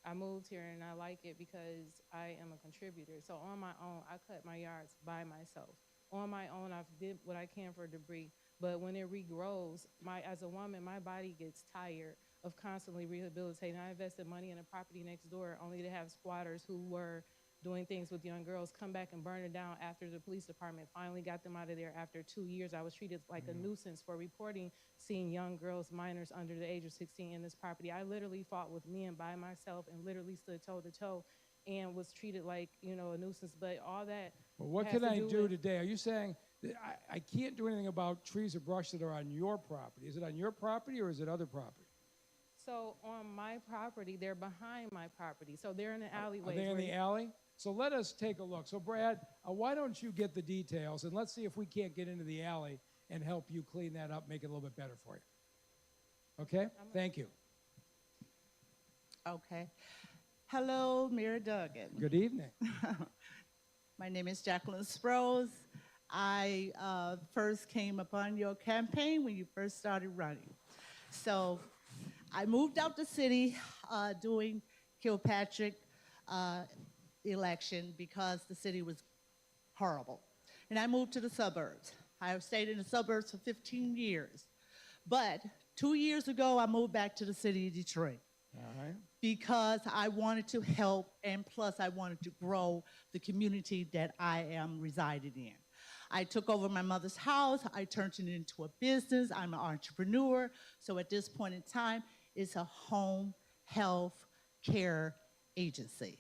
I moved here, and I like it because I am a contributor. So on my own, I cut my yards by myself. On my own, I've did what I can for debris. But when it regrows, as a woman, my body gets tired of constantly rehabilitating. I invested money in a property next door only to have squatters who were doing things with young girls come back and burn it down after the police department finally got them out of there after 2 years. I was treated like a nuisance for reporting seeing young girls, minors under the age of 16 in this property. I literally fought with men by myself and literally stood toe to toe and was treated like, you know, a nuisance. But all that. Well, what can I do today? Are you saying that I can't do anything about trees or brush that are on your property? Is it on your property or is it other property? So on my property, they're behind my property. So they're in the alleyway. Are they in the alley? So let us take a look. So Brad, why don't you get the details and let's see if we can't get into the alley and help you clean that up, make it a little bit better for you. Okay? Thank you. Okay. Hello, Mayor Duggan. Good evening. My name is Jacqueline Sprouse. I first came upon your campaign when you first started running. So I moved out the city doing Kilpatrick election because the city was horrible. And I moved to the suburbs. I have stayed in the suburbs for 15 years. But 2 years ago, I moved back to the city of Detroit. All right. Because I wanted to help, and plus I wanted to grow the community that I am residing in. I took over my mother's house. I turned it into a business. I'm an entrepreneur. So at this point in time, it's a home health care agency.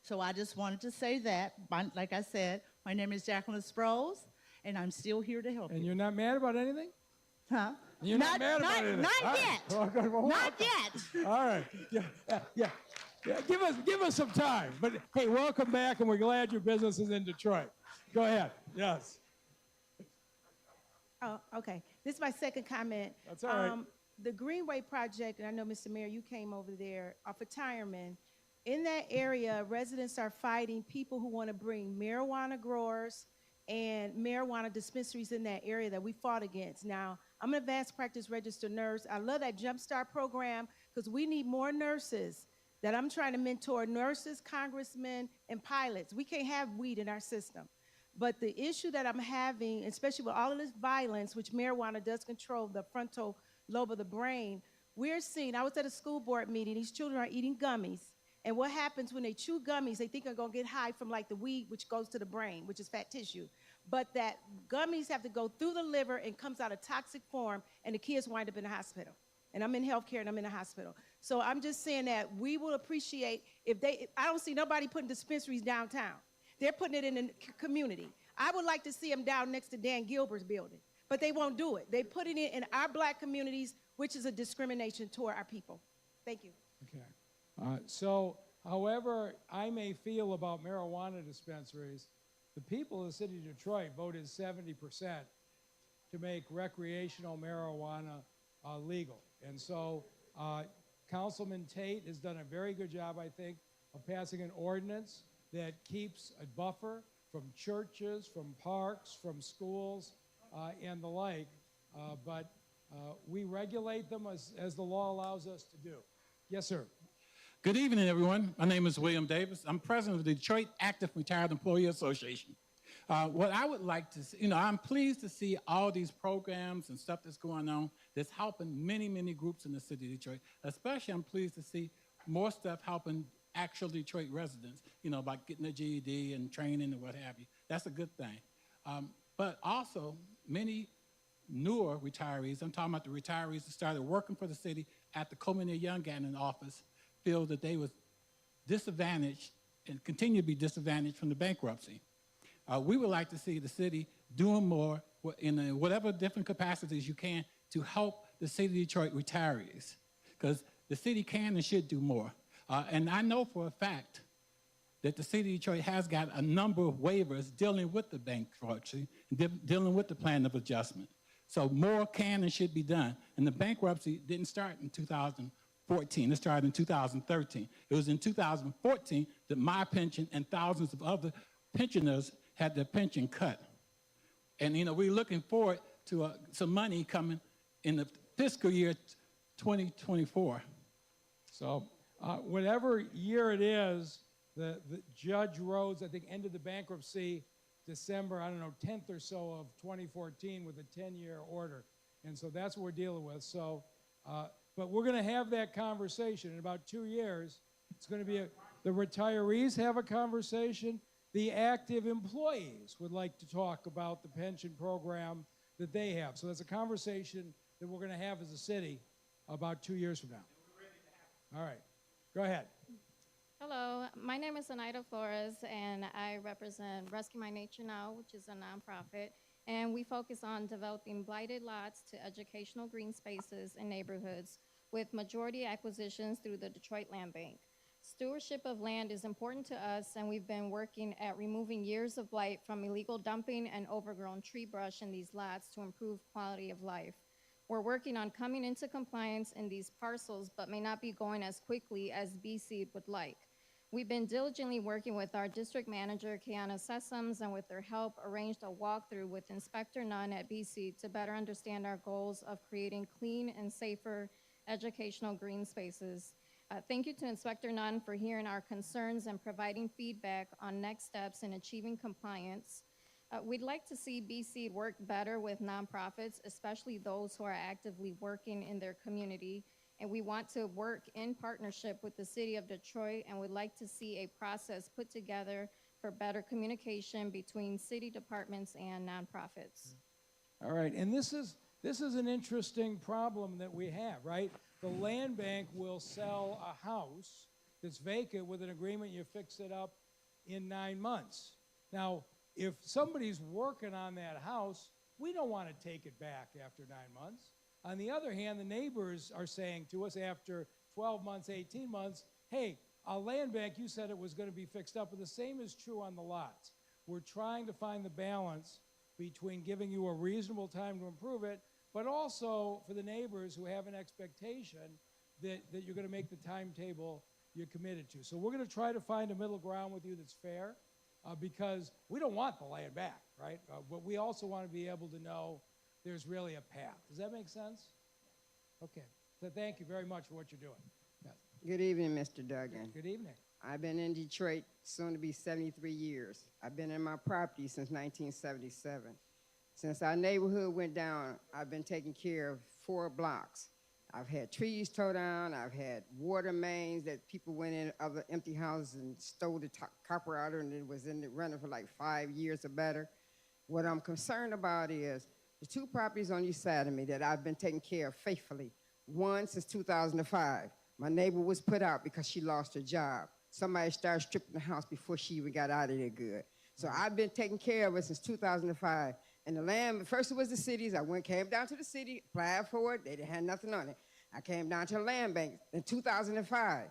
So I just wanted to say that. Like I said, my name is Jacqueline Sprouse, and I'm still here to help you. And you're not mad about anything? Huh? You're not mad about it? Not All right. yet. Okay, well, Not yet. All right. Yeah. Give us some time. But hey, welcome back, and we're glad your business is in Detroit. Go ahead. Yes. Oh, okay. This is my second comment. That's all right. The Greenway project, and I know, Mr. Mayor, you came over there off of Tireman. In that area, residents are fighting people who want to bring marijuana growers and marijuana dispensaries in that area that we fought against. Now, I'm an advanced practice registered nurse. I love that JumpStart program because we need more nurses that I'm trying to mentor, nurses, congressmen, and pilots. We can't have weed in our system. But the issue that I'm having, especially with all of this violence, which marijuana does control the frontal lobe of the brain, we're seeing, I was at a school board meeting, these children are eating gummies. And what happens when they chew gummies, they think they're gonna get high from like the weed, which goes to the brain, which is fat tissue. But that gummies have to go through the liver and comes out a toxic form, and the kids wind up in the hospital. And I'm in healthcare and I'm in the hospital. So I'm just saying that we will appreciate if I don't see nobody putting dispensaries downtown. They're putting it in the community. I would like to see them down next to Dan Gilbert's building, but they won't do it. They put it in our black communities, which is a discrimination toward our people. Thank you. Okay. So, however I may feel about marijuana dispensaries, the people of the city of Detroit voted 70% to make recreational marijuana legal. And so Councilman Tate has done a very good job, I think, of passing an ordinance that keeps a buffer from churches, from parks, from schools, and the like. But we regulate them as the law allows us to do. Yes, sir. Good evening, everyone. My name is William Davis. I'm president of the Detroit Active Retired Employee Association. What I would like to see, I'm pleased to see all these programs and stuff that's going on that's helping many, many groups in the city of Detroit. Especially, I'm pleased to see more stuff helping actual Detroit residents, about getting a GED and training and what have you. That's a good thing. But also, many newer retirees, I'm talking about the retirees that started working for the city after Coleman and Young got in office, feel that they was disadvantaged and continue to be disadvantaged from the bankruptcy. We would like to see the city doing more in whatever different capacities you can to help the city of Detroit retirees, because the city can and should do more. And I know for a fact that the city of Detroit has got a number of waivers dealing with the bankruptcy, dealing with the plan of adjustment. So more can and should be done. And the bankruptcy didn't start in 2014. It started in 2013. It was in 2014 that my pension and thousands of other pensioners had their pension cut. And, we're looking forward to some money coming in the fiscal year 2024. So whatever year it is, the Judge Rhodes, I think, ended the bankruptcy December, 10th or so of 2014 with a 10-year order. And so that's what we're dealing with. So, but we're going to have that conversation in about 2 years. It's going to be the retirees have a conversation. The active employees would like to talk about the pension program that they have. So that's a conversation that we're going to have as a city about 2 years from now. All right. Go ahead. Hello, my name is Anaida Flores, and I represent Rescue My Nature Now, which is a nonprofit, and we focus on developing blighted lots to educational green spaces in neighborhoods with majority acquisitions through the Detroit Land Bank. Stewardship of land is important to us, and we've been working at removing years of blight from illegal dumping and overgrown tree brush in these lots to improve quality of life. We're working on coming into compliance in these parcels, but may not be going as quickly as BC would like. We've been diligently working with our district manager, Kiana Sessoms, and with their help, arranged a walkthrough with Inspector Nunn at BC to better understand our goals of creating clean and safer educational green spaces. Thank you to Inspector Nunn for hearing our concerns and providing feedback on next steps in achieving compliance. We'd like to see BC work better with nonprofits, especially those who are actively working in their community. And we want to work in partnership with the city of Detroit, and would like to see a process put together for better communication between city departments and nonprofits. All right, and this is an interesting problem that we have, right? The land bank will sell a house that's vacant with an agreement you fix it up in 9 months. Now, if somebody's working on that house, We don't want to take it back after 9 months. On the other hand, the neighbors are saying to us after 12 months, 18 months, hey, our land bank, you said it was going to be fixed up, and the same is true on the lots. We're trying to find the balance between giving you a reasonable time to improve it, but also for the neighbors who have an expectation that you're going to make the timetable you're committed to. So we're going to try to find a middle ground with you that's fair, because we don't want the land back, right? But we also want to be able to know there's really a path. Does that make sense? Okay. So thank you very much for what you're doing. Yes. Good evening, Mr. Duggan. Good evening. I've been in Detroit soon to be 73 years. I've been in my property since 1977. Since our neighborhood went down, I've been taking care of 4 blocks. I've had trees tore down. I've had water mains that people went in other empty houses and stole the copper out of, and it was in the running for like 5 years or better. What I'm concerned about is the 2 properties on each side of me that I've been taking care of faithfully. One since 2005. My neighbor was put out because she lost her job. Somebody started stripping the house before she even got out of there good. So I've been taking care of it since 2005. And the land, first it was the cities. Came down to the city, applied for it. They didn't have nothing on it. I came down to the land bank in 2005.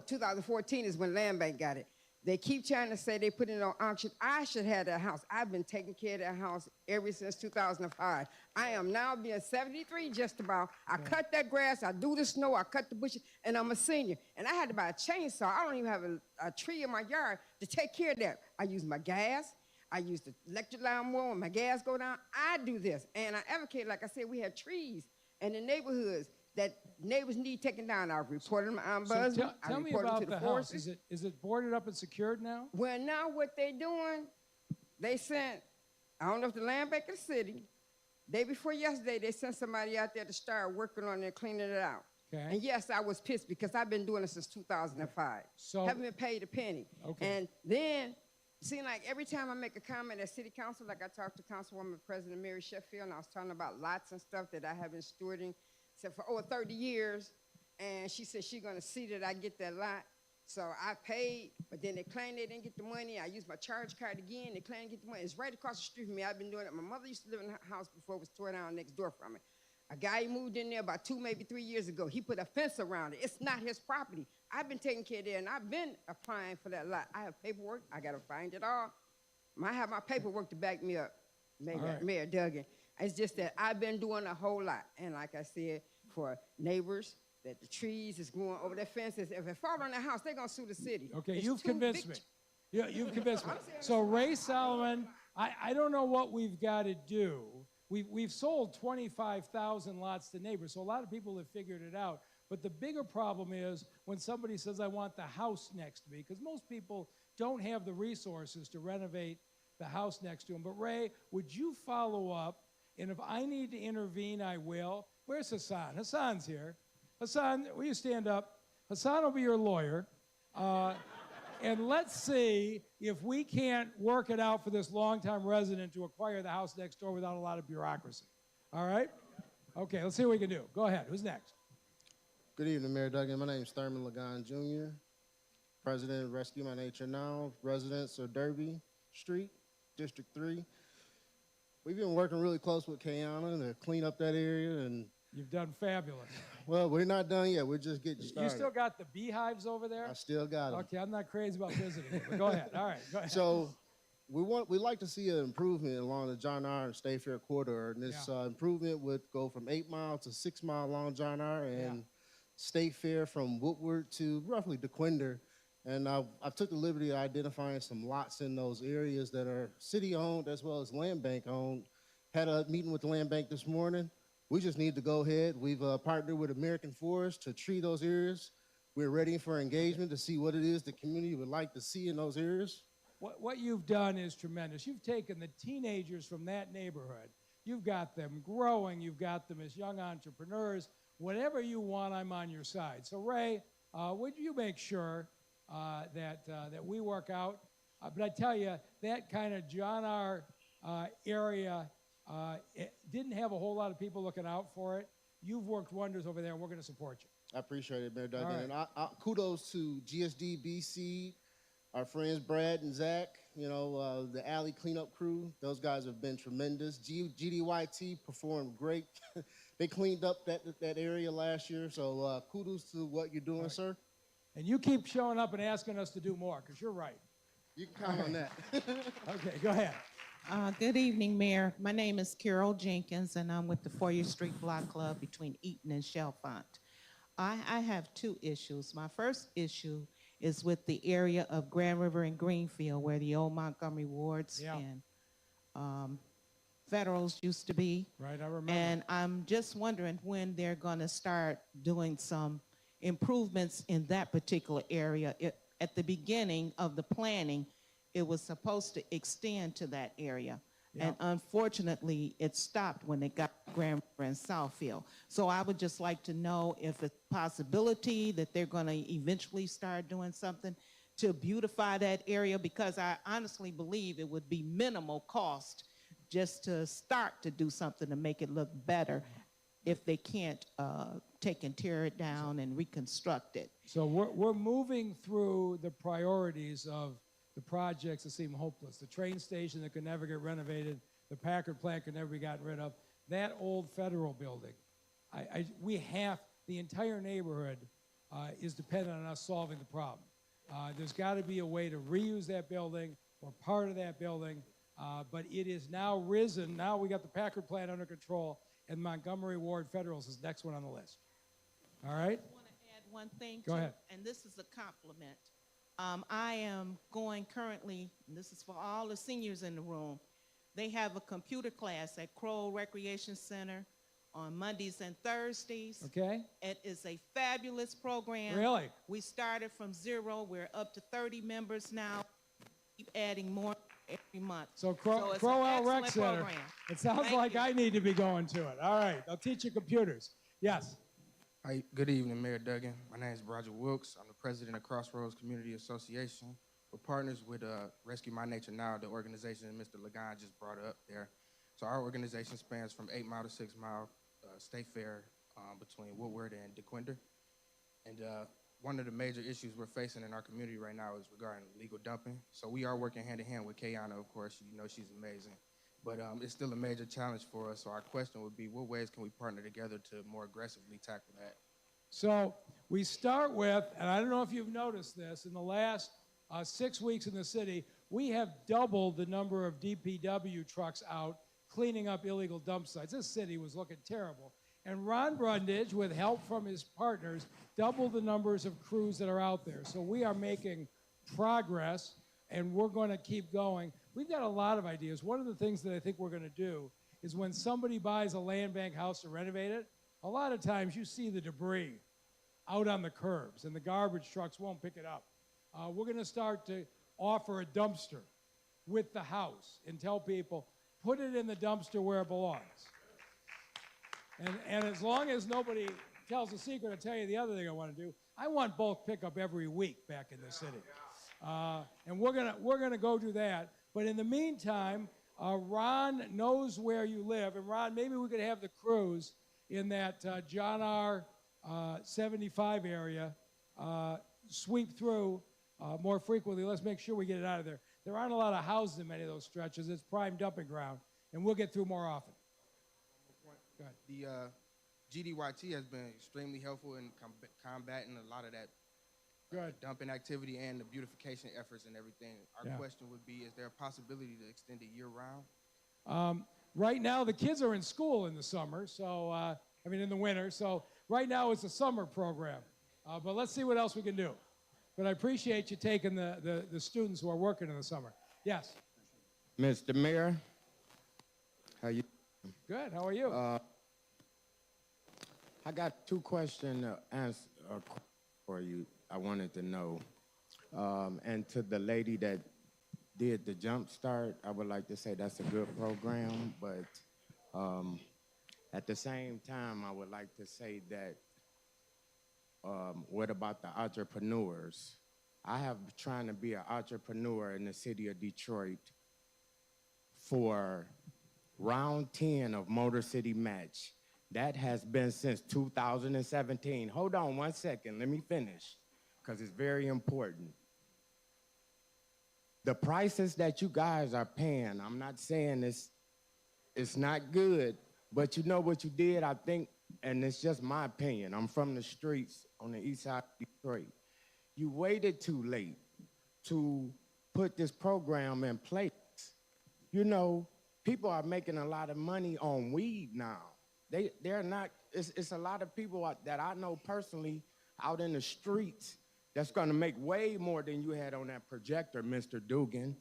2014 is when land bank got it. They keep trying to say they put it on auction. I should have that house. I've been taking care of that house ever since 2005. I am now being 73 just about. I cut that grass, I do the snow, I cut the bushes, and I'm a senior. And I had to buy a chainsaw. I don't even have a tree in my yard to take care of that. I use my gas. I use the electric lawnmower when my gas go down. I do this. And I advocate, like I said, we have trees in the neighborhoods that neighbors need taken down. I've reported them to ombudsman. So tell me about the house. Is it boarded up and secured now? Well, now what they doing, they sent, I don't know if the land bank or the city, day before yesterday, they sent somebody out there to start working on it and cleaning it out. Okay. And yes, I was pissed because I've been doing it since 2005. So haven't been paid a penny. Okay. And then, seems like every time I make a comment at city council, like I talked to Councilwoman President Mary Sheffield, and I was talking about lots and stuff that I have been stewarding for over 30 years, and she said she's gonna see that I get that lot. So I paid, but then they claimed they didn't get the money. I used my charge card again. They claimed to get the money. It's right across the street from me. I've been doing it. My mother used to live in a house before it was torn down next door from it. A guy moved in there about 2, maybe 3 years ago. He put a fence around it. It's not his property. I've been taking care of it, and I've been applying for that lot. I have paperwork. I got to find it all. I have my paperwork to back me up, Mayor Duggan. It's just that I've been doing a whole lot. And like I said, for neighbors, that the trees is going over their fences. If it fall on their house, they're going to sue the city. Okay, It's you've too convinced big. me. Yeah, you've convinced me. So Ray Solomon, I don't know what we've got to do. We've sold 25,000 lots to neighbors, so a lot of people have figured it out. But the bigger problem is when somebody says, I want the house next to me, because most people don't have the resources to renovate the house next to them. But Ray, would you follow up? And if I need to intervene, I will. Where's Hassan? Hassan's here. Hassan, will you stand up? Hassan will be your lawyer. And let's see if we can't work it out for this longtime resident to acquire the house next door without a lot of bureaucracy. All right? Okay, let's see what we can do. Go ahead. Who's next? Good evening, Mayor Duggan. My name is Thurman Lagon Jr., President of Rescue My Nature Now, residents of Derby Street, District 3. We've been working really close with Kayana to clean up that area. And you've done fabulous. Well, we're not done yet. We're just getting started. You still got the beehives over there? I still got them. Okay, I'm not crazy about visiting them, but go ahead. All right, go ahead. So we'd like to see an improvement along the John R. and State Fair corridor. And this improvement would go from 8 mile to 6 mile along John R. and State Fair from Woodward to roughly DeQuinder. And I took the liberty of identifying some lots in those areas that are city-owned as well as land bank-owned. Had a meeting with the land bank this morning. We just need to go ahead. We've partnered with American Forest to tree those areas. We're ready for engagement to see what it is the community would like to see in those areas. What you've done is tremendous. You've taken the teenagers from that neighborhood. You've got them growing. You've got them as young entrepreneurs. Whatever you want, I'm on your side. So, Ray, would you make sure that we work out? But I tell you, that kind of John R. Area it didn't have a whole lot of people looking out for it. You've worked wonders over there, and we're going to support you. I appreciate it, Mayor Duggan. Right. And kudos to GSD, BC, our friends Brad and Zach, the alley cleanup crew, those guys have been tremendous. GDYT performed great. They cleaned up that area last year, so kudos to what you're doing, sir. And you keep showing up and asking us to do more, because you're right. You can count on that. Okay, go ahead. Good evening, Mayor. My name is Carol Jenkins, and I'm with the Foyer Street Block Club between Eaton and Chalfont. I have two issues. My first issue is with the area of Grand River and Greenfield, where the old Montgomery Wards and Federals used to be. Right, I remember. And I'm just wondering when they're going to start doing some improvements in that particular area. At the beginning of the planning, it was supposed to extend to that area. And unfortunately, it stopped when it got Grand River and Southfield. So I would just like to know if it's a possibility that they're going to eventually start doing something to beautify that area, because I honestly believe it would be minimal cost just to start to do something to make it look better if they can't take and tear it down and reconstruct it. So we're moving through the priorities of the projects that seem hopeless. The train station that could never get renovated, the Packard plant could never be gotten rid of, that old federal building. The entire neighborhood is dependent on us solving the problem. There's got to be a way to reuse that building or part of that building, but it is now risen. Now we got the Packard plant under control, and Montgomery Ward Federals is the next one on the list. All right? I want to add one thing. Go ahead. And this is a compliment. I am going currently, and this is for all the seniors in the room, they have a computer class at Kroll Recreation Center on Mondays and Thursdays. Okay. It is a fabulous program. Really? We started from 0. We're up to 30 members now. Keep adding more every month. So it's an Crowell Rec excellent Center. program. It sounds Thank like you. I need to be going to it. All right, I'll teach you computers. Yes. Hi, good evening, Mayor Duggan. My name is Roger Wilkes. I'm the president of Crossroads Community Association. We're partners with Rescue My Nature Now, the organization that Mr. Lagan just brought up there. So our organization spans from 8 Mile to 6 Mile State Fair between Woodward and DeQuinder. And one of the major issues we're facing in our community right now is regarding legal dumping. So we are working hand in hand with Kayana, of course. You know she's amazing. But it's still a major challenge for us. So our question would be, what ways can we partner together to more aggressively tackle that? So we start with, and I don't know if you've noticed this, in the last 6 weeks in the city, we have doubled the number of DPW trucks out cleaning up illegal dump sites. This city was looking terrible. And Ron Brundage, with help from his partners, doubled the numbers of crews that are out there. So we are making progress, and we're going to keep going. We've got a lot of ideas. One of the things that I think we're going to do is when somebody buys a land bank house to renovate it, a lot of times you see the debris out on the curbs, and the garbage trucks won't pick it up. We're going to start to offer a dumpster with the house and tell people, put it in the dumpster where it belongs. And as long as nobody tells a secret, I'll tell you the other thing I want to do. I want bulk pickup every week back in the city. And we're gonna go do that. But in the meantime, Ron knows where you live. And Ron, maybe we could have the crews in that John R. 75 area sweep through more frequently. Let's make sure we get it out of there. There aren't a lot of houses in many of those stretches. It's prime dumping ground, and we'll get through more often. Go ahead. The GDYT has been extremely helpful in combating a lot of that dumping activity and the beautification efforts and everything. Our question would be, is there a possibility to extend it year-round? Right now, the kids are in school in the summer, so, in the winter. So right now it's a summer program. But let's see what else we can do. But I appreciate you taking the students who are working in the summer. Yes? Mr. Mayor, how you? Good, how are you? I got two questions to answer for you. I wanted to know. And to the lady that did the JumpStart, I would like to say that's a good program, but at the same time, I would like to say that what about the entrepreneurs? I have been trying to be an entrepreneur in the city of Detroit for round 10 of Motor City Match. That has been since 2017. Hold on one second, let me finish, because it's very important. the prices that you guys are paying, I'm not saying it's not good, but you know what you did, I think, and it's just my opinion. I'm from the streets on the east side of Detroit. You waited too late to put this program in place. You know, people are making a lot of money on weed now. They're not, it's a lot of people that I know personally out in the streets that's gonna make way more than you had on that projector, Mr. Duggan,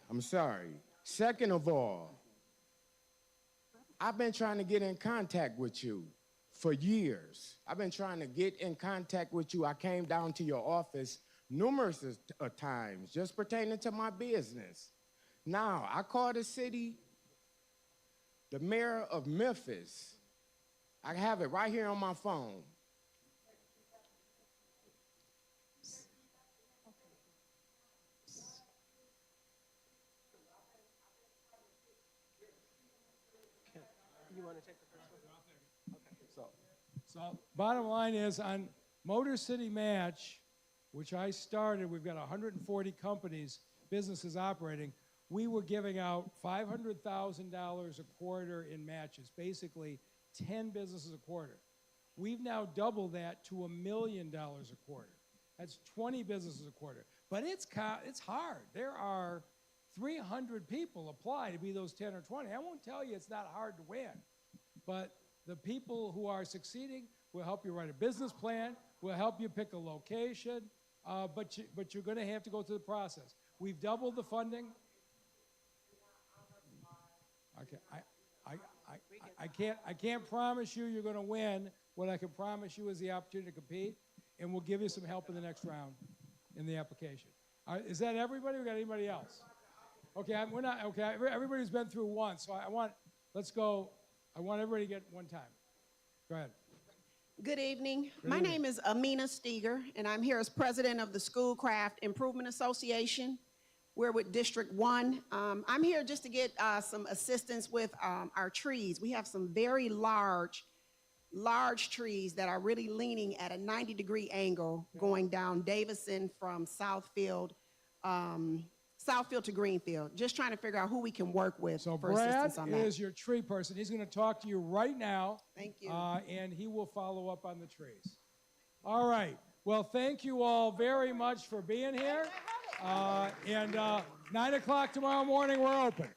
I'm sorry. Second of all, I've been trying to get in contact with you for years. I've been trying to get in contact with you. I came down to your office numerous times just pertaining to my business. Now, I called the city, the mayor of Memphis. I have it right here on my phone. You want to take the first one? Okay. So bottom line is on Motor City Match, which I started, we've got 140 companies, businesses operating. We were giving out $500,000 a quarter in matches, basically 10 businesses a quarter. We've now doubled that to $1 million a quarter. That's 20 businesses a quarter. But it's hard. There are 300 people apply to be those 10 or 20. I won't tell you it's not hard to win, but the people who are succeeding will help you write a business plan, will help you pick a location, but you're going to have to go through the process. We've doubled the funding. Okay, I can't promise you're going to win. What I can promise you is the opportunity to compete, and we'll give you some help in the next round in the application. Is that everybody? We got anybody else? Okay, we're not. Okay, everybody's been through one, so let's go. I want everybody to get one time. Go ahead. Good evening. My name is Amina Steger, and I'm here as president of the Schoolcraft Improvement Association. We're with District 1. I'm here just to get some assistance with our trees. We have some very large trees that are really leaning at a 90-degree angle going down Davison from Southfield to Greenfield. Just trying to figure out who we can work with for assistance on that. Brad is your tree person. He's going to talk to you right now. Thank you. And he will follow up on the trees. All right. Well, thank you all very much for being here. 9 o'clock tomorrow morning, we're open.